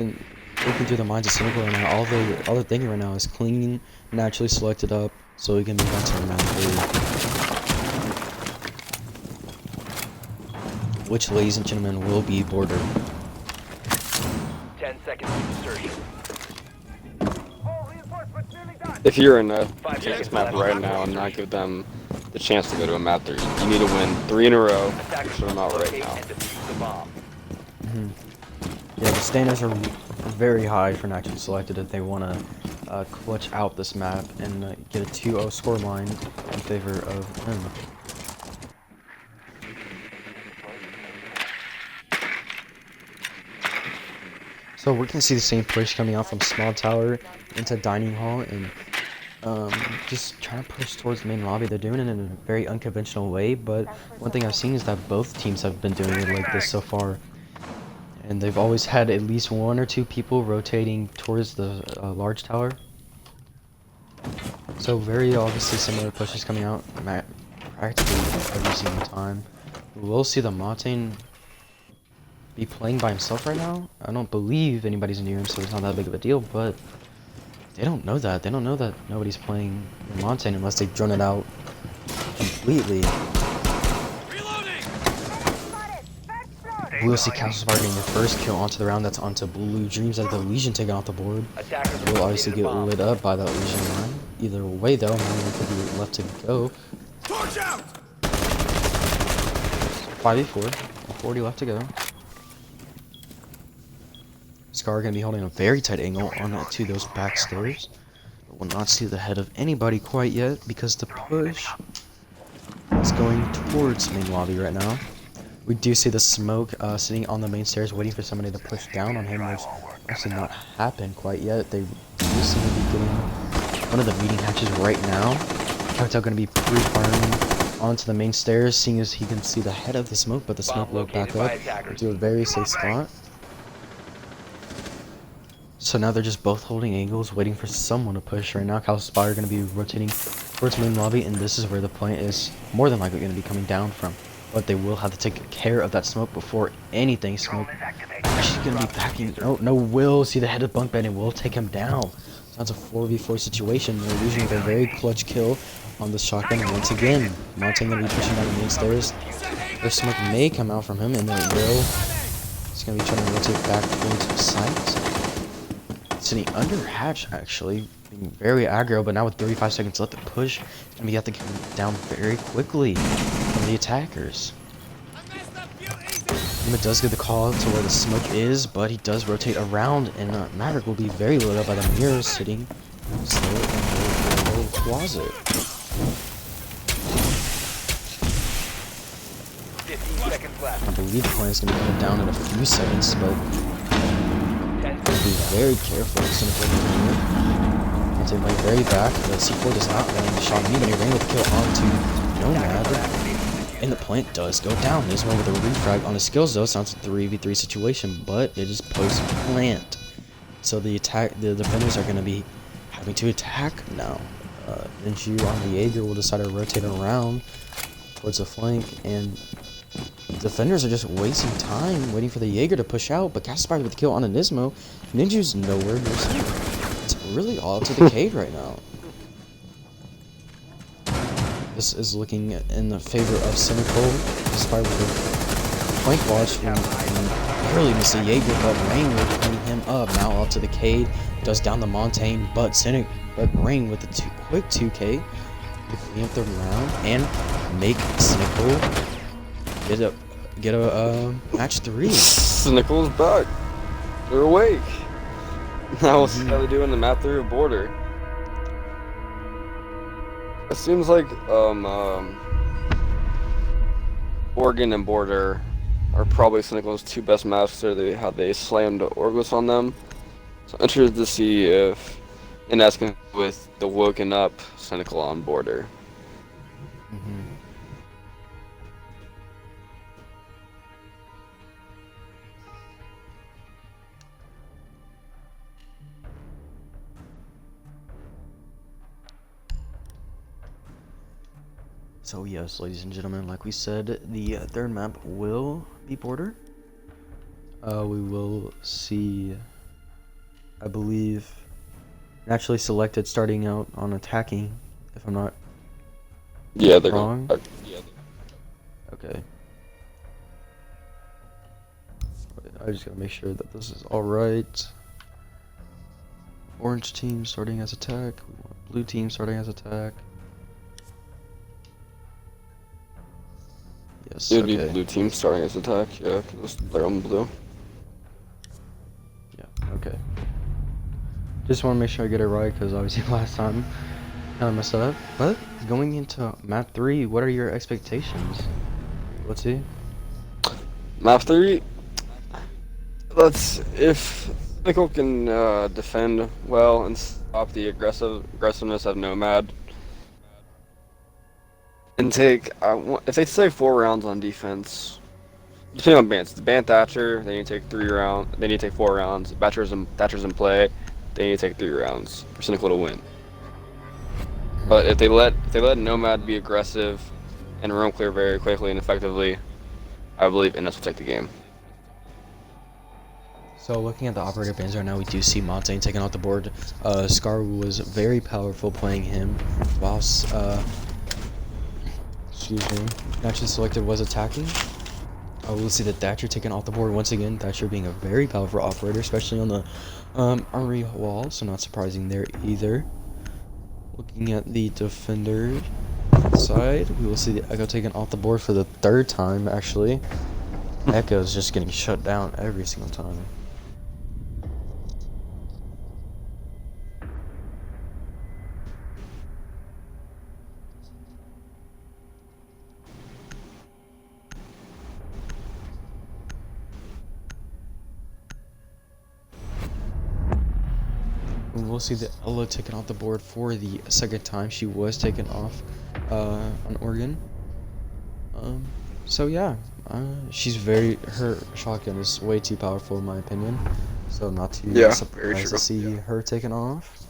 looking through the minds of Cynical right now. All they're thinking right now is cleaning naturally selected up so we can move on to round 3. Which, ladies and gentlemen, will be border. 10 seconds to insertion. If you're in a this map right now and not give them the chance to go to a map 3, you need to win 3 in a row to put them out right now. Yeah, the standards are very high for naturally selected if they want to clutch out this map and get a 2-0 scoreline in favor of them. So we're gonna see the same push coming out from small tower into dining hall, and just trying to push towards the main lobby. They're doing it in a very unconventional way, but one thing I've seen is that both teams have been doing it like this so far, and they've always had at least 1 or 2 people rotating towards the large tower. So very obviously similar pushes coming out practically every single time. We'll see the Montaigne be playing by himself right now. I don't believe anybody's near him, so it's not that big of a deal, but they don't know that. They don't know that nobody's playing Montaigne unless they drone it out completely. We'll see Castle Spire getting the first kill onto the round. That's onto Blue Dreams as the Legion taken off the board. Will obviously get lit up by that Legion line. Either way though, one could be left to go. 5v4, 40 left to go. Scar gonna be holding a very tight angle on to those back stairs, but will not see the head of anybody quite yet because the push is going towards main lobby right now. We do see the smoke sitting on the main stairs waiting for somebody to push down on him, which actually not happened quite yet. They do seem to be getting one of the meeting hatches right now. Cartel gonna be pre-firing onto the main stairs, seeing as he can see the head of the smoke, but the smoke will back up into a very safe spot. So now they're just both holding angles, waiting for someone to push right now. Castle Spire going to be rotating towards main lobby, and this is where the plant is more than likely going to be coming down from. But they will have to take care of that smoke before anything. Smoke actually going to be backing. No, will see the head of Bunkbed and will take him down. So that's a 4v4 situation. They're losing with a very clutch kill on the shotgun once again. Montaigne going to be pushing down the main stairs. Their smoke may come out from him, and it will. He's going to be trying to rotate back towards the site. Sitting under hatch, actually, being very aggro, but now with 35 seconds left to push, it's going to have to come down very quickly from the attackers. Nima does get the call to where the smoke is, but he does rotate around, and Maverick will be very lit up by the mirrors sitting still in the little closet. 15 seconds left. I believe the plan is going to be coming down in a few seconds, but 10 we'll be very careful. Onto my very back, the C4 does not land the shot immediately. Ring with the kill onto Nomad. And the plant does go down. This one with a refrag on the skills though. Sounds like a 3v3 situation, but it is post plant. So the defenders are going to be having to attack now. Ninju on the Jaeger will decide to rotate around towards the flank, and defenders are just wasting time waiting for the Jaeger to push out. But Gaspard with the kill on the Nismo. Ninju's nowhere near safe. It's really all up to the Cade right now. This is looking in the favor of Cynical, despite with the flank watch and barely missed the Jaeger, but Rain will clean him up. Now up to the Cade, does down the Montaigne, but Rain with the quick 2K to clean up the round and make Cynical get a match 3. Cynical's back. They're awake. Now we'll see how they do in the map 3 of Border. It seems like Oregon and Border are probably Cynical's 2 best maps. How they slammed Orglis on them. So I'm interested to see if NS can with the woken up Cynical on Border. So yes, ladies and gentlemen, like we said, the third map will be Border. We will see, I believe, naturally selected starting out on attacking, if I'm not wrong. Okay. I just gotta make sure that this is alright. Orange team starting as attack. We want blue team starting as attack. Yes, It would okay. be blue team starting as attack, yeah, because they're on blue. Yeah, okay. Just want to make sure I get it right, because obviously last time I messed up. But going into map 3, what are your expectations? Let's see. Map 3, if Cynical can defend well and stop the aggressiveness of Nomad, and take, if they take 4 rounds on defense, depending on bans, the ban Thatcher, they need to take 3 rounds. They need to take 4 rounds. Thatcher's in play, they need to take 3 rounds for Cynical to win. But if they let Nomad be aggressive and roam clear very quickly and effectively, I believe NS will take the game. So looking at the operator bans right now, we do see Montaigne taking off the board. Scar was very powerful playing him, whilst naturally selected was attacking. We'll see that Thatcher taken off the board once again. Thatcher being a very powerful operator, especially on the armory wall, so not surprising there either. Looking at the defender side, we will see the Echo taken off the board for the 3rd time actually. Echo is just getting shut down every single time. We'll see the Ella taken off the board for the 2nd time. She was taken off on Oregon. So yeah, her shotgun is way too powerful in my opinion. So not too surprised to see her taken off.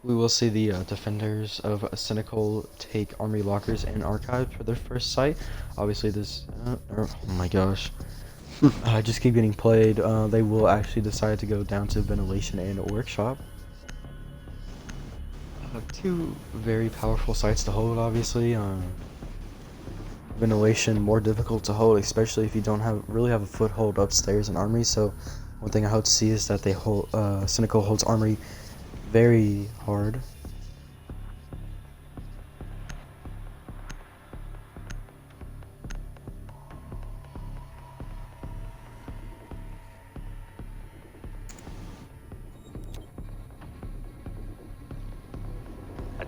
We will see the defenders of Cynical take Armory Lockers and Archive for their first site. Obviously this, oh my gosh, I just keep getting played. They will actually decide to go down to Ventilation and Workshop. 2 very powerful sites to hold, obviously. Ventilation more difficult to hold, especially if you don't really have a foothold upstairs in Armory. So one thing I hope to see is that they hold Cynical holds Armory very hard.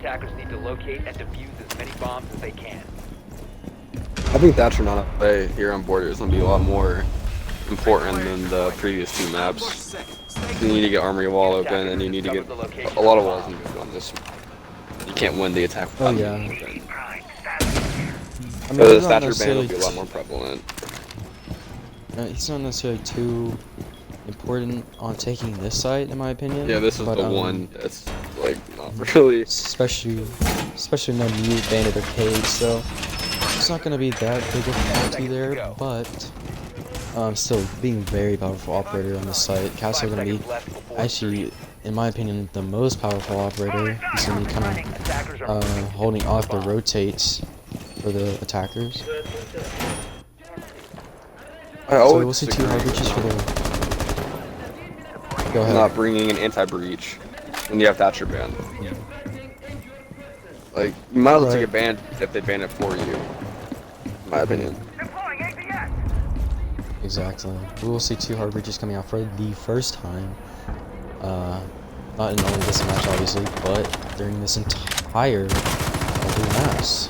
attackers need to locate and defuse as many bombs as they can. I think Thatcher not play here on border is gonna be a lot more important than the previous two maps. You need to get armory wall open, and you need to get a lot of walls on this. You can't win the attack Oh, without yeah. being open. I mean, So the he's not Thatcher ban will necessarily be a lot more prevalent. he's not necessarily too important on taking this site, in my opinion. Yeah, this is but, the one that's like not really. especially no mute bandit or cage, so it's not gonna be that big of a penalty there, but still being very powerful operator on the site. Castle gonna be actually, in my opinion, the most powerful operator. He's gonna be kind of holding off the rotates for the attackers. So we'll see two hard breaches for the. Go ahead. Not bringing an anti-breach when you have Thatcher banned. Yeah. Like, you might as well Right. take a ban if they ban it for you, in my opinion. Deploying APS. Exactly. We will see two hard breaches coming out for the first time. Not in only this match, obviously, but during this entire mass.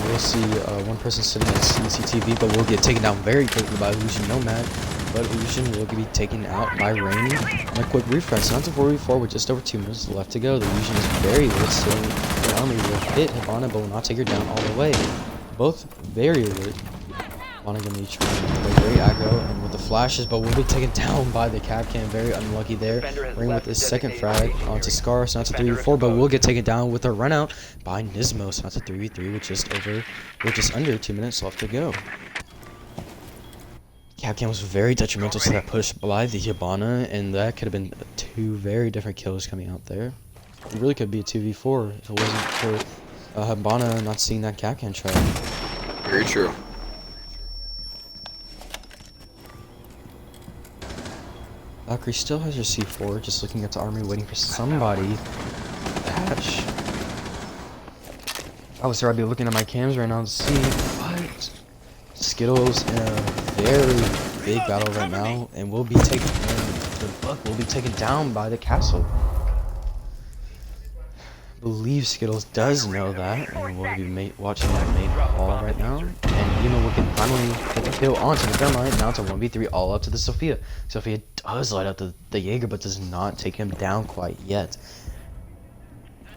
We'll see one person sitting in CCTV, but will get taken down very quickly by Illusion Nomad. But Illusion will be taken out by Rain on a quick refresh. Not to 4v4 with just over 2 minutes left to go. The Illusion is very lit, sitting in army will hit Hibana, but will not take her down all the way. Both very lit. Hibana gonna be trying to play very aggro and with the flashes, but will be taken down by the Capcan. Very unlucky there. Rain with his second frag onto Scar, so not to 3v4, but will get taken down with a run out by Nismo, so not to 3v3 with just under 2 minutes left to go. Capcan was very detrimental to that push by the Hibana, and that could have been two very different kills coming out there. It really could be a 2v4 if it wasn't for Hibana not seeing that Capcan try. Very true. Valkyrie still has her C4, just looking at the army, waiting for somebody to hatch. I was I'd be looking at my cams right now to see what Skittles in a very big battle right now, and will be taken. The Buck will be taken down by the castle. I believe Skittles does know that, and will be watching that main hall right now. And you know we can finally get the kill onto the Thermite. Now it's a 1v3 all up to the Sophia. Sophia does light up the Jaeger, but does not take him down quite yet.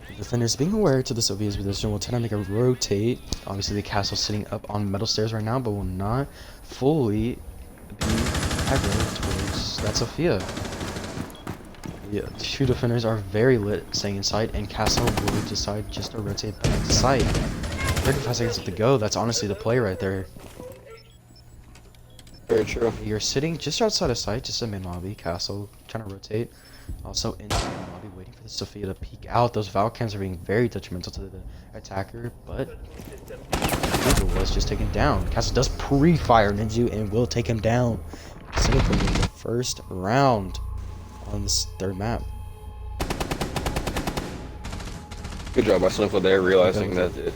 The defenders being aware to the Sophia's position will tend to make a rotate. Obviously the castle sitting up on metal stairs right now, but will not fully be aggro towards that Sophia. The two defenders are very lit staying inside, and Castle will decide just to rotate back to site. 35 seconds left to go. That's honestly the play right there. Very true. You're sitting just outside of sight, just a mid lobby. Castle trying to rotate. Also into the lobby, waiting for the Sophia to peek out. Those Valcams are being very detrimental to the attacker, but Ninja was just taken down. Castle does pre-fire Ninja and will take him down. Cynical in the first round on this third map. Good job by Cynical there, realizing that it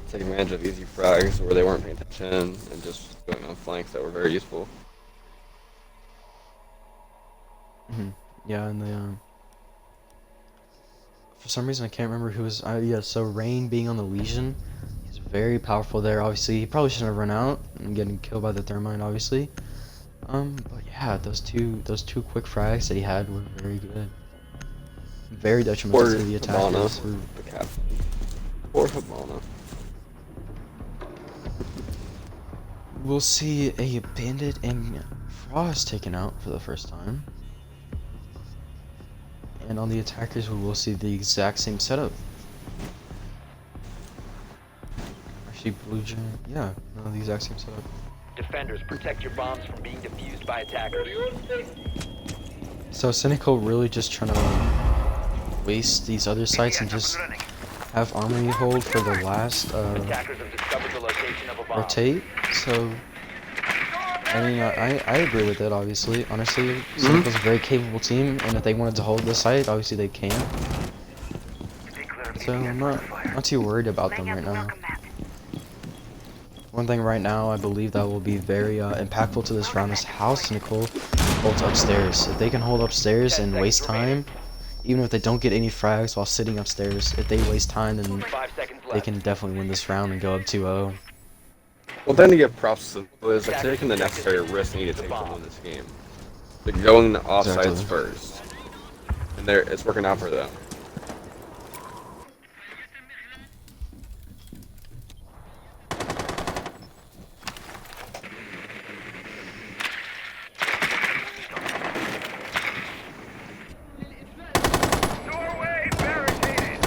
take advantage of easy frags where they weren't paying attention and just going on flanks that were very useful. Yeah, and the for some reason I can't remember who was. Yeah, so Rain being on the Legion, he's very powerful there. Obviously, he probably shouldn't have run out and getting killed by the Thermite, obviously. But yeah, those two quick frags that he had were very good. Very detrimental to the attackers. The captain. Or Hibana. We'll see a Bandit and Frost taken out for the first time. And on the attackers, we will see the exact same setup. Actually, Blue Giant, yeah, no, the exact same setup. Defenders, protect your bombs from being defused by attackers. So Cynical really just trying to waste these other sites and just have armory hold for the last Attackers have discovered the location of a bomb. rotate. So I mean, I agree with it. Obviously, honestly, Cynical's a very capable team, and if they wanted to hold the site, obviously they can. So I'm not too worried about them right now. One thing right now, I believe that will be very impactful to this round is how Cynical holds upstairs. If they can hold upstairs and waste time, even if they don't get any frags while sitting upstairs, if they waste time, then 5 seconds they left. can definitely win this round and go up 2-0. Well, then to give props to is they're taking the necessary risks needed to take to win this game. They're going the offsides Exactly. first, and it's working out for them. Doorway barricaded.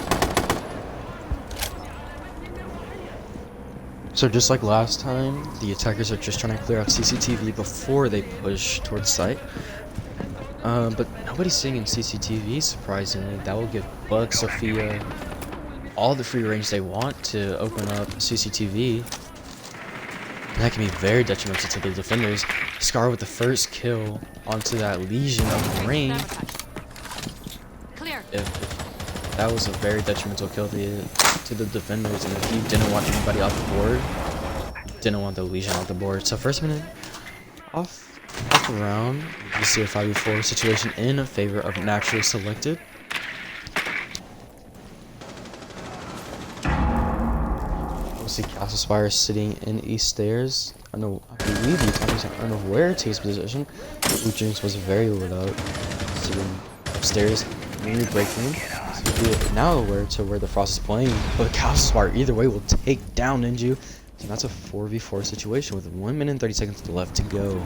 So just like last time, the attackers are just trying to clear out CCTV before they push towards site. But nobody's sitting in CCTV, surprisingly. That will give Bug, Sophia, all the free range they want to open up CCTV. And that can be very detrimental to the defenders. Scar with the first kill onto that Legion of Rain. Clear. If that was a very detrimental kill to the defenders, and if you didn't want anybody off the board, didn't want the Legion off the board. So first minute off the round, you see a 5v4 situation in favor of naturally selected. We'll see Castle Spire sitting in East Stairs. I believe the attackers are unaware to his position. Blue Jinx was very lit up, sitting upstairs, mainly breaking. So we're now aware to where the Frost is playing, but Castle Spire either way will take down Ninju. So that's a 4v4 situation with 1 minute and 30 seconds left to go.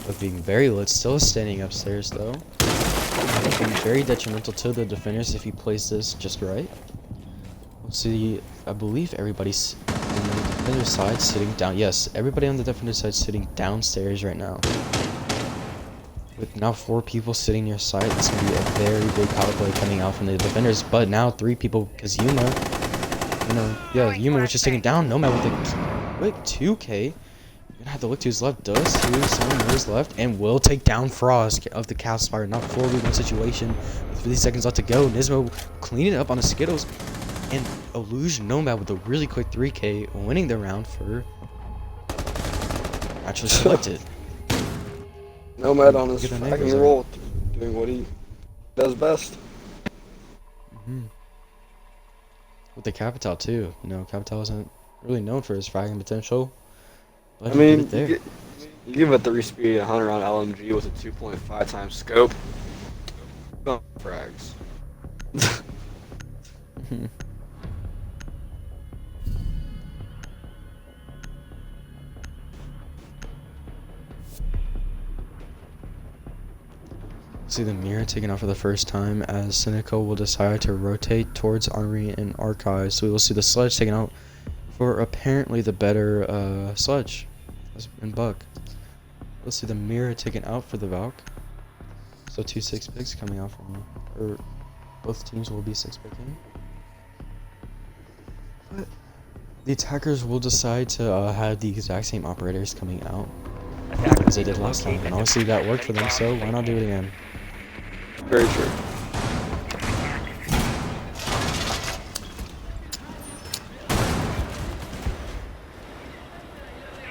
But being very lit, still standing upstairs though. It can be very detrimental to the defenders if he plays this just right. We'll see, I believe everybody's on the defender side sitting down. Yes, everybody on the defender side sitting downstairs right now. With now 4 people sitting near side, it's going to be a very big power play coming out from the defenders. But now 3 people, because Yuma was just taken down. Nomad with a quick 2K. Gonna have to look to his left, does too, 7 meters left, and will take down Frost of the Castle Spire. Now 4v1 situation with 50 seconds left to go. Nismo cleaning up on the Skittles, and Illusion Nomad with a really quick 3K, winning the round for actually selected. Nomad on his Get the fucking neighbors roll, doing what he does best. With the Capital too, Capital isn't really known for his fragging potential. But I mean, it there. you give a 3-speed 100 round LMG with a 2.5 times scope. Don't frags. See the mirror taken out for the first time as Cynical will decide to rotate towards Armory and Archives. So we will see the Sledge taken out for apparently the better Sledge and Buck. Let's see the mirror taken out for the Valk. So 2 6-picks coming out from, or both teams will be 6-picking. But the attackers will decide to have the exact same operators coming out as they did last time, and obviously that worked for them, so why not do it again? Very true.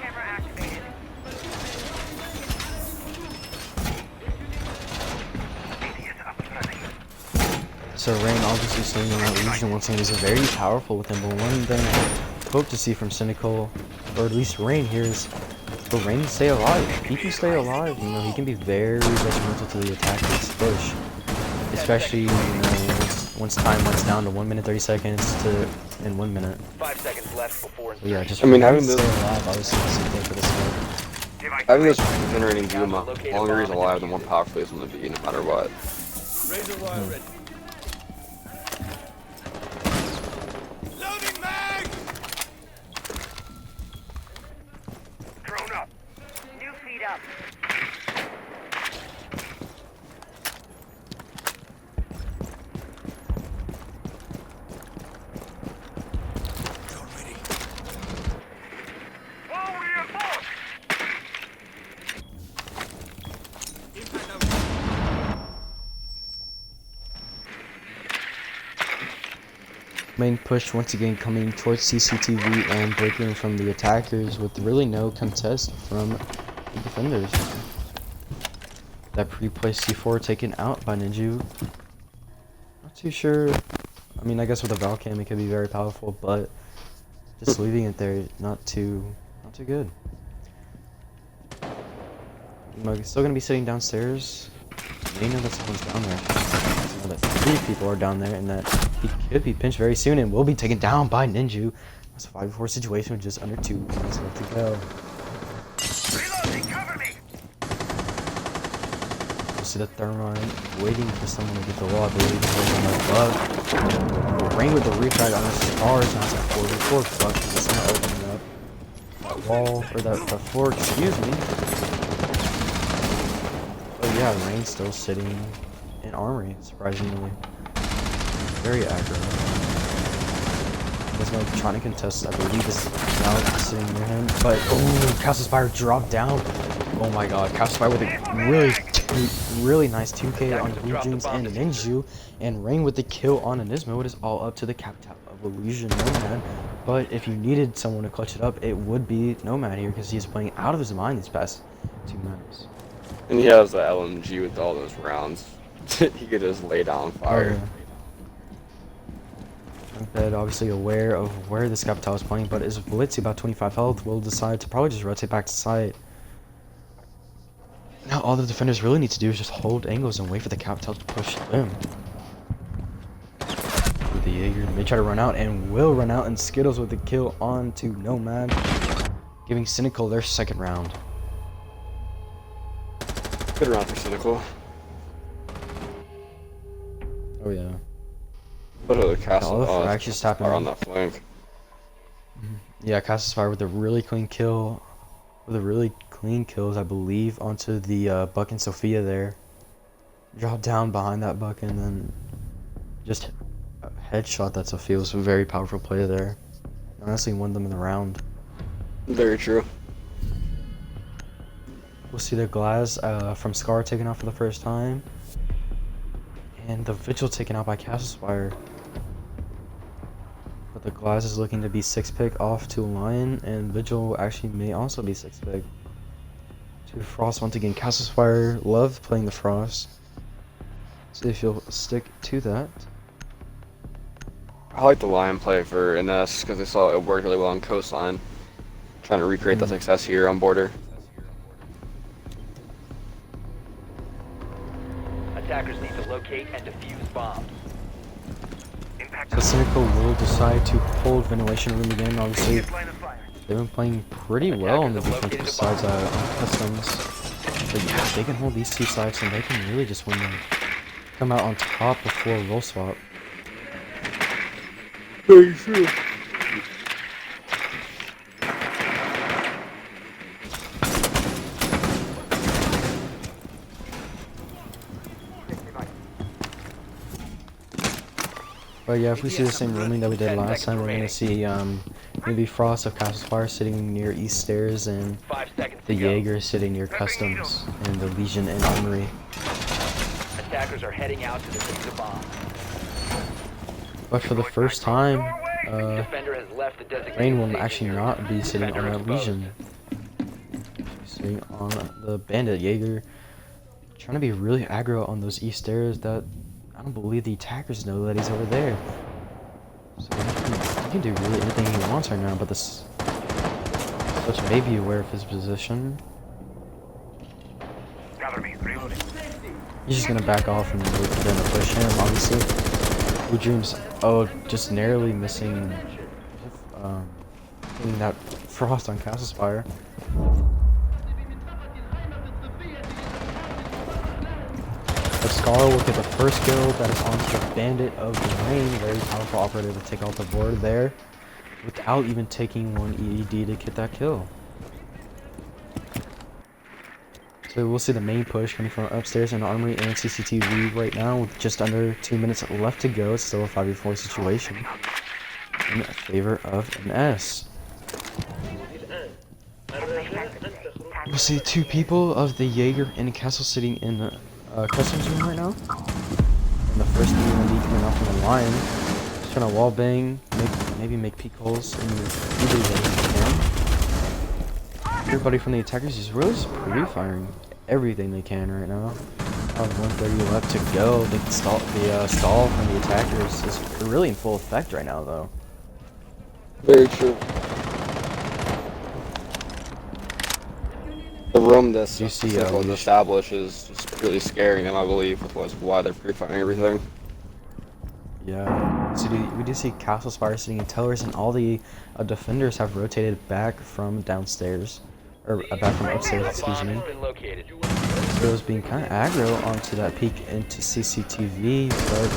Camera activated. Radius up and running. So Rain obviously seeing that Legion once again is very powerful with him, but one thing I hope to see from Cynical, or at least Rain here, is for Rain to stay alive. If he can stay alive, he can be very detrimental to the attackers push. Especially, once time went down to 1 minute 30 seconds in 1 minute. 5 seconds left before So yeah, just I mean, for having Rain to this- stay alive, obviously is a thing for this fight. Having this generating Yuma longer he's alive, the more powerful he's going to be, no matter what. Razor wire ready. Loading mag! Drone up. New feed up. Drone ready. Wall reinforced. Impact out. Main push once again coming towards CCTV and breaking from the attackers with really no contest from the defenders. That pre-placed C4 taken out by Ninju. Not too sure. I mean, I guess with a Valcam it could be very powerful, but just leaving it there, not too good. Mug is still gonna be sitting downstairs. They know that someone's down there. They know that 3 people are down there, and that he could be pinched very soon and will be taken down by Ninju. That's a 5v4 situation with just under 2 minutes left to go. Reloading, cover me! We'll see the Thermite waiting for someone to get the wall. I believe he's holding that bug. Rain with the refrag on the stars. Now it's a 4v4 bug. It's not opening up that wall, or that floor, excuse me. But yeah, Rain's still sitting in armory, surprisingly. Very aggro. There's no trying to contest, I believe this is now sitting near him. But oh, Castle Spire dropped down. Oh my god, Castle Spire with a really nice 2k on Blue Dreams and Ninju, and Rain with the kill on Anismo. It is all up to the captain of Illusion Nomad. But if you needed someone to clutch it up, it would be Nomad here, because he's playing out of his mind these past 2 maps. And he has the LMG with all those rounds. He could just lay down fire. Bed obviously aware of where this Capital is playing, but is Blitzy about 25 health will decide to probably just rotate back to site. Now all the defenders really need to do is just hold angles and wait for the Capital to push them. The Jaeger may try to run out and will run out, and Skittles with the kill on to Nomad, giving Cynical their second round. Good round for Cynical. Oh yeah. Put a castle All the fractures happening on that flank. Yeah, Castle Spire with a really clean kill. With a really clean kills, I believe, onto the Buck and Sophia there. Drop down behind that Buck and then just a headshot that Sophia was a very powerful play there. Honestly won them in the round. Very true. We'll see the Glass from Scar taken out for the first time. And the Vigil taken out by Castle Spire. But the Glass is looking to be 6-pick off to Lion, and Vigil actually may also be 6-pick. To Frost once again. Castle Spire love playing the Frost. See if you'll stick to that. I like the Lion play for NS because they saw it worked really well on Coastline. Trying to recreate that success here on Border. Attackers need to locate and defuse bombs. So Cynical will decide to hold Ventilation Room again. Obviously, Line of fire. they've been playing pretty well on the defensive sides on Customs. But yeah, they can hold these 2 sides and they can really just win them. Come out on top before roll swap. Very true. But yeah, if we see the same rooming that we did last time, we're gonna see maybe Frost of Castle Spire sitting near East Stairs, and 5 seconds the to go. Jaeger sitting near Customs, and the Legion and Armory. Attackers are heading out to defuse the bomb. But for the first time, Defender has left the designated Rain will safe actually area. not be sitting on Defender that exposed. Legion. Sitting on the Bandit Jaeger, trying to be really aggro on those East Stairs that I don't believe the attackers know that he's over there. So he can do really anything he wants right now, but this Switch may be aware of his position. Cover me. Reloading. He's just gonna back off and wait for them to push him, obviously. Blue Dreams, oh, just narrowly missing hitting that Frost on Castle Spire. But Scar will get the first kill. That is onto the Bandit of the Rain. Very powerful operator to take out the board there without even taking one EED to get that kill. So we'll see the main push coming from upstairs in Armory and CCTV right now with just under 2 minutes left to go. It's still a 5v4 situation in favor of an S. We'll see 2 people of the Jaeger and Castle sitting in the customs room right now. And the first one will be coming off from the Lion. trying to wall bang, maybe make peek holes in either way. Everybody from the attackers is really just pre-firing everything they can right now. 130 left to go. The stall from the attackers is really in full effect right now, though. Very true. The room this You see, Cynical has established is just really scaring them, I believe, with why they're pre-firing everything. Yeah, so we do see Castle Spire sitting in towers, and all the defenders have rotated back from downstairs, or back from upstairs, excuse me. So it was being kind of aggro onto that peak into CCTV, but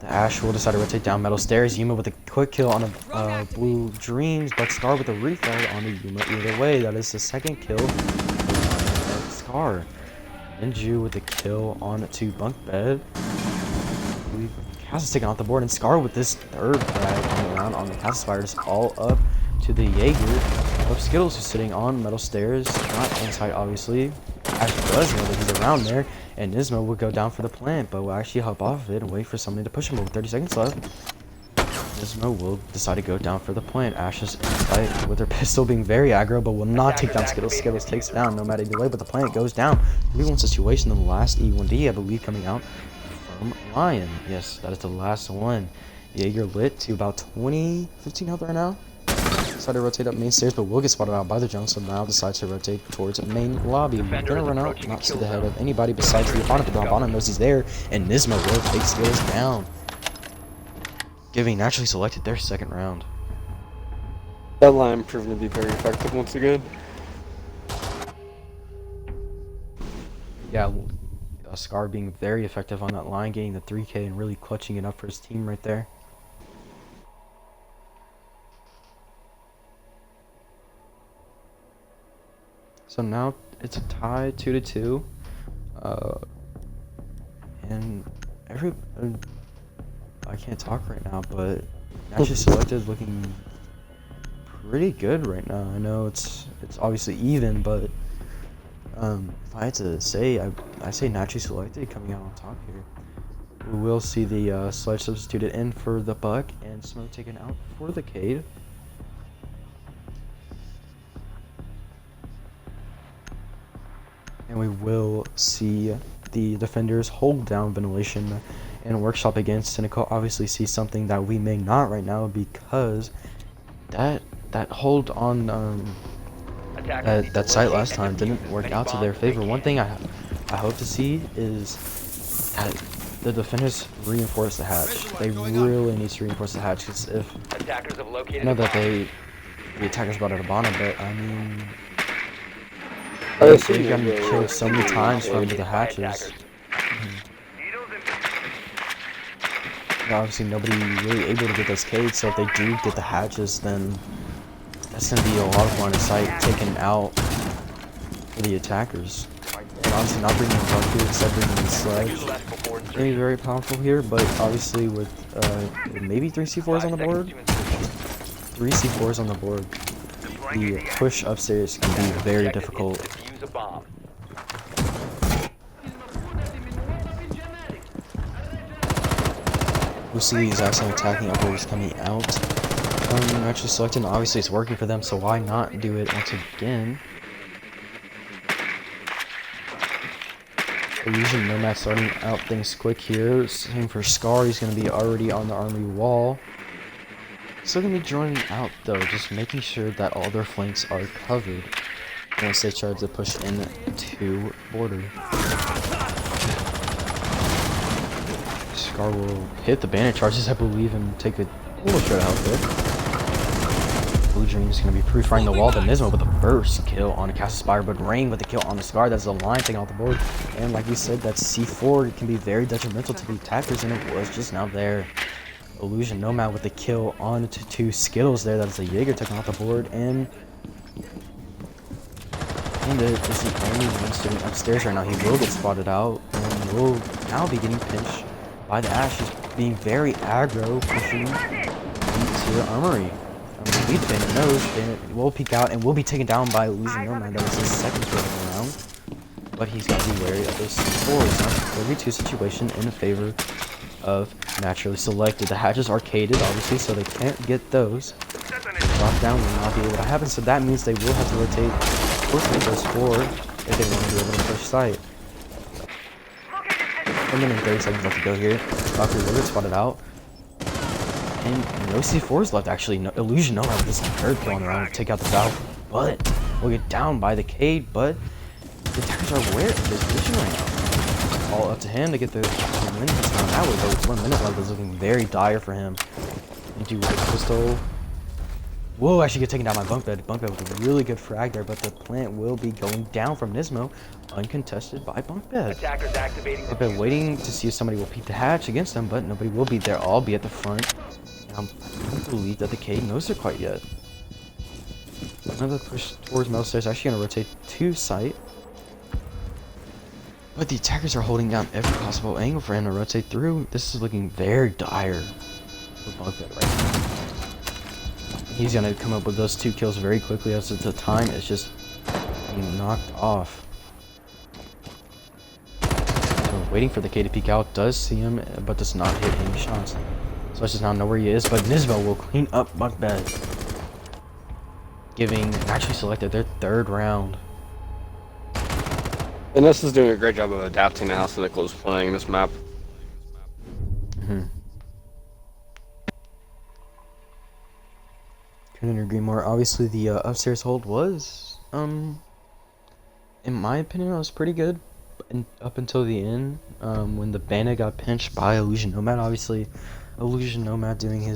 the Ash will decide to rotate down metal stairs. Yuma with a quick kill on a Blue Dreams, but Scar with a refire on the Yuma. Either way, that is the second kill of Scar. Ninju with a kill on to Bunk Bed. Cass is taken off the board, and Scar with this third frag on the round on the Castle Spires, all up to the Jaeger of Skittles, who's sitting on metal stairs, not inside obviously. Ash does know that he's around there, and Nismo will go down for the plant, but will actually hop off of it and wait for somebody to push him over. 30 seconds left. Nismo will decide to go down for the plant. Ash is in fight with her pistol being very aggro, but will not take down Skittles. Skittles takes down no matter the way, but the plant goes down. 3-1 situation in the last E1D, I believe, coming out from Lion. Yes, that is the last one. Jaeger lit to about 15 health right now. Decided to rotate up main stairs, but will get spotted out by the junk, so now decides to rotate towards main lobby. Gonna run out, not to the head of anybody besides the opponent, but the opponent knows he's there, and Nismo will take Skittles down, giving Naturally Selected their second round. That line proven to be very effective once again. Yeah, Scar being very effective on that line, getting the 3K and really clutching it up for his team right there. So now it's a tie 2-2, and I can't talk right now, but Naturally Selected looking pretty good right now. I know it's obviously even, but if I had to say, I say Naturally Selected coming out on top here. We will see the Sledge substituted in for the Buck, and Smoke taken out for the Cade. And we will see the defenders hold down Ventilation and Workshop against Cynical. Obviously see something that we may not right now, because that hold on that site last time didn't work out to their favor. One thing I hope to see is that the defenders reinforce the hatch. They really need to reinforce the hatch, because if I know that the attackers brought out a bottom, but I mean, they've gotten killed so many times from the hatches. Obviously nobody really able to get those Cades, so if they do get the hatches, then that's going to be a lot of line of sight taken out for the attackers. And obviously not bringing the Buck here, instead bringing the Sledge. Going to be very powerful here, but obviously with maybe 3 C4s on the board? 3 C4s on the board. The push upstairs can be very difficult. We'll see these excellent attacking operators coming out. Actually selected, obviously it's working for them, so why not do it once again? Illusion Nomad starting out things quick here. Same for Scar, he's going to be already on the armory wall. Still going to be joining out though, just making sure that all their flanks are covered once they try to push in to border. Scar will hit the bandit charges, I believe, and take a little shred of health there. Blue Dream's going to be pre-firing the wall, but Nismo with the first kill on a Castle Spire, but Rain with the kill on the Scar. That's the line taking off the board. And like we said, that C4 can be very detrimental to the attackers, and it was just now there. Illusion Nomad with the kill on to 2 Skittles there. That is a Jaeger taking off the board, and it is the only one sitting upstairs right now. He will get spotted out, and will now be getting pinched by the Ash. He's being very aggro, pushing into the armory. Lead the Bandit knows. Bandit will peek out and will be taken down by Illusion Nomad. That was his second kill of the round. But he's got to be wary of those 4s. 32 situation in favor of naturally selected. The hatch is arcaded, obviously, so they can't get those. Drop down will not be able to happen, so that means they will have to rotate towards those four if they want to be able to push site. 1 minute and 30 seconds left to go here. Valkyrie will get spotted out. And no C4s left, actually. No, Illusion Nomad with this third kill on the round to take out the Valk. But we'll get down by the Cade, but the attackers are aware of this position right now. All up to him to get the win this round. That was over 1 minute left. Is looking very dire for him. Into with pistol. Whoa, actually get taken down by Bunk Bed. Bunk Bed with a really good frag there, but the plant will be going down from Nismo, uncontested by Bunk Bed. Attackers activating. I've been waiting to see if somebody will peek the hatch against them, but nobody will be there. All be at the front. And I don't believe that the Cade knows it quite yet. Another push towards metal stairs. Actually going to rotate to site. But the attackers are holding down every possible angle for him to rotate through. This is looking very dire for Bunk Bed right now. He's going to come up with those 2 kills very quickly as the time is just being knocked off. So waiting for the K to peek out, does see him, but does not hit any shots. So let's just now know where he is, but Nismo will clean up Bunk Bed, giving actually selected their 3rd round. And this is doing a great job of adapting to how Cynical is playing this map. Couldn't agree more. Obviously, the upstairs hold was, in my opinion, it was pretty good up until the end, when the bandit got pinched by Illusion Nomad. Obviously, Illusion Nomad doing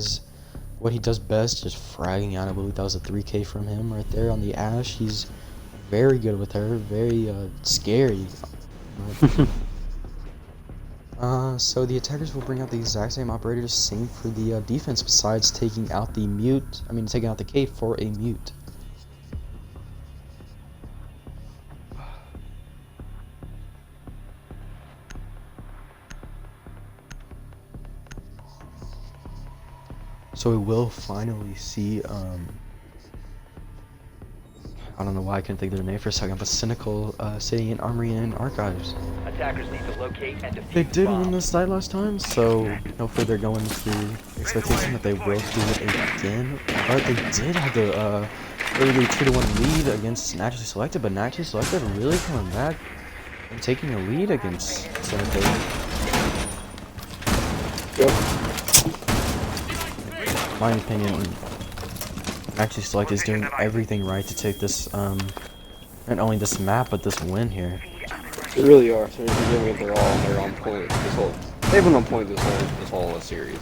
what he does best, just fragging out. I believe that was a 3K from him right there on the Ash. He's very good with her, very scary. So the attackers will bring out the exact same operators, same for the defense, besides taking out the taking out the K for a mute. So we will finally see, I don't know why I couldn't think of their name for a second, but Cynical sitting in Armory and Archives. Attackers need to locate and defuse They the did bomb. win this night last time, so hopefully they're going to expectation that they will do it again. But they did have the early 2-1 lead against Naturally Selected, but Naturally Selected really coming back and taking a lead against Cynical. In my opinion, Naturally Selected is doing everything right to take this, not only this map, but this win here. They really are. So they're giving it their all. They're on point. They've been on point this whole series.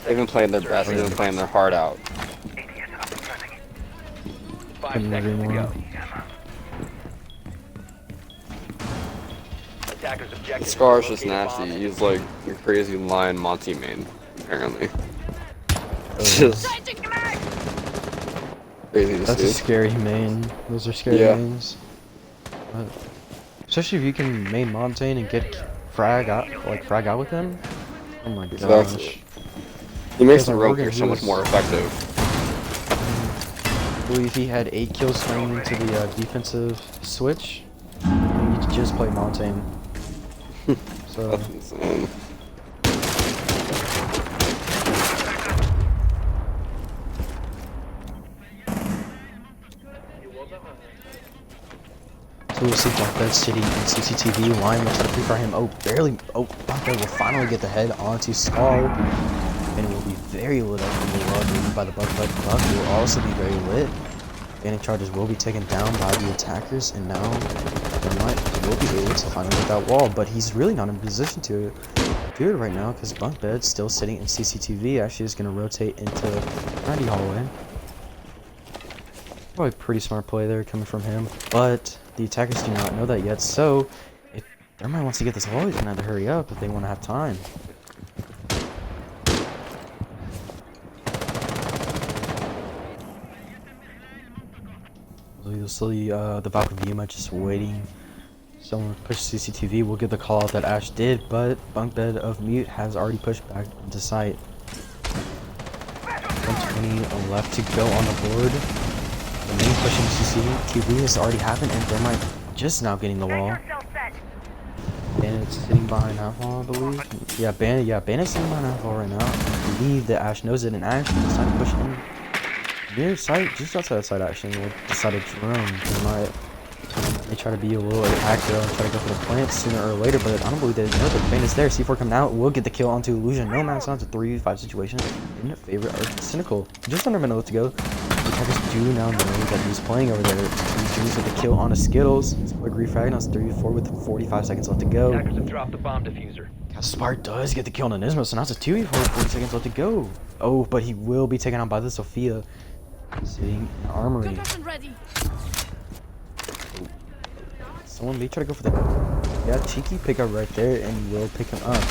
They've been playing their best. They've been playing their heart out. 5 Couldn't agree seconds to more. go. Attackers objective. Scar's just nasty. He's like a crazy lion Monty main, apparently. It's just crazy to That's a see. scary main. Those are scary Yeah. mains. But especially if you can main Montaigne and get frag out with him. Oh my gosh. Exactly. He makes the Because rogue Morgan, here he so much was- more effective. I believe he had 8 kills swinging into the defensive switch. And he just played Montaigne. So That's insane. So we'll see Bunkbed sitting in CCTV. Lion will try to pre-fire him. Oh, barely. Oh, Bunkbed will finally get the head onto Scar. And it will be very lit up from the love by the Bunkbed. Buck will also be very lit. Bandit charges will be taken down by the attackers. And now Thermite will be able to finally get that wall. But he's really not in position to do it right now because Bunkbed's still sitting in CCTV. Actually is going to rotate into 90 hallway. Probably pretty smart play there coming from him, but the attackers do not know that yet, so if Thermite wants to get this wall, he's gonna have to hurry up if they want to have time. So you'll see the Valkyrie View just waiting. Someone push CCTV. We'll get the call out that Ash did, but Bunkbed of Mute has already pushed back into sight. 120 left to go on the board. The main pushing CCTV has already happened, and Thermite just now getting the wall. And Bandit's sitting behind Halfwall, I believe. Bandit's sitting behind Halfwall right now. I believe that Ash knows it, and Ash decided to push in near site, just outside the site actually, and decided to run. They try to be a little active and try to go for the plant sooner or later, but I don't believe they know that Bandit's there. C4 coming out, will get the kill onto Illusion. No man, it's not a 3v5 situation in favor of Cynical. Just under a minute to go. The attackers do now know that he's playing over there. He's doing with the kill on a Skittles. It's a quick refrag, now it's 3v4 with 45 seconds left to go. Attackers have dropped the bomb diffuser. Spire does get the kill on Nismo, so now it's a 2v4 with 40 seconds left to go. Oh, but he will be taken out by the Sophia. Sitting in the armory. Concussion ready. Someone may try to go for the cheeky pickup right there, and will pick him up.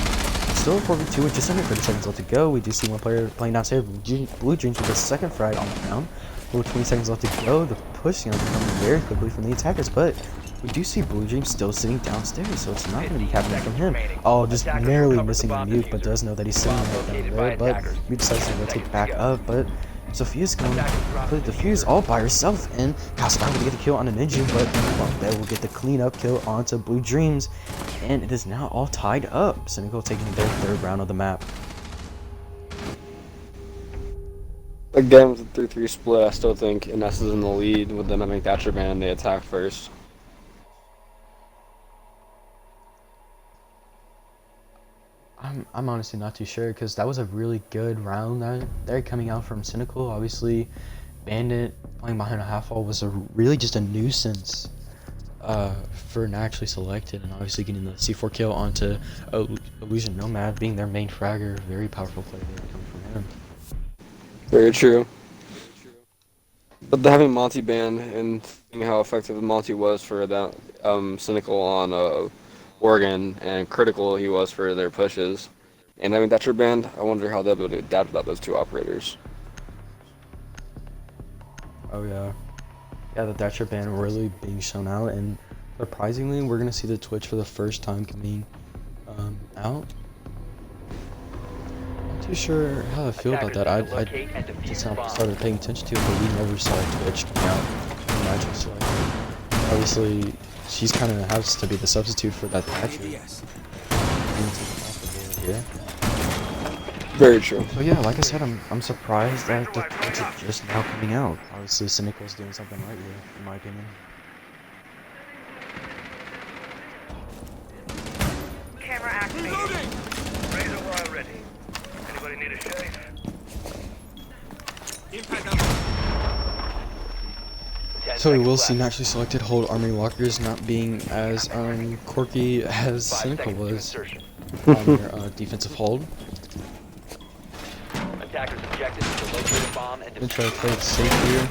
Still a 4v2 with just under 30 seconds left to go. We do see one player playing downstairs, Blue Dreams with a second frag on the ground. With 20 seconds left to go, the push is coming very quickly from the attackers, but we do see Blue Dreams still sitting downstairs, so it's not going to be happening from him. Oh, just narrowly missing the nuke, but does know that he's sitting right down there, but he decides to rotate back up, but Sophia's going to put the fuse all by herself, and Castle going to get the kill on the Ninja, but that will get the cleanup kill onto Blue Dreams, and it is now all tied up. Cynical taking their third round of the map. Again, with the 3-3 split, I still think Ines is in the lead with them having Thatcher Band. They attack first. I'm honestly not too sure, because that was a really good round that they're coming out from Cynical. Obviously, Bandit playing behind a half wall was really just a nuisance for Naturally Selected, and obviously getting the C4 kill onto Illusion Nomad being their main fragger. Very powerful play there coming from him. Very true. But having Monty banned and seeing how effective Monty was for that Cynical on Oregon, and critical he was for their pushes, and having Thatcher banned, I wonder how they'll be able to adapt without those two operators. Oh yeah, the Thatcher ban really being shown out, and surprisingly, we're gonna see the Twitch for the first time coming out. Not too sure how I feel about that. I just now started paying attention to it, but we never saw Twitch come out from Naturally Selected. Obviously, she's kind of has to be the substitute for that Thatcher. Yeah. Very true. So yeah, like I said, I'm surprised that the Twitch is just now coming out. Obviously, Cynical's doing something right here, in my opinion. Camera activated. Razor wire ready. Anybody need a shave? Impact up. So we will see Naturally Selected hold Armory Walkers not being as quirky as Cynical was on their defensive hold. Attackers objective is to locate a bomb and I'm gonna try to play it safe here.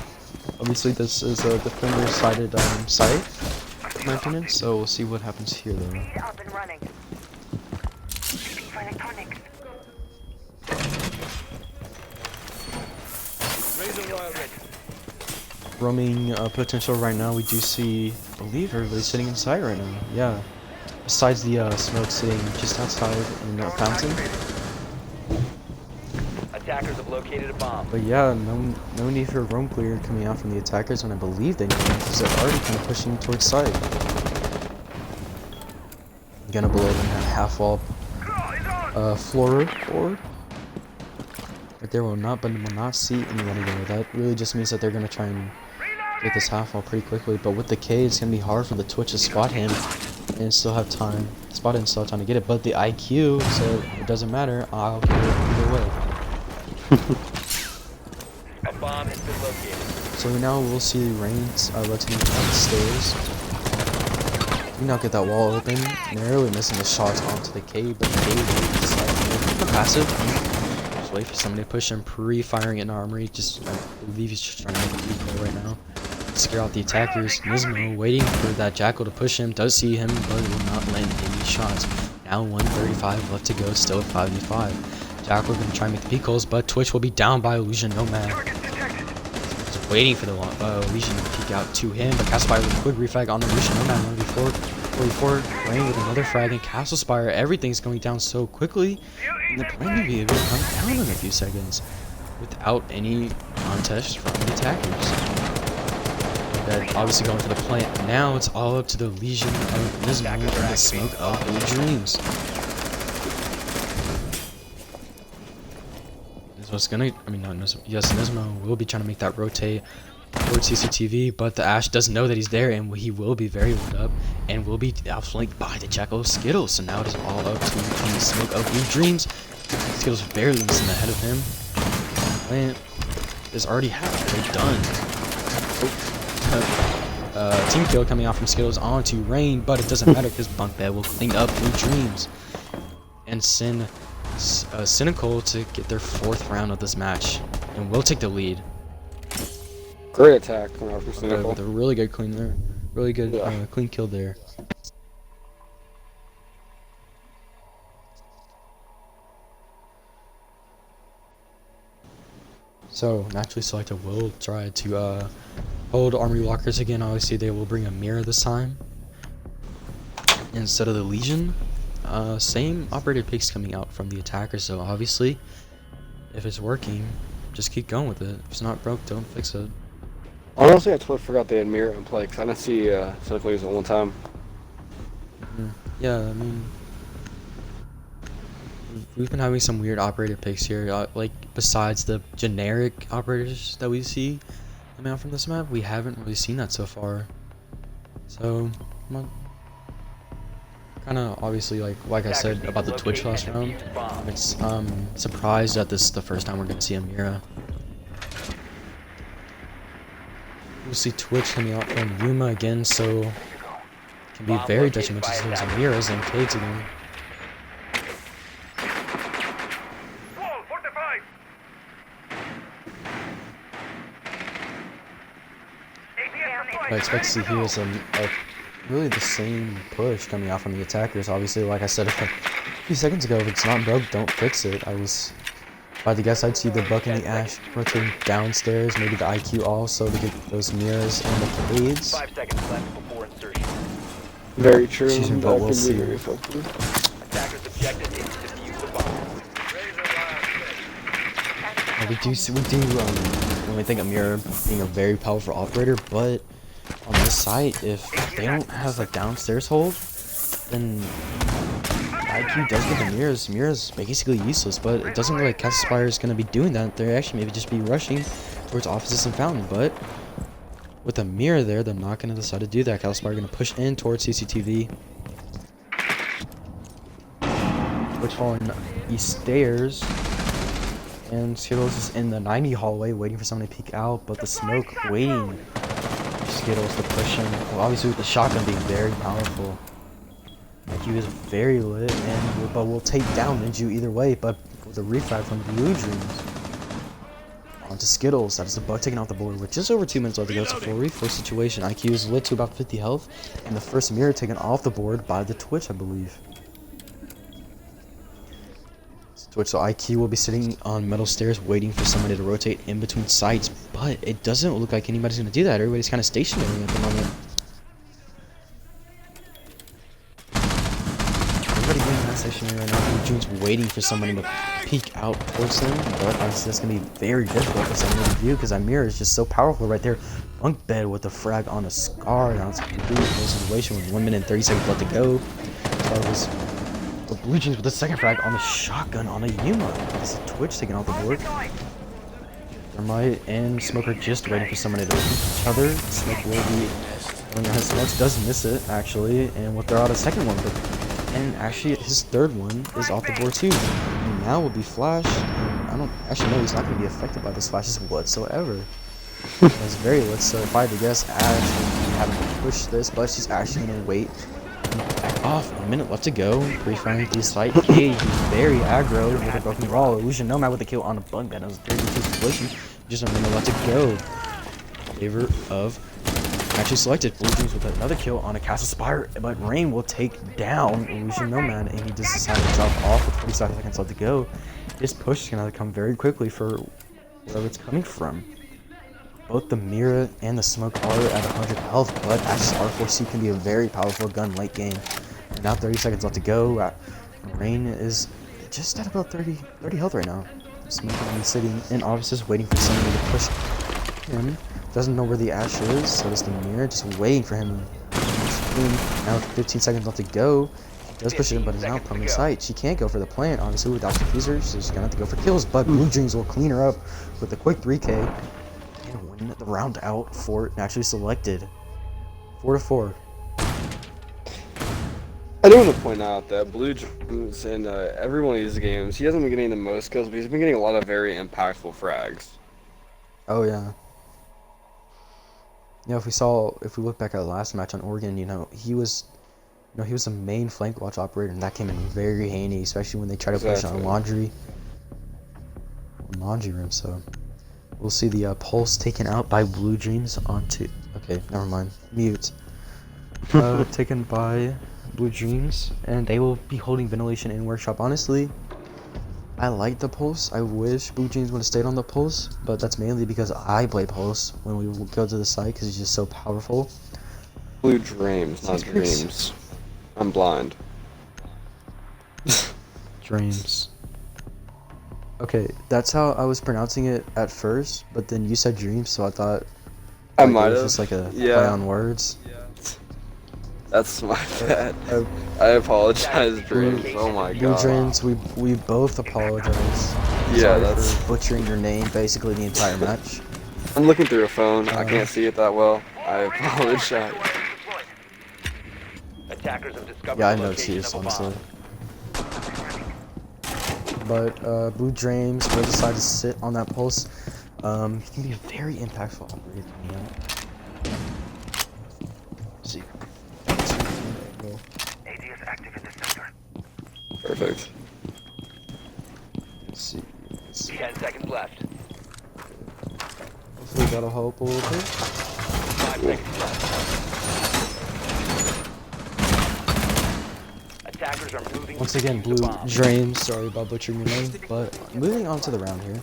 Obviously, this is a defender-sided site, in my opinion, so we'll see what happens here, though. He's up and running. Electronics. Razor wire ready. Roaming potential right now, we do see, I believe everybody's sitting inside right now. Yeah. Besides the smoke sitting just outside in the fountain. Attackers have located a bomb. But yeah, no need for roam clear coming out from the attackers when I believe they know, because they're already kind of pushing towards side. Gonna blow them that half wall floor board. Right there will not see anyone there. That really just means that they're gonna try and get this half wall pretty quickly. But with the K, it's gonna be hard for the Twitch to spot him and still have time. Spot him, still have time to get it. But the IQ, so it doesn't matter. I'll get it either way. A bomb has been located. So now we'll see Reigns rotating down the stairs. We now get that wall open, narrowly missing the shots onto the K, but the K is like passive. Just wait for somebody to push him, pre-firing it in armory. Just I believe he's just trying to make a decoy right now. Scare out the attackers. Nismo waiting for that Jackal to push him, does see him, but will not land any shots. Now 1:35 left to go, still at 5v5. Jackal gonna try and make the peak holes, but Twitch will be down by Illusion Nomad. Just waiting for the Illusion to peek out to him, but Castle Spire with a quick refrag on the Illusion Nomad 1v4. Rain with another frag, and Castle Spire, everything's going down so quickly, and the plane to be able to come down in a few seconds without any contest from the attackers. bed, obviously going to the plant. Now it's all up to the Legion of Nismo and the smoke of Blue Dreams. Nismo's gonna, I mean, not Nismo, yes, Nismo will be trying to make that rotate towards CCTV, but the Ash doesn't know that he's there, and he will be very lit up, and will be outflanked by the Jackal Skittles. So now it is all up to the smoke of Blue Dreams. Skittles barely missing ahead of him. Plant is already halfway done. Team kill coming out from Skittles onto Rain, but it doesn't matter because Bunk Bed will clean up Blue Dreams and send Cynical to get their 4th round of this match, and will take the lead. Great attack coming out from Cynical. With a really good clean there, really good clean kill there. So naturally selected will try to hold armory lockers again. Obviously they will bring a mirror this time instead of the Legion. Same operated picks coming out from the attacker, so obviously if it's working, just keep going with it. If it's not broke, don't fix it. Honestly, I totally forgot they had mirror in play because I didn't see Cynical use it one time. Yeah, I mean, we've been having some weird operator picks here. Like, besides the generic operators that we see coming out from this map, we haven't really seen that so far. So, kind of obviously, like I said about the Twitch last round, I'm surprised that this is the first time we're gonna see a Mira. We'll see Twitch coming out from Yuma again, so it can be very detrimental to those Miras and Cades again. Wall, fortified! What I expect to see here is a really the same push coming out from the attackers. Obviously, like I said a few seconds ago, if it's not broke, don't fix it. I was about to guess I'd see the Buck and the Ash rotating downstairs, maybe the IQ also to get those mirrors and the Cades. 5 seconds left before insertion. Very true. Excuse me, but we'll see. Attacker's objective is to defuse the bomb. We do when we think of Mirror being a very powerful operator, but on this site, if they don't have a downstairs hold, then IQ does get the mirrors. Mirrors basically useless, but it doesn't look like Castle is going to be doing that. They're actually maybe just be rushing towards offices and fountain, but with a mirror there, they're not going to decide to do that. Castle going to push in towards CCTV. Which falling east stairs. And Skittles is in the 90 hallway waiting for someone to peek out, but the smoke waiting for Skittles to push in. Well, obviously with the shotgun being very powerful. IQ is very lit, but will take down Ninju either way, but with a refrag from Blue Dreams. On to Skittles, that is the Buck taken off the board with just over 2 minutes left to go. It's a 4v4 situation. IQ is lit to about 50 health, and the first mirror taken off the board by the Twitch, I believe. Twitch, so IQ will be sitting on metal stairs waiting for somebody to rotate in between sites, but it doesn't look like anybody's going to do that. Everybody's kind of stationary at the moment. Everybody being that stationary right now. Blue Dreams waiting for somebody to peek out towards them, but obviously that's going to be very difficult for somebody to view because that mirror is just so powerful right there. Bunk Bed with the frag on a Scar. Now it's a completely close situation with 1 minute and 30 seconds left to go. The Blue Dreams with the second frag on the shotgun on a Yuma. This is Twitch taking out the board. Thermite and Smoker just waiting for somebody to beat each other. Smoke will be when the Smokes does miss it actually, and will throw out a second one. And actually his third one is off the board too. And now will be Flash. And I don't actually know, he's not going to be affected by those flashes whatsoever. It's very lit, so if I had to guess, Ash would be having to push this, but she's actually going to wait. Back off, 1 minute left to go. Pre-firing through sight. Cage very aggro with a broken raw. Illusion Nomad with the kill on a Bunk Bed. That was a 32 situation. Just a minute left to go. Favor of actually selected. Blue Dreams with another kill on a Castle Spire, but Rain will take down Illusion Nomad, and he just decided to drop off with 45 seconds left to go. This push is going to come very quickly for wherever it's coming from. Both the Mira and the Smoke are at 100 health, but Ash's R4C can be a very powerful gun late game. And now 30 seconds left to go. Rain is just at about 30 health right now. Smoke is sitting in offices waiting for somebody to push him. Doesn't know where the Ash is, so it's the mirror just waiting for him. Now with 15 seconds left to go. Does push it in, but is now permanent sight. She can't go for the plant, obviously, without the diffuser, so she's gonna have to go for kills. But Blue Dreams will clean her up with a quick 3K and win the round out for Naturally Selected. 4-4. I do want to point out that Blue Dreams in every one of these games, he hasn't been getting the most kills, but he's been getting a lot of very impactful frags. Oh yeah. You know, if we look back at the last match on Oregon, he was the main flank watch operator, and that came in very handy, especially when they try to push on laundry room. So we'll see the pulse taken out by Blue Dreams onto. Okay, never mind. Mute. Taken by Blue Dreams, and they will be holding ventilation in workshop. Honestly, I like the pulse. I wish Blue Dreams would have stayed on the pulse, but that's mainly because I play pulse when we go to the site because he's just so powerful. Blue Dreams, not dreams. I'm blind. Dreams. Okay, that's how I was pronouncing it at first, but then you said dreams, so I thought I it might was have. just like a play on words. That's my bad. I apologize, Dreams. Oh my Blue god. Dreams, we both apologize. Yeah, Sorry that's. for butchering your name basically the entire match. I'm looking through a phone. I can't see it that well. I apologize. Attackers have discovered Yeah, I the know location Cheers, of a bomb. honestly. But Blue Dreams will decide to sit on that pulse. He can be a very impactful operator coming out. Let's see. ADS active in the sector. Perfect. Let's see. 10 seconds left. Hopefully that'll help a little bit. 5 seconds left. Attackers are moving. Once again, to the Blue bomb. Dreams. Sorry about butchering your name, but moving on to the round here.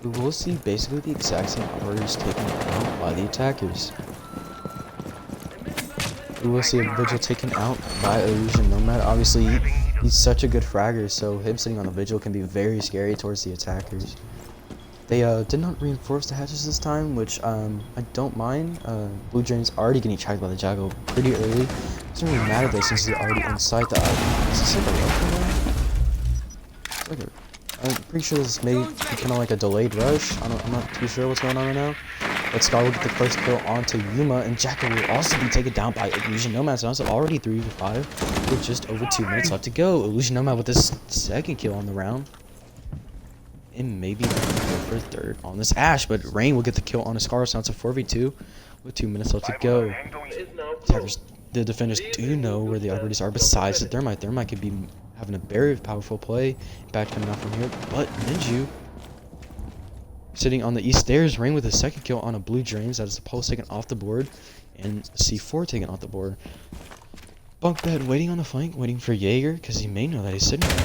We will see basically the exact same operators taken out by the attackers. We will see a Vigil taken out by Illusion Nomad. Obviously, he's such a good fragger, so him sitting on the Vigil can be very scary towards the attackers. They did not reinforce the hatches this time, which I don't mind. Blue Dreams already getting tracked by the Jackal pretty early. Doesn't really matter though since he's already inside the island. Is this like a rush? It's like a, I'm pretty sure this may be kind of like a delayed rush. I'm not too sure what's going on right now. But Scar will get the first kill onto Yuma, and Jackal will also be taken down by Illusion Nomad. So it's already 3v5 with just over 2 minutes left to go. Illusion Nomad with his second kill on the round. And maybe go for a third on this Ash, but Rain will get the kill on a Scar, so it's a 4v2 with 2 minutes left to go. The defenders do know where the operators are besides the Thermite. Thermite could be having a very powerful play. Back coming out from here, but Ninju sitting on the east stairs. Rain with his second kill on a Blue Dreams. That is the pulse taken off the board, and C4 taken off the board. Bunk bed waiting on the flank, waiting for Jaeger, because he may know that he's sitting there.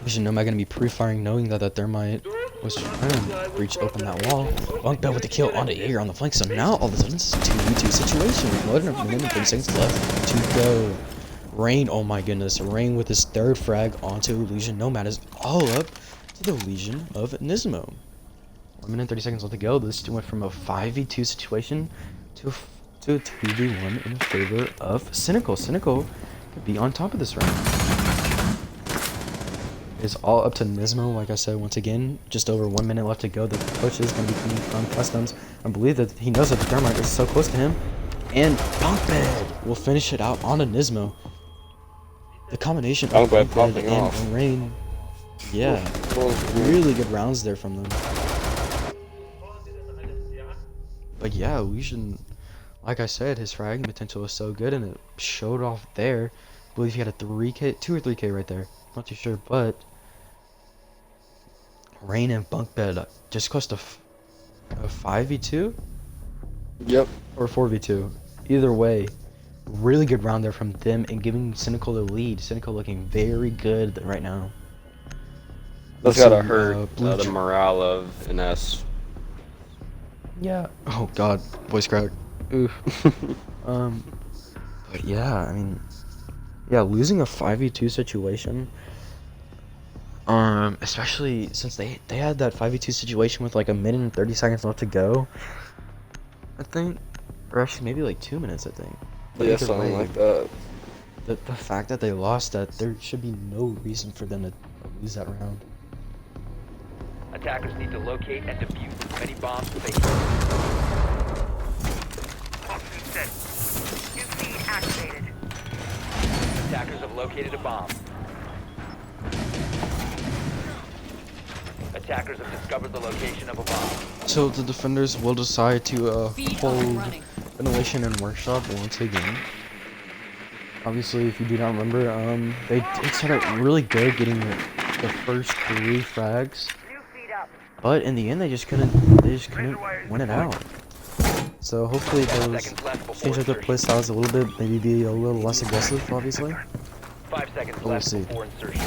Vision Nomad gonna be pre-firing, knowing that the Thermite was trying to breach open that wall. Bunk bed with the kill onto Jaeger on the flank, so now all of a sudden it's a 2v2 situation with more than a minute and 30 seconds left to go. Rain, oh my goodness, Rain with his third frag onto Legion Nomad is all up to the Legion of Nismo. 1 minute and 30 seconds left to go. This went from a 5v2 situation to a 2v1 in favor of Cynical. Cynical could be on top of this round. It's all up to Nismo, like I said, once again. Just over 1 minute left to go. The push is going to be coming from Customs. I believe that he knows that the Thermite is so close to him. And Bunk Bed will finish it out on a Nismo. The combination of Bunk Bed and Rain. Yeah, really good rounds there from them. But yeah, Illusion, like I said, his fragging potential is so good, and it showed off there. I believe he had a 3K, 2 or 3K right there. Not too sure, but Rain and Bunk Bed just close to a 5v2? Yep. Or 4v2. Either way, really good round there from them and giving Cynical the lead. Cynical looking very good right now. That's gotta hurt the morale of NS. Yeah. Oh god, voice crack. Oof. But yeah, I mean, yeah, losing a 5v2 situation Especially since they had that 5v2 situation with like a minute and 30 seconds left to go, I think, or actually maybe like 2 minutes, I think. But Yeah, either something way, like that. the fact that they lost that, there should be no reason for them to lose that round. Attackers need to locate and defuse as many bombs as they can. Boxing set. New feed activated. Attackers have located a bomb. Attackers have discovered the location of a bomb. So the defenders will decide to Feet up hold and running. ventilation and workshop once again. Obviously, if you do not remember, they did start out really good, getting the first 3 frags, New feed up. but in the end they just couldn't win it out. So hopefully 10 those seconds left before change up their play insertion. styles a little bit, maybe be a little less aggressive, obviously. 5 seconds We'll left see. before insertion.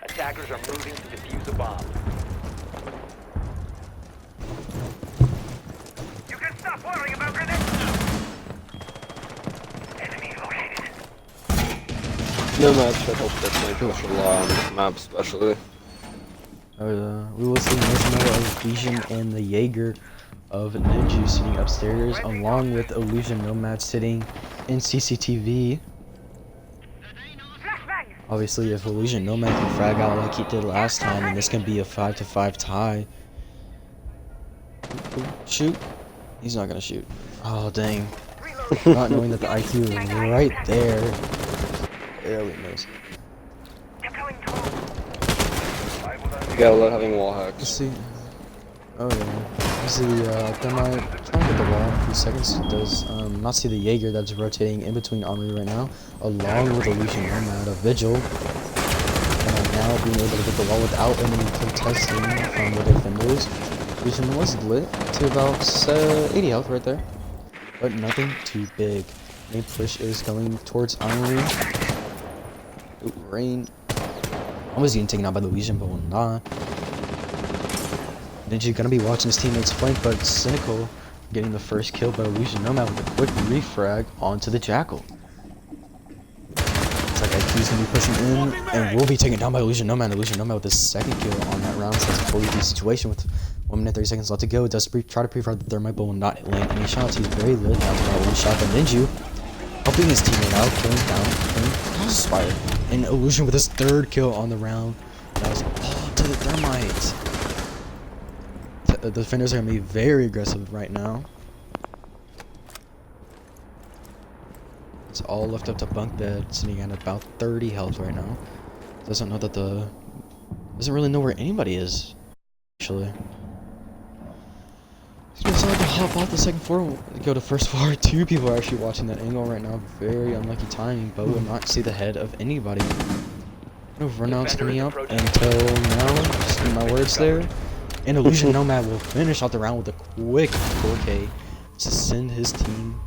Attackers are moving to defuse a bomb. You can stop worrying about grenades. Enemy located. Nomad should help definitely push a lot on this map, especially. We will see Marshmallow of Legion and the Jaeger of Ninja sitting upstairs, along with Illusion Nomad sitting in CCTV. Flashbang. Obviously, if Illusion Nomad can frag out like he did last time, then this can be a 5-5 tie. Shoot. He's not gonna shoot. Oh, dang. Not knowing that the IQ is right there. Barely missed. Echoing tall. You gotta love having wall Let's hacks. see. Oh, yeah. You see the Thermite trying to get the wall in a few seconds. Does not see the Jaeger that's rotating in between Armory right now, along with Illusion Nomad of Vigil. And now being able to get the wall without any contesting from the defenders. Illusion was lit to about 80 health right there, but nothing too big. Main push is going towards Armory. Ooh, Rain. Almost getting taken out by the Legion, but will not. Ninja gonna be watching his teammates flank, but Cynical getting the first kill by Illusion Nomad with a quick refrag onto the Jackal. Looks like IQ's gonna be pushing in and will be taken down by Illusion Nomad. Illusion Nomad with his second kill on that round, so it's a 40 situation with 1 minute 30 seconds left to go. Does try to pre-fire the Thermite, but will not land any shots. He's very lit now to that one shot, but Ninja helping his teammate out, killing Spire. And Illusion with his 3rd kill on the round. That was all to the Thermite. The defenders are going to be very aggressive right now. It's all left up to Bunk Bed, sitting at about 30 health right now. Doesn't know that doesn't really know where anybody is, actually. He's decided to hop off the second floor, go to first floor. 2 people are actually watching that angle right now. Very unlucky timing, but will not see the head of anybody. No runouts coming up until now. Just in my words there. And Illusion Nomad will finish out the round with a quick 4K to send his team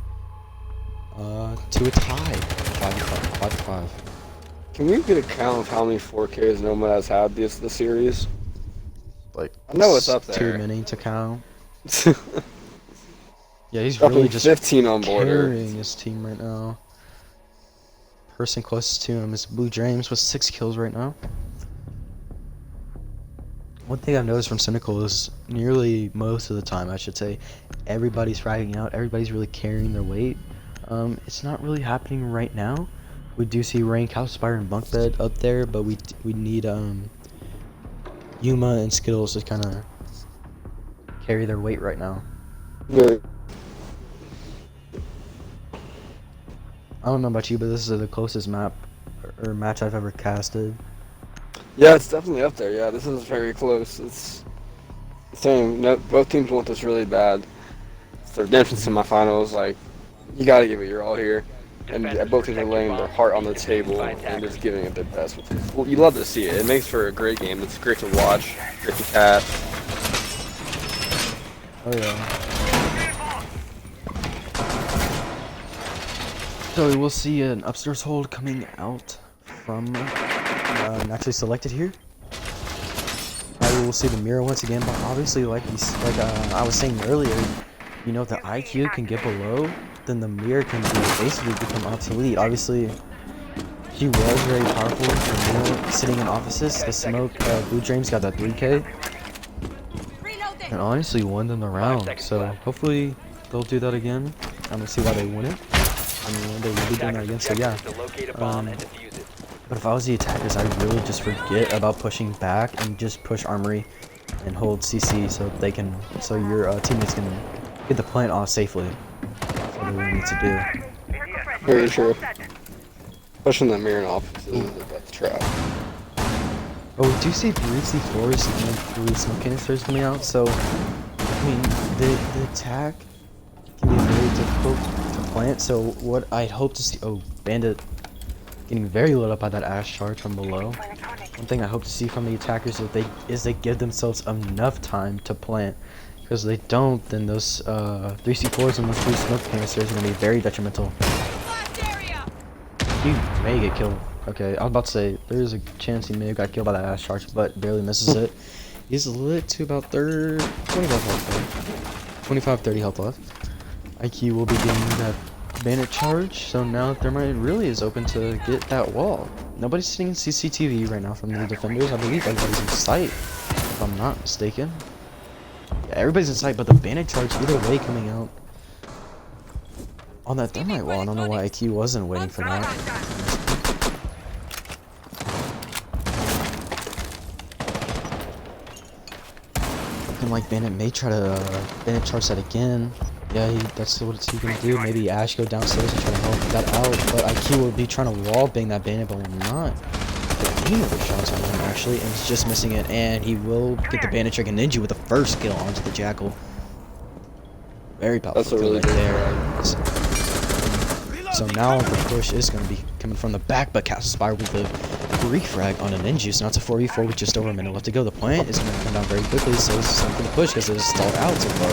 to a tie. 5-5. Can we get a count of how many 4Ks Nomad has had this series? Like, I know it's up too there. many to count. Yeah, he's Dropping really just 15 on border. carrying his team right now. Person closest to him is Blue James with 6 kills right now. One thing I've noticed from Cynical is nearly most of the time, I should say, everybody's fragging out. Everybody's really carrying their weight. It's not really happening right now. We do see Rain, Cowspire, and Bunk Bed up there, but we need Yuma and Skittles to kind of carry their weight right now. Very- I don't know about you, but this is the closest map or match I've ever casted. Yeah, it's definitely up there. Yeah, this is very close. It's the same. No, both teams want this really bad. It's the redemption semifinals. Like, you gotta give it your all here. And both teams are laying their heart on the table and just giving it their best. Which is, well, you love to see it. It makes for a great game. It's great to watch, great to catch. Oh yeah. So we will see an upstairs hold coming out from naturally selected here. We will see the mirror once again, but obviously, like I was saying earlier, you know, if the IQ can get below, then the mirror can basically become obsolete. Obviously, She was very powerful for Mira sitting in offices. The smoke, Blue James got that 3K. And honestly won them the round. So hopefully they'll do that again. I'm gonna see why they win it. I mean, they will be doing that again. So yeah. To locate a bomb and defuse it. But if I was the attackers, I'd really just forget about pushing back and just push Armory and hold CC so they can, so your teammates can get the plant off safely. That's what we need to do. Very true. Pushing the mirror off is a death trap. Oh, we do see 3 C4s and 3 smoke canisters coming out, so I mean the attack can be very difficult to plant. So what I'd hope to see, oh, Bandit getting very lit up by that Ash charge from below. One thing I hope to see from the attackers is they give themselves enough time to plant. Because if they don't, then those 3 C4s and those 3 smoke canisters are going to be very detrimental. He may get killed. Okay, I was about to say, there's a chance he may have got killed by that Ash charge, but barely misses it. He's lit to about 25 health left. 25, 30 health left. IQ will be getting that Bandit charge, so now Thermite really is open to get that wall. Nobody's sitting in CCTV right now from the defenders. I believe everybody's in sight, if I'm not mistaken. Yeah, everybody's in sight, but the Bandit charge either way coming out on that Thermite wall. I don't know why IQ wasn't waiting for that. Looking like Bandit may try to Bandit charge that again. Yeah, that's what he's gonna do. Maybe Ash go downstairs and try to help that out, but IQ will be trying to wall bang that Bandit, but will not get any of the shots on him actually, and he's just missing it. And he will get the Bandit trick and Ninja with the first kill onto the Jackal. Very powerful. That's a really kill good there. So now the push is gonna be coming from the back, but Castle Spire with the refrag on a Ninja. So now it's a 4v4 with just over a minute left to go. The plant is gonna come down very quickly, so it's something to push because it's stalled out so far.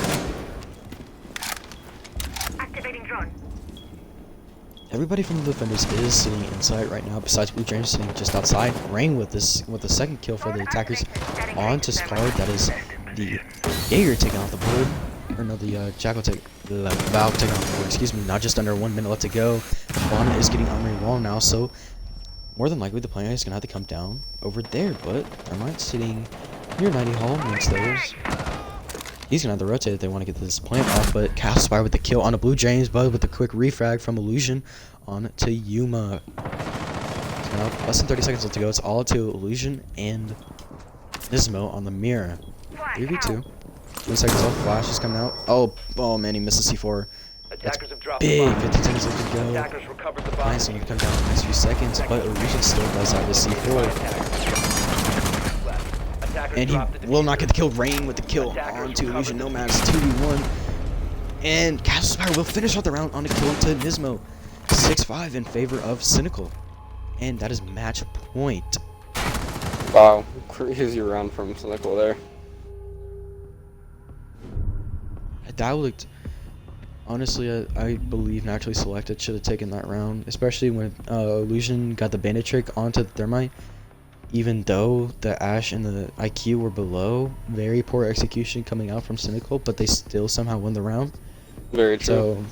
Everybody from the defenders is sitting inside right now, besides Blue James sitting just outside. Rain with the second kill for the attackers onto Scar. That is the Jaeger taking off the board. Or no, the Jackal the Valve taking off the board, excuse me. Not just under 1 minute left to go. Bonnet is getting Armory wall now, so more than likely the player is gonna have to come down over there, but Thermite sitting near 90 Hall amongst those. He's gonna have to rotate if they want to get this plant off, but Castle Spire with the kill on the Blue James, but with the quick refrag from Illusion on to Yuma. So now less than 30 seconds left to go. It's all to Illusion and Nismo on the mirror. 3v2. 20 seconds left. Flash is coming out. Oh man, he missed the C4. That's big. 15 seconds left to go. Nice one to come down in the next few seconds, but Illusion still does have the C4. And he will not get the kill. Rain with the kill onto Illusion Nomads. 2v1. And Castle Spire will finish off the round on a kill to Nismo. 6-5 in favor of Cynical. And that is match point. Wow, crazy round from Cynical there. That looked... Honestly, I believe Naturally Selected should have taken that round. Especially when Illusion got the Bandit trick onto the Thermite. Even though the Ash and the IQ were below, very poor execution coming out from Cynical, but they still somehow won the round. Very true. So,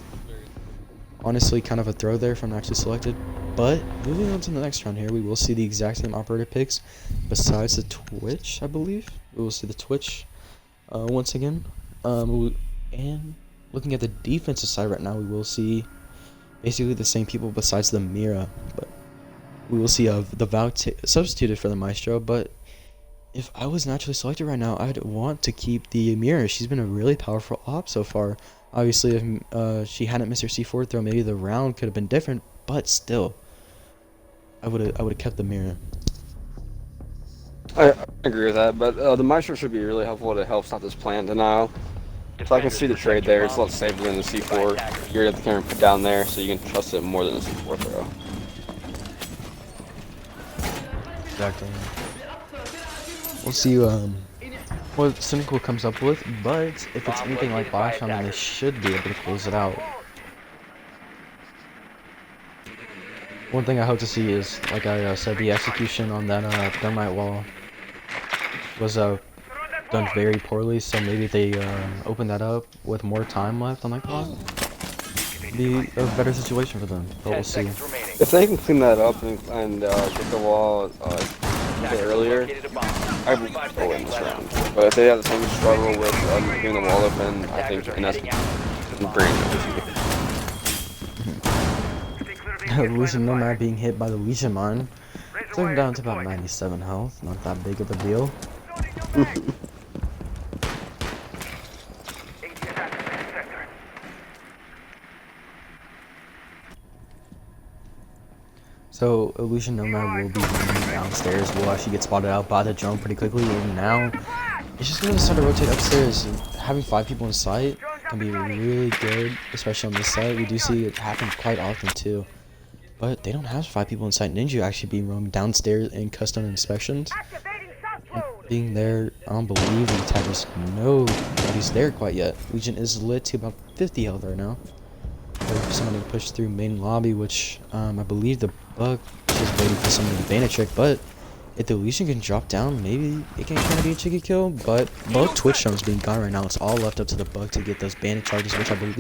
honestly, kind of a throw there from Actually Selected. But, moving on to the next round here, we will see the exact same operator picks, besides the Twitch, I believe. We will see the Twitch once again. And looking at the defensive side right now, we will see basically the same people besides the Mira. But we will see the Valve substituted for the Maestro, but if I was Naturally Selected right now, I'd want to keep the Mira. She's been a really powerful op so far. Obviously, if she hadn't missed her C4 throw, maybe the round could have been different, but still, I would have kept the Mira. I agree with that, but the Maestro should be really helpful to help stop this plant denial. So I can see the trade there. It's a lot safer than the C4. You're at the camera put down there, so you can trust it more than the C4 throw. Exactly. We'll see what Cynical comes up with, but if it's anything like last round, then they should be able to close it out. One thing I hope to see is, like I said, the execution on that Thermite wall was done very poorly, so maybe they open that up with more time left on that clock. be a better situation for them. But 10 we'll see. seconds remaining. If they can clean that up and get the wall a bit Attackers earlier, located a bomb. I believe they'll win this round. But if they have the same struggle with keeping the wall open, I think Attackers are NS heading out. can bring it. Stay clear of the engaged line Legion of fire. Nomad being hit by the Legion Mine. Razor Took him wire down is to about deployed. 97 health. Not that big of a deal. Loading your mag. AT attackers in the sector. So Illusion Nomad will be running downstairs. Will actually get spotted out by the drone pretty quickly, and now it's just gonna start to rotate upstairs. And having 5 people in sight can be really good, especially on this side. We do see it happen quite often too. But they don't have 5 people in sight. Ninja actually being roamed downstairs in custom inspections. And being there, I don't believe the attackers know that he's there quite yet. Legion is lit to about 50 health right now. Waiting for someone to push through main lobby, which I believe the bug is waiting for someone to ban a trick. But if the Legion can drop down, maybe it can kind of be a tricky kill. But both Twitch streams being gone right now. It's all left up to the bug to get those bandit charges, which I believe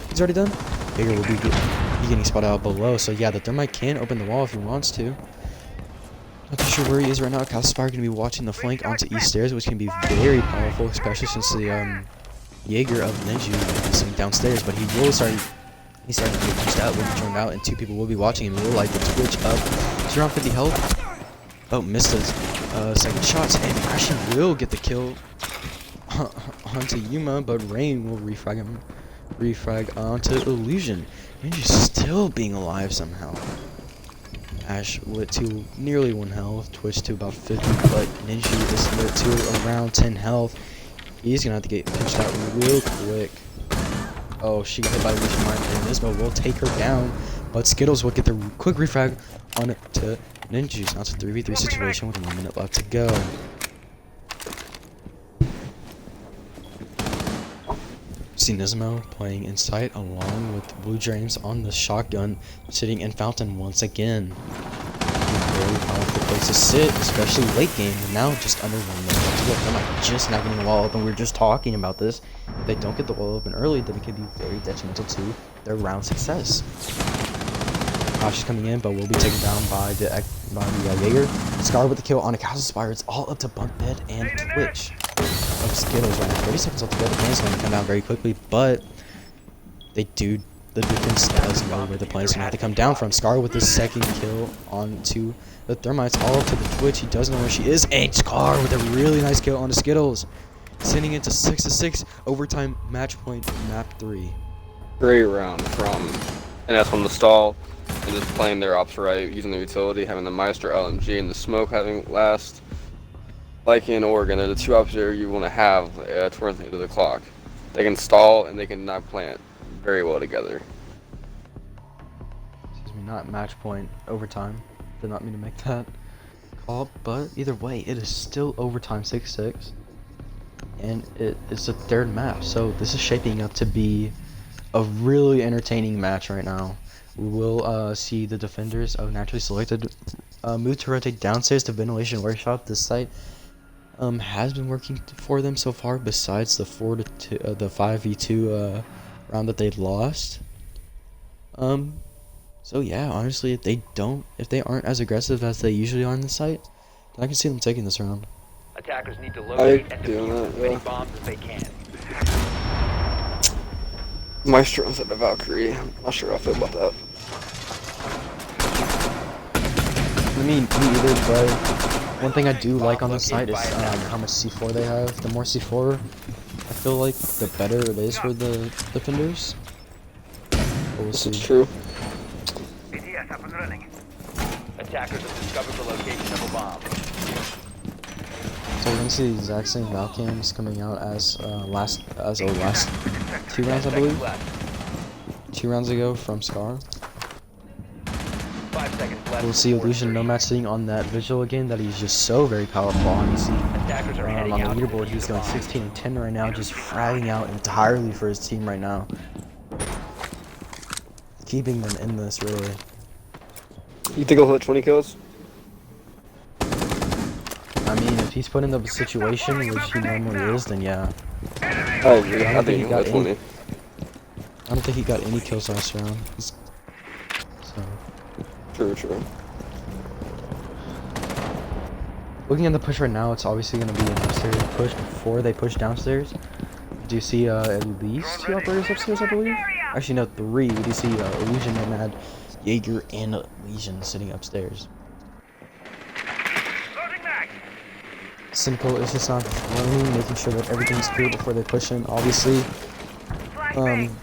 he's already done. Bigger will be getting spotted out below. So yeah, the Thermite can open the wall if he wants to. Not too sure where he is right now. Castle Spire going to be watching the flank onto East Stairs, which can be very powerful, especially since the Jaeger of Ninja is downstairs. But he's starting to get pushed out, will be thrown out, and 2 people will be watching him. Will like the Twitch up. He's around 50 health. Oh, missed his second shots, and Ashen will get the kill onto Yuma, but Rain will refrag him. Refrag onto Illusion. Ninja's still being alive somehow. Ash lit to nearly 1 health, Twitch to about 50, but Ninja is lit to around 10 health. He's gonna have to get pinched out real quick. Oh, she got hit by Legion Mine, and Nismo will take her down, but Skittles will get the quick refrag on it to Ninja. Now it's a 3v3 situation with 1 minute left to go. See Nismo playing in sight along with Blue Dreams on the shotgun, sitting in Fountain once again. Very powerful place to sit, especially late game. And now just under 1 minute left to go. They're like just not getting the wall open. We were just talking about this. If they don't get the wall open early, then it could be very detrimental to their round success. Ash is coming in, but will be taken down by the Jaeger. Scar with the kill on a Castle Spire. It's all up to Bunk Bed and Twitch. Of Skittles right now. 30 seconds left to go. The plan's going to come down very quickly, but the defense does know where the plan's going to have to come down from. Scar with the second kill onto the Thermites, all up to the Twitch. He does know where she is, and Scar with a really nice kill on the Skittles, sending it to 6-6 overtime match point map 3. Great round from NS on the stall and just playing their ops right, using the utility, having the Meister LMG and the smoke having last. Like in Oregon, they're the 2 ops there you want to have towards the end of the clock. They can stall and they can not plant very well together. Excuse me, not match point, overtime. Did not mean to make that call, but either way, it is still overtime 6-6. And it's the 3rd map, so this is shaping up to be a really entertaining match right now. We will see the defenders of Naturally Selected move to rotate downstairs to Ventilation Workshop. This site has been working for them so far, besides the 4-2, the 5v2 round that they lost. So yeah, honestly, if they aren't as aggressive as they usually are on the site, then I can see them taking this round. Attackers need to locate and do defuse that, as many yeah. bombs as they can. Maestro's at the Valkyrie. I'm not sure how I feel about that. I mean, me either, but one thing I do like on the site is how much C4 they have. The more C4, I feel like the better it is for the defenders. But we'll This see. is true. BTS up and running. Attackers have discovered the location of a bomb. So we're gonna see the exact same Valcams coming out as last 2 rounds, I believe. Left. 2 rounds ago from Scar. 5 seconds left. We'll see Illusion Nomad sitting on that visual again that he's just so very powerful on. You see Attackers are heading on the out. to leaderboard defuse he's the going bomb. 16-10 right now, just fragging out entirely for his team right now. Keeping them in this, really. You think he'll hit 20 kills? I mean, if he's put in the situation which he normally is, then yeah. I agree. I don't think think he he'll got hit any- 20. I don't think he got any kills last round. So, True. looking at the push right now, it's obviously going to be an upstairs push before they push downstairs. Do you see at least 2 operators upstairs, I believe? Actually, no, 3. We do see Illusion, Nomad, Jaeger, and Legion sitting upstairs. Loading mag. Cynical is just not running, making sure that everything's clear before they push in. Obviously,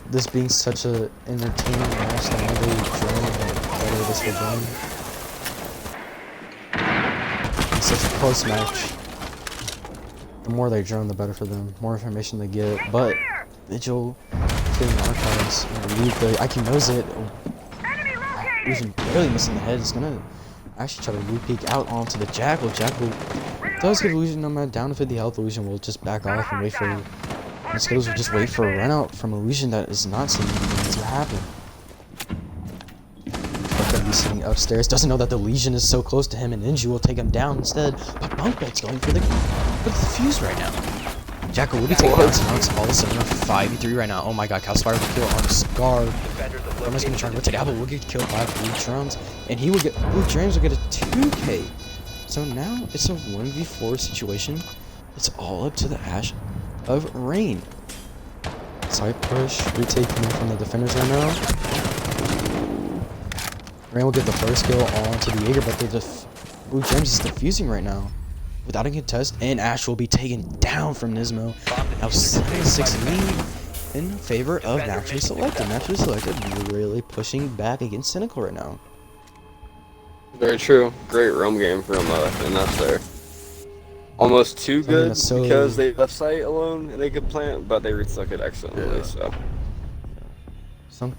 this being such a entertaining match, the more they drone, the better this will go. It's such a close match. The more they drone, the better for them. More information they get. But Vigil getting archives. The IQ knows it. Illusion barely missing the head. It's gonna actually try to loop peek out onto the Jackal. Jackal does get Illusion Nomad down to 50 health. Illusion will just back off and wait for. And Skittles will just wait for a run out from Illusion that is not seeing anything to happen. But gonna be sitting upstairs. Doesn't know that the Legion is so close to him, and Ninja will take him down instead. But Bunkbed's going for the fuse right now. Jackal will be taking down some rounds. All of a sudden, a 5v3 right now. Oh my god, Calspire will kill on Scar. Roman's gonna try and rotate. Apple will get killed by Blue Drums, and he will get. Blue Drums will get a 2k. So now it's a 1v4 situation. It's all up to the Ash of Rain. Side push, retaking from the defenders right now. Rain will get the first kill onto the Jaeger, but the Blue Gems is defusing right now without a contest, and Ash will be taken down from Nismo. Now 7-6 lead in favor of Naturally Selected. Naturally Selected really pushing back against Cynical right now. Very true. Great roam game from and that's there. Almost too good because they left site alone and they could plant, but they restuck it excellently. Yeah. So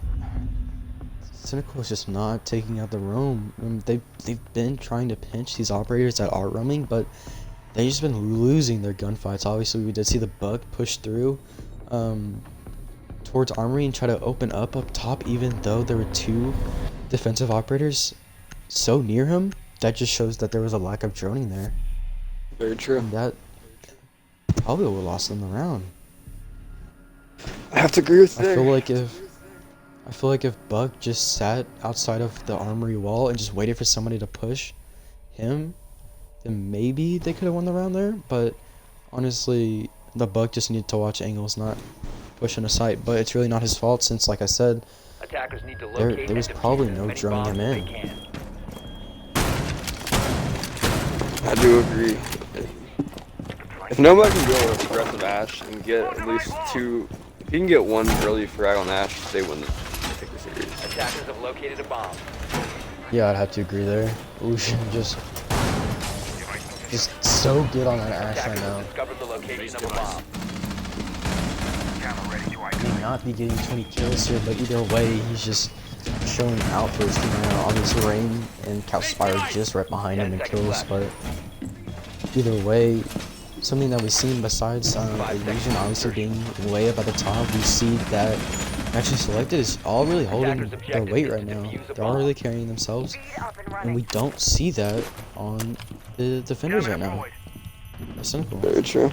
Cynical is just not taking out the roam. They've been trying to pinch these operators that are roaming, but they've just been losing their gunfights. Obviously, we did see the Bug push through towards Armory and try to open up top, even though there were 2 defensive operators so near him. That just shows that there was a lack of droning there. Very true. And that probably would have lost them the round. I have to agree with that. I feel like if Bug just sat outside of the Armory wall and just waited for somebody to push him, then maybe they could have won the round there. But honestly, the Bug just needed to watch angles, not push in a sight. But it's really not his fault, since, like I said, Attackers need to locate there was probably no droning him in. I do agree. If nobody can go aggressive Ash and get at least 2, if he can get 1 early frag on Ash, they win the series. Attackers have located a bomb. Yeah, I'd have to agree there. Illusion just so good on that Ash right now. Discovered the location of a bomb. May not be getting 20 kills here, but either way, he's just showing out for his team right now. Obviously, Rain and Calspire just right behind him in kills, but either way, something that we've seen besides Illusion obviously being way up at the top, we see that Naturally Selected is all really holding their weight right now. They're all really carrying themselves, and we don't see that on the defenders right now. That's Cynical. Very true.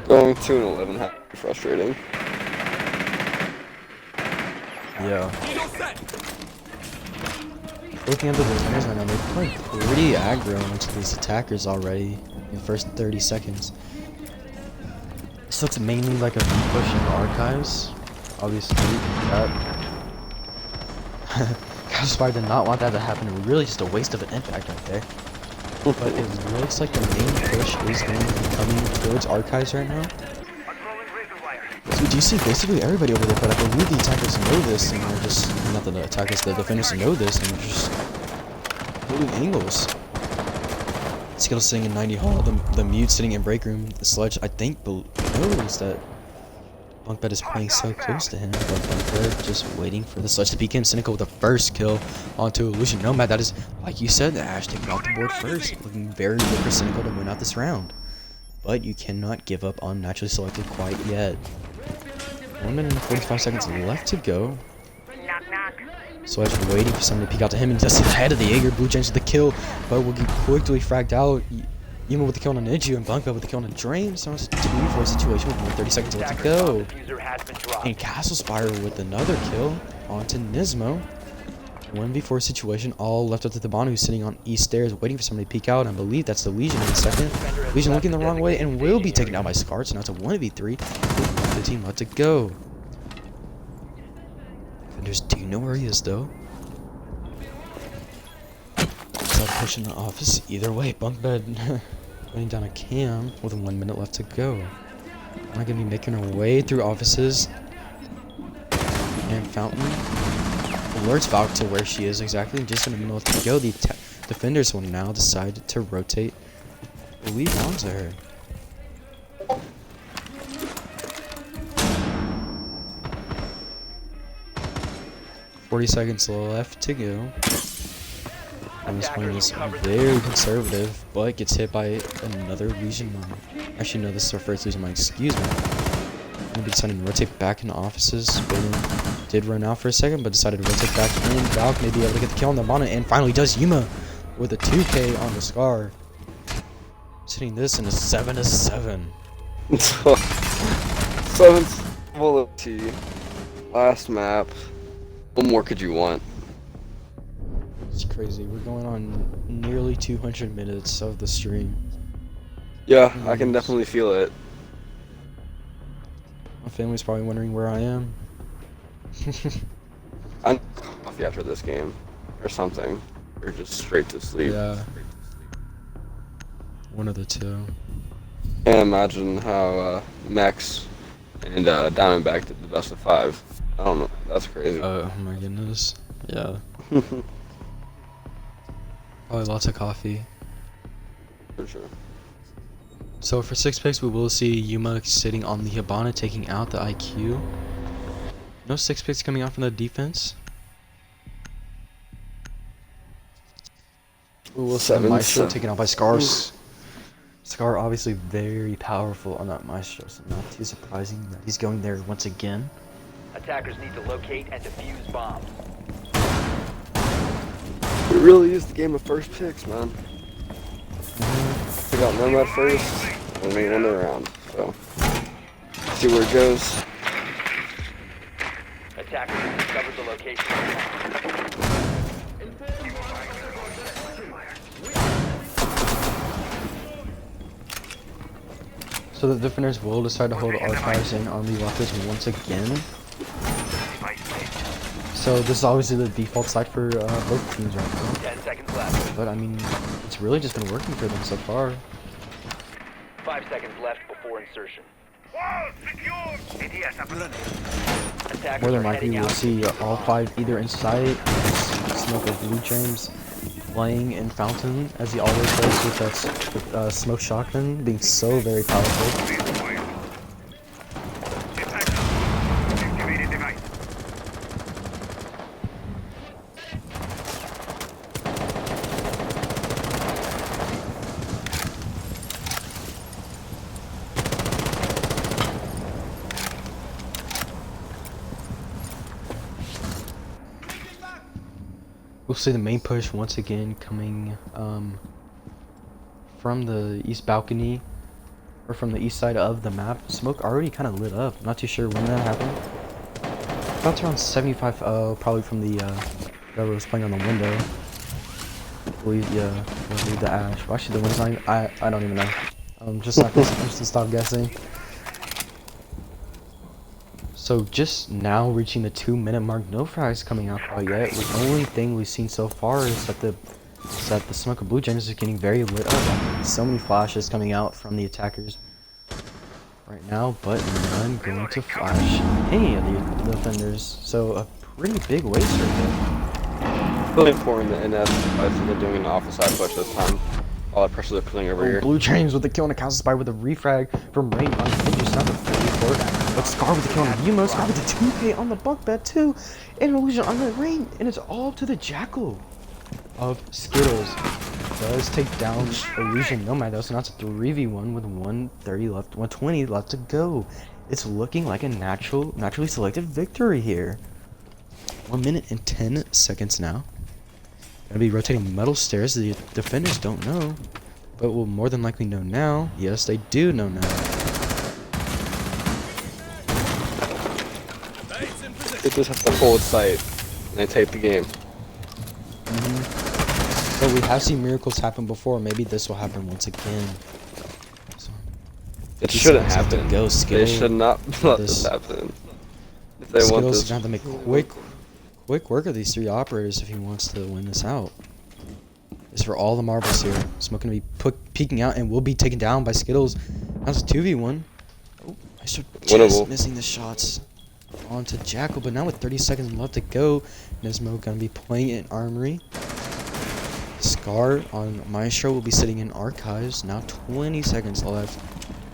Going 2-11, frustrating. Yeah. Looking at the defenders right now, they're playing pretty aggro into these attackers already in the first 30 seconds. This looks mainly like a push in the archives. Obviously, that Caspar did not want that to happen. Really just a waste of an impact right there. But it looks like the main push is going to be coming towards archives right now. So do you see basically everybody over there, but I believe the attackers know this, and they're just, not the attackers, the defenders know this, and they're just holding angles. Skittles sitting in 90 Hall, the Mute sitting in Break Room, the Sledge, I think, knows that Bunkbed is playing so close to him, but Bunkbed just waiting for the Sledge to peek in. Cynical with the first kill onto Illusion Nomad. That is, like you said, the Ash taking off the board first, looking very good for Cynical to win out this round. But you cannot give up on Naturally Selected quite yet. 1 minute and 45 seconds left to go. Sledge waiting for somebody to peek out to him, and just see the head of the Jaeger. Blue Gems with the kill, but will get quickly fragged out. Yuma with the kill on Niju and Blanca with the kill on Drain. So it's a 2v4 situation with 30 seconds left to go. Diffuser has been dropped. And Castle Spire with another kill onto Nismo. 1v4 situation, all left up to the Bond, who's sitting on east stairs waiting for somebody to peek out. And I believe that's the Legion in a second. Legion looking the wrong way and will be taken out by Scar. So now it's a 1v3 with 15 left to go. Defenders do know where he is though. So pushing the office either way. Bunk bed running down a cam with 1 minute left to go. I'm not gonna be making her way through offices. And Fountain alerts Valk to where she is exactly, and just in a minute left to go. The defenders will now decide to rotate the lead onto her. "40 seconds left to go. And this point is very conservative, but gets hit by another Legion mine. Actually, no, this is her first Legion mine, excuse me. Gonna be deciding to rotate back into offices. Bailey did run out for a second, but decided to rotate back in. Valk may be able to get the kill on the bonnet, and finally does. Yuma with a 2K on the Scar. Sitting this in a 7-7. 7 T. Last map. What more could you want? It's crazy. We're going on nearly 200 minutes of the stream. Yeah, I can definitely feel it. My family's probably wondering where I am. I'm coffee after this game, or something, or just straight to sleep. Yeah. One of the two. Can't imagine how Mex and Diamondback did the best of 5. I don't know. That's crazy. Oh my goodness. Yeah. Probably lots of coffee. For sure. So for 6 picks, we will see Yuma sitting on the Hibana, taking out the IQ. No 6 picks coming out from the defense. We will see the Maestro taken out by Scars. Scar obviously very powerful on that Maestro, so not too surprising that he's going there once again. Attackers need to locate and defuse bombs. It really is the game of first picks, man. We got Nomad first, and we won the round. So, see where it goes. Attackers have discovered the location of the bomb. So the defenders will decide to hold archives and army rockets once again. So this is obviously the default side for both teams right now. 10 seconds left. But I mean, it's really just been working for them so far. 5 seconds left before insertion. Wall secure! ADS up and running. Attackers More than are likely, heading we'll out. see all 5 either inside, Smoke or Blue James playing in Fountain, as he always does with that Smoke Shotgun, being so very powerful. Activated device. We'll see the main push once again coming from the east balcony, or from the east side of the map. Smoke already kind of lit up. Not too sure when that happened. About around 75, probably from the whoever was playing on the window. I believe, yeah, I believe the Ash. Well, actually, the window's not even, I don't even know. I'm just not gonna, I'm just gonna stop guessing. So just now reaching the 2-minute mark, no frags coming out quite yet. The only thing we've seen so far is that the Smoke of Blue James is getting very lit up. So many flashes coming out from the attackers right now, but none going to flash any of the defenders. So a pretty big waste right there. Really important that NS they're doing an offensive side push this time. All that pressure they're putting over here. Blue James with the kill on a Castle Spy with a refrag from Rain on Ninja, not the 34. But Scar with the kill on Yuma, Scar with the 2K on the bunk bed too, and Illusion on the Rain, and it's all to the Jackal of Skittles. Does take down Illusion Nomad though, so now it's a 3v1 with 130 left, 120 left to go. It's looking like a naturally selected victory here. 1 minute and 10 seconds now. Gonna be rotating metal stairs. The defenders don't know but will more than likely know now. Yes, they do know now. Baits in position. They just have to hold sight and they take the game. But we have seen miracles happen before. Maybe this will happen once again. So, It 50 shouldn't seconds left to happen. go. They Skittle, should not let this- this happen. If they want Skittles this, gonna have to make quick work of these 3 operators if he wants to win this out. This is for all the marbles here. Smoke gonna be peeking out and will be taken down by Skittles. That's a 2v1. Oh, I should just Winnable. missing the shots onto Jackal, but now with 30 seconds left to go, Nismo gonna be playing in Armory. Scar on Maestro will be sitting in Archives. Now 20 seconds left.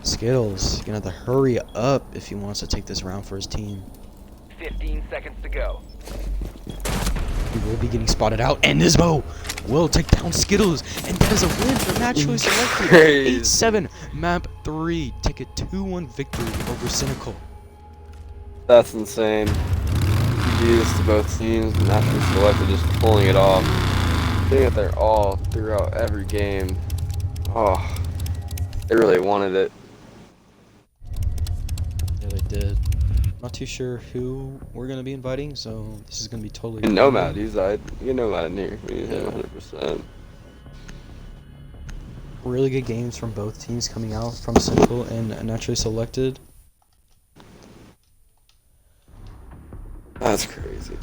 Skittles gonna have to hurry up if he wants to take this round for his team. 15 seconds to go. He will be getting spotted out, and Nismo will take down Skittles, and that is a win for Naturally Selected. Crazy. 8-7, map 3, take a 2-1 victory over Cynical. that's insane. GG's to both teams. Naturally Selected just pulling it off. Doing it there all throughout every game. Oh, they really wanted it. Yeah, they did. Not too sure who we're gonna be inviting, so this is gonna be totally. And Nomad, he's died. You know Nomad in here. We need him 100%. Really good games from both teams coming out from Cynical and Naturally Selected. That's crazy.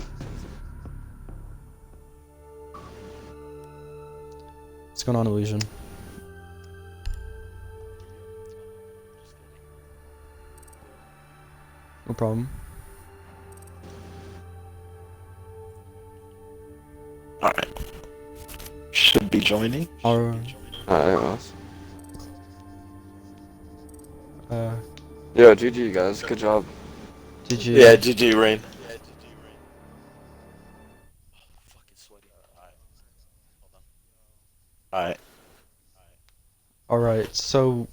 What's going on, Illusion? No problem. Alright. Should be joining. Alright, boss. Uh, Yo, GG guys, good job. GG. Yeah, GG, Rain. Alright. Alright, so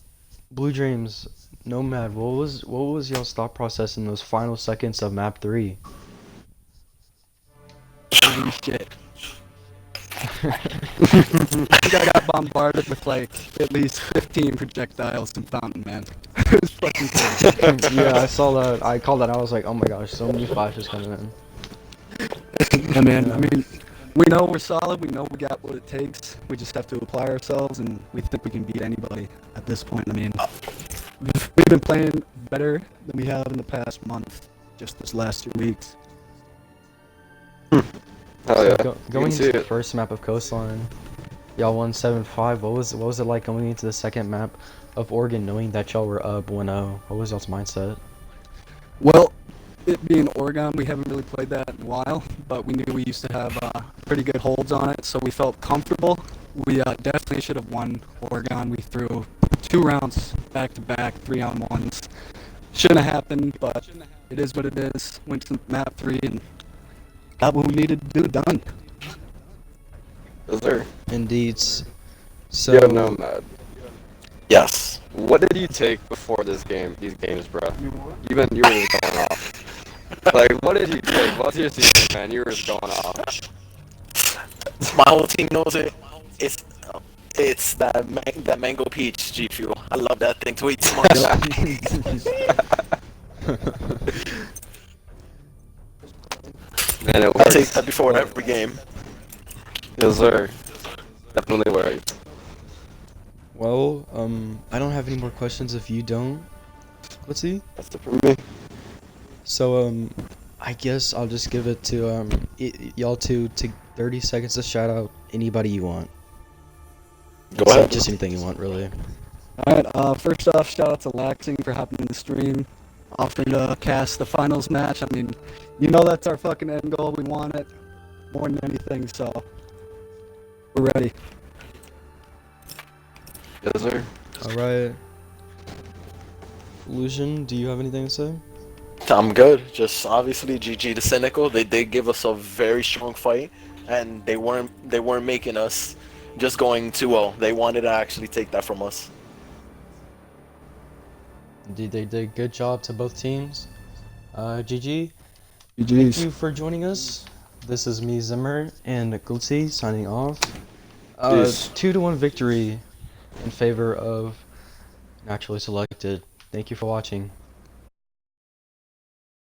Blue Dreams, Nomad, what was y'all's thought process in those final seconds of map 3? Holy shit. I think I got bombarded with like at least 15 projectiles and fountain, man. It was fucking crazy. Yeah, I saw that. I called that out. I was like, oh my gosh, so many flashes coming in. Yeah, man. I mean, we know we're solid. We know we got what it takes. We just have to apply ourselves, and we think we can beat anybody at this point. I mean, we've been playing better than we have in the past month, just this last 2 weeks. Hell So yeah. going You can see into the it. first map of Coastline, y'all won 7-5. What was it like going into the second map of Oregon, knowing that y'all were up 1-0? What was y'all's mindset? Well, it being Oregon, we haven't really played that in a while, but we knew we used to have pretty good holds on it, so we felt comfortable. We definitely should have won Oregon. We threw 2 rounds back-to-back, 3-on-1s. Shouldn't have happened, but it is what it is. Went to map 3 and got what we needed to do done. Yes, sir. Indeed. So Yo, Nomad. Yes. What did you take before this game? These games, bro. You were just going off. Like, what did you take? What's your secret, man? You were just going off. My whole team knows it. It's that mango peach G Fuel. I love that thing way too much. Man, it I take works. that before every game. Yes, sir. Definitely works. well, I don't have any more questions if you don't. Let's see. That's it for me. So I guess I'll just give it to y'all two to 30 seconds to shout out anybody you want. Go ahead. Just anything you want, really. Alright, first off, shout out to Laxing for hopping in the stream, offering to cast the finals match. I mean, you know that's our fucking end goal. We want it more than anything, so we're ready. Yes, sir. All right. Illusion, do you have anything to say? I'm good. Just obviously GG to Cynical. They did give us a very strong fight, and they weren't making us just going 2-0. They wanted to actually take that from us. Indeed, they did a good job to both teams. GG, thank GG's. you for joining us. This is me, Zimmer, and Glitzy signing off. Peace. 2-1 victory in favor of naturally selected. Thank you for watching.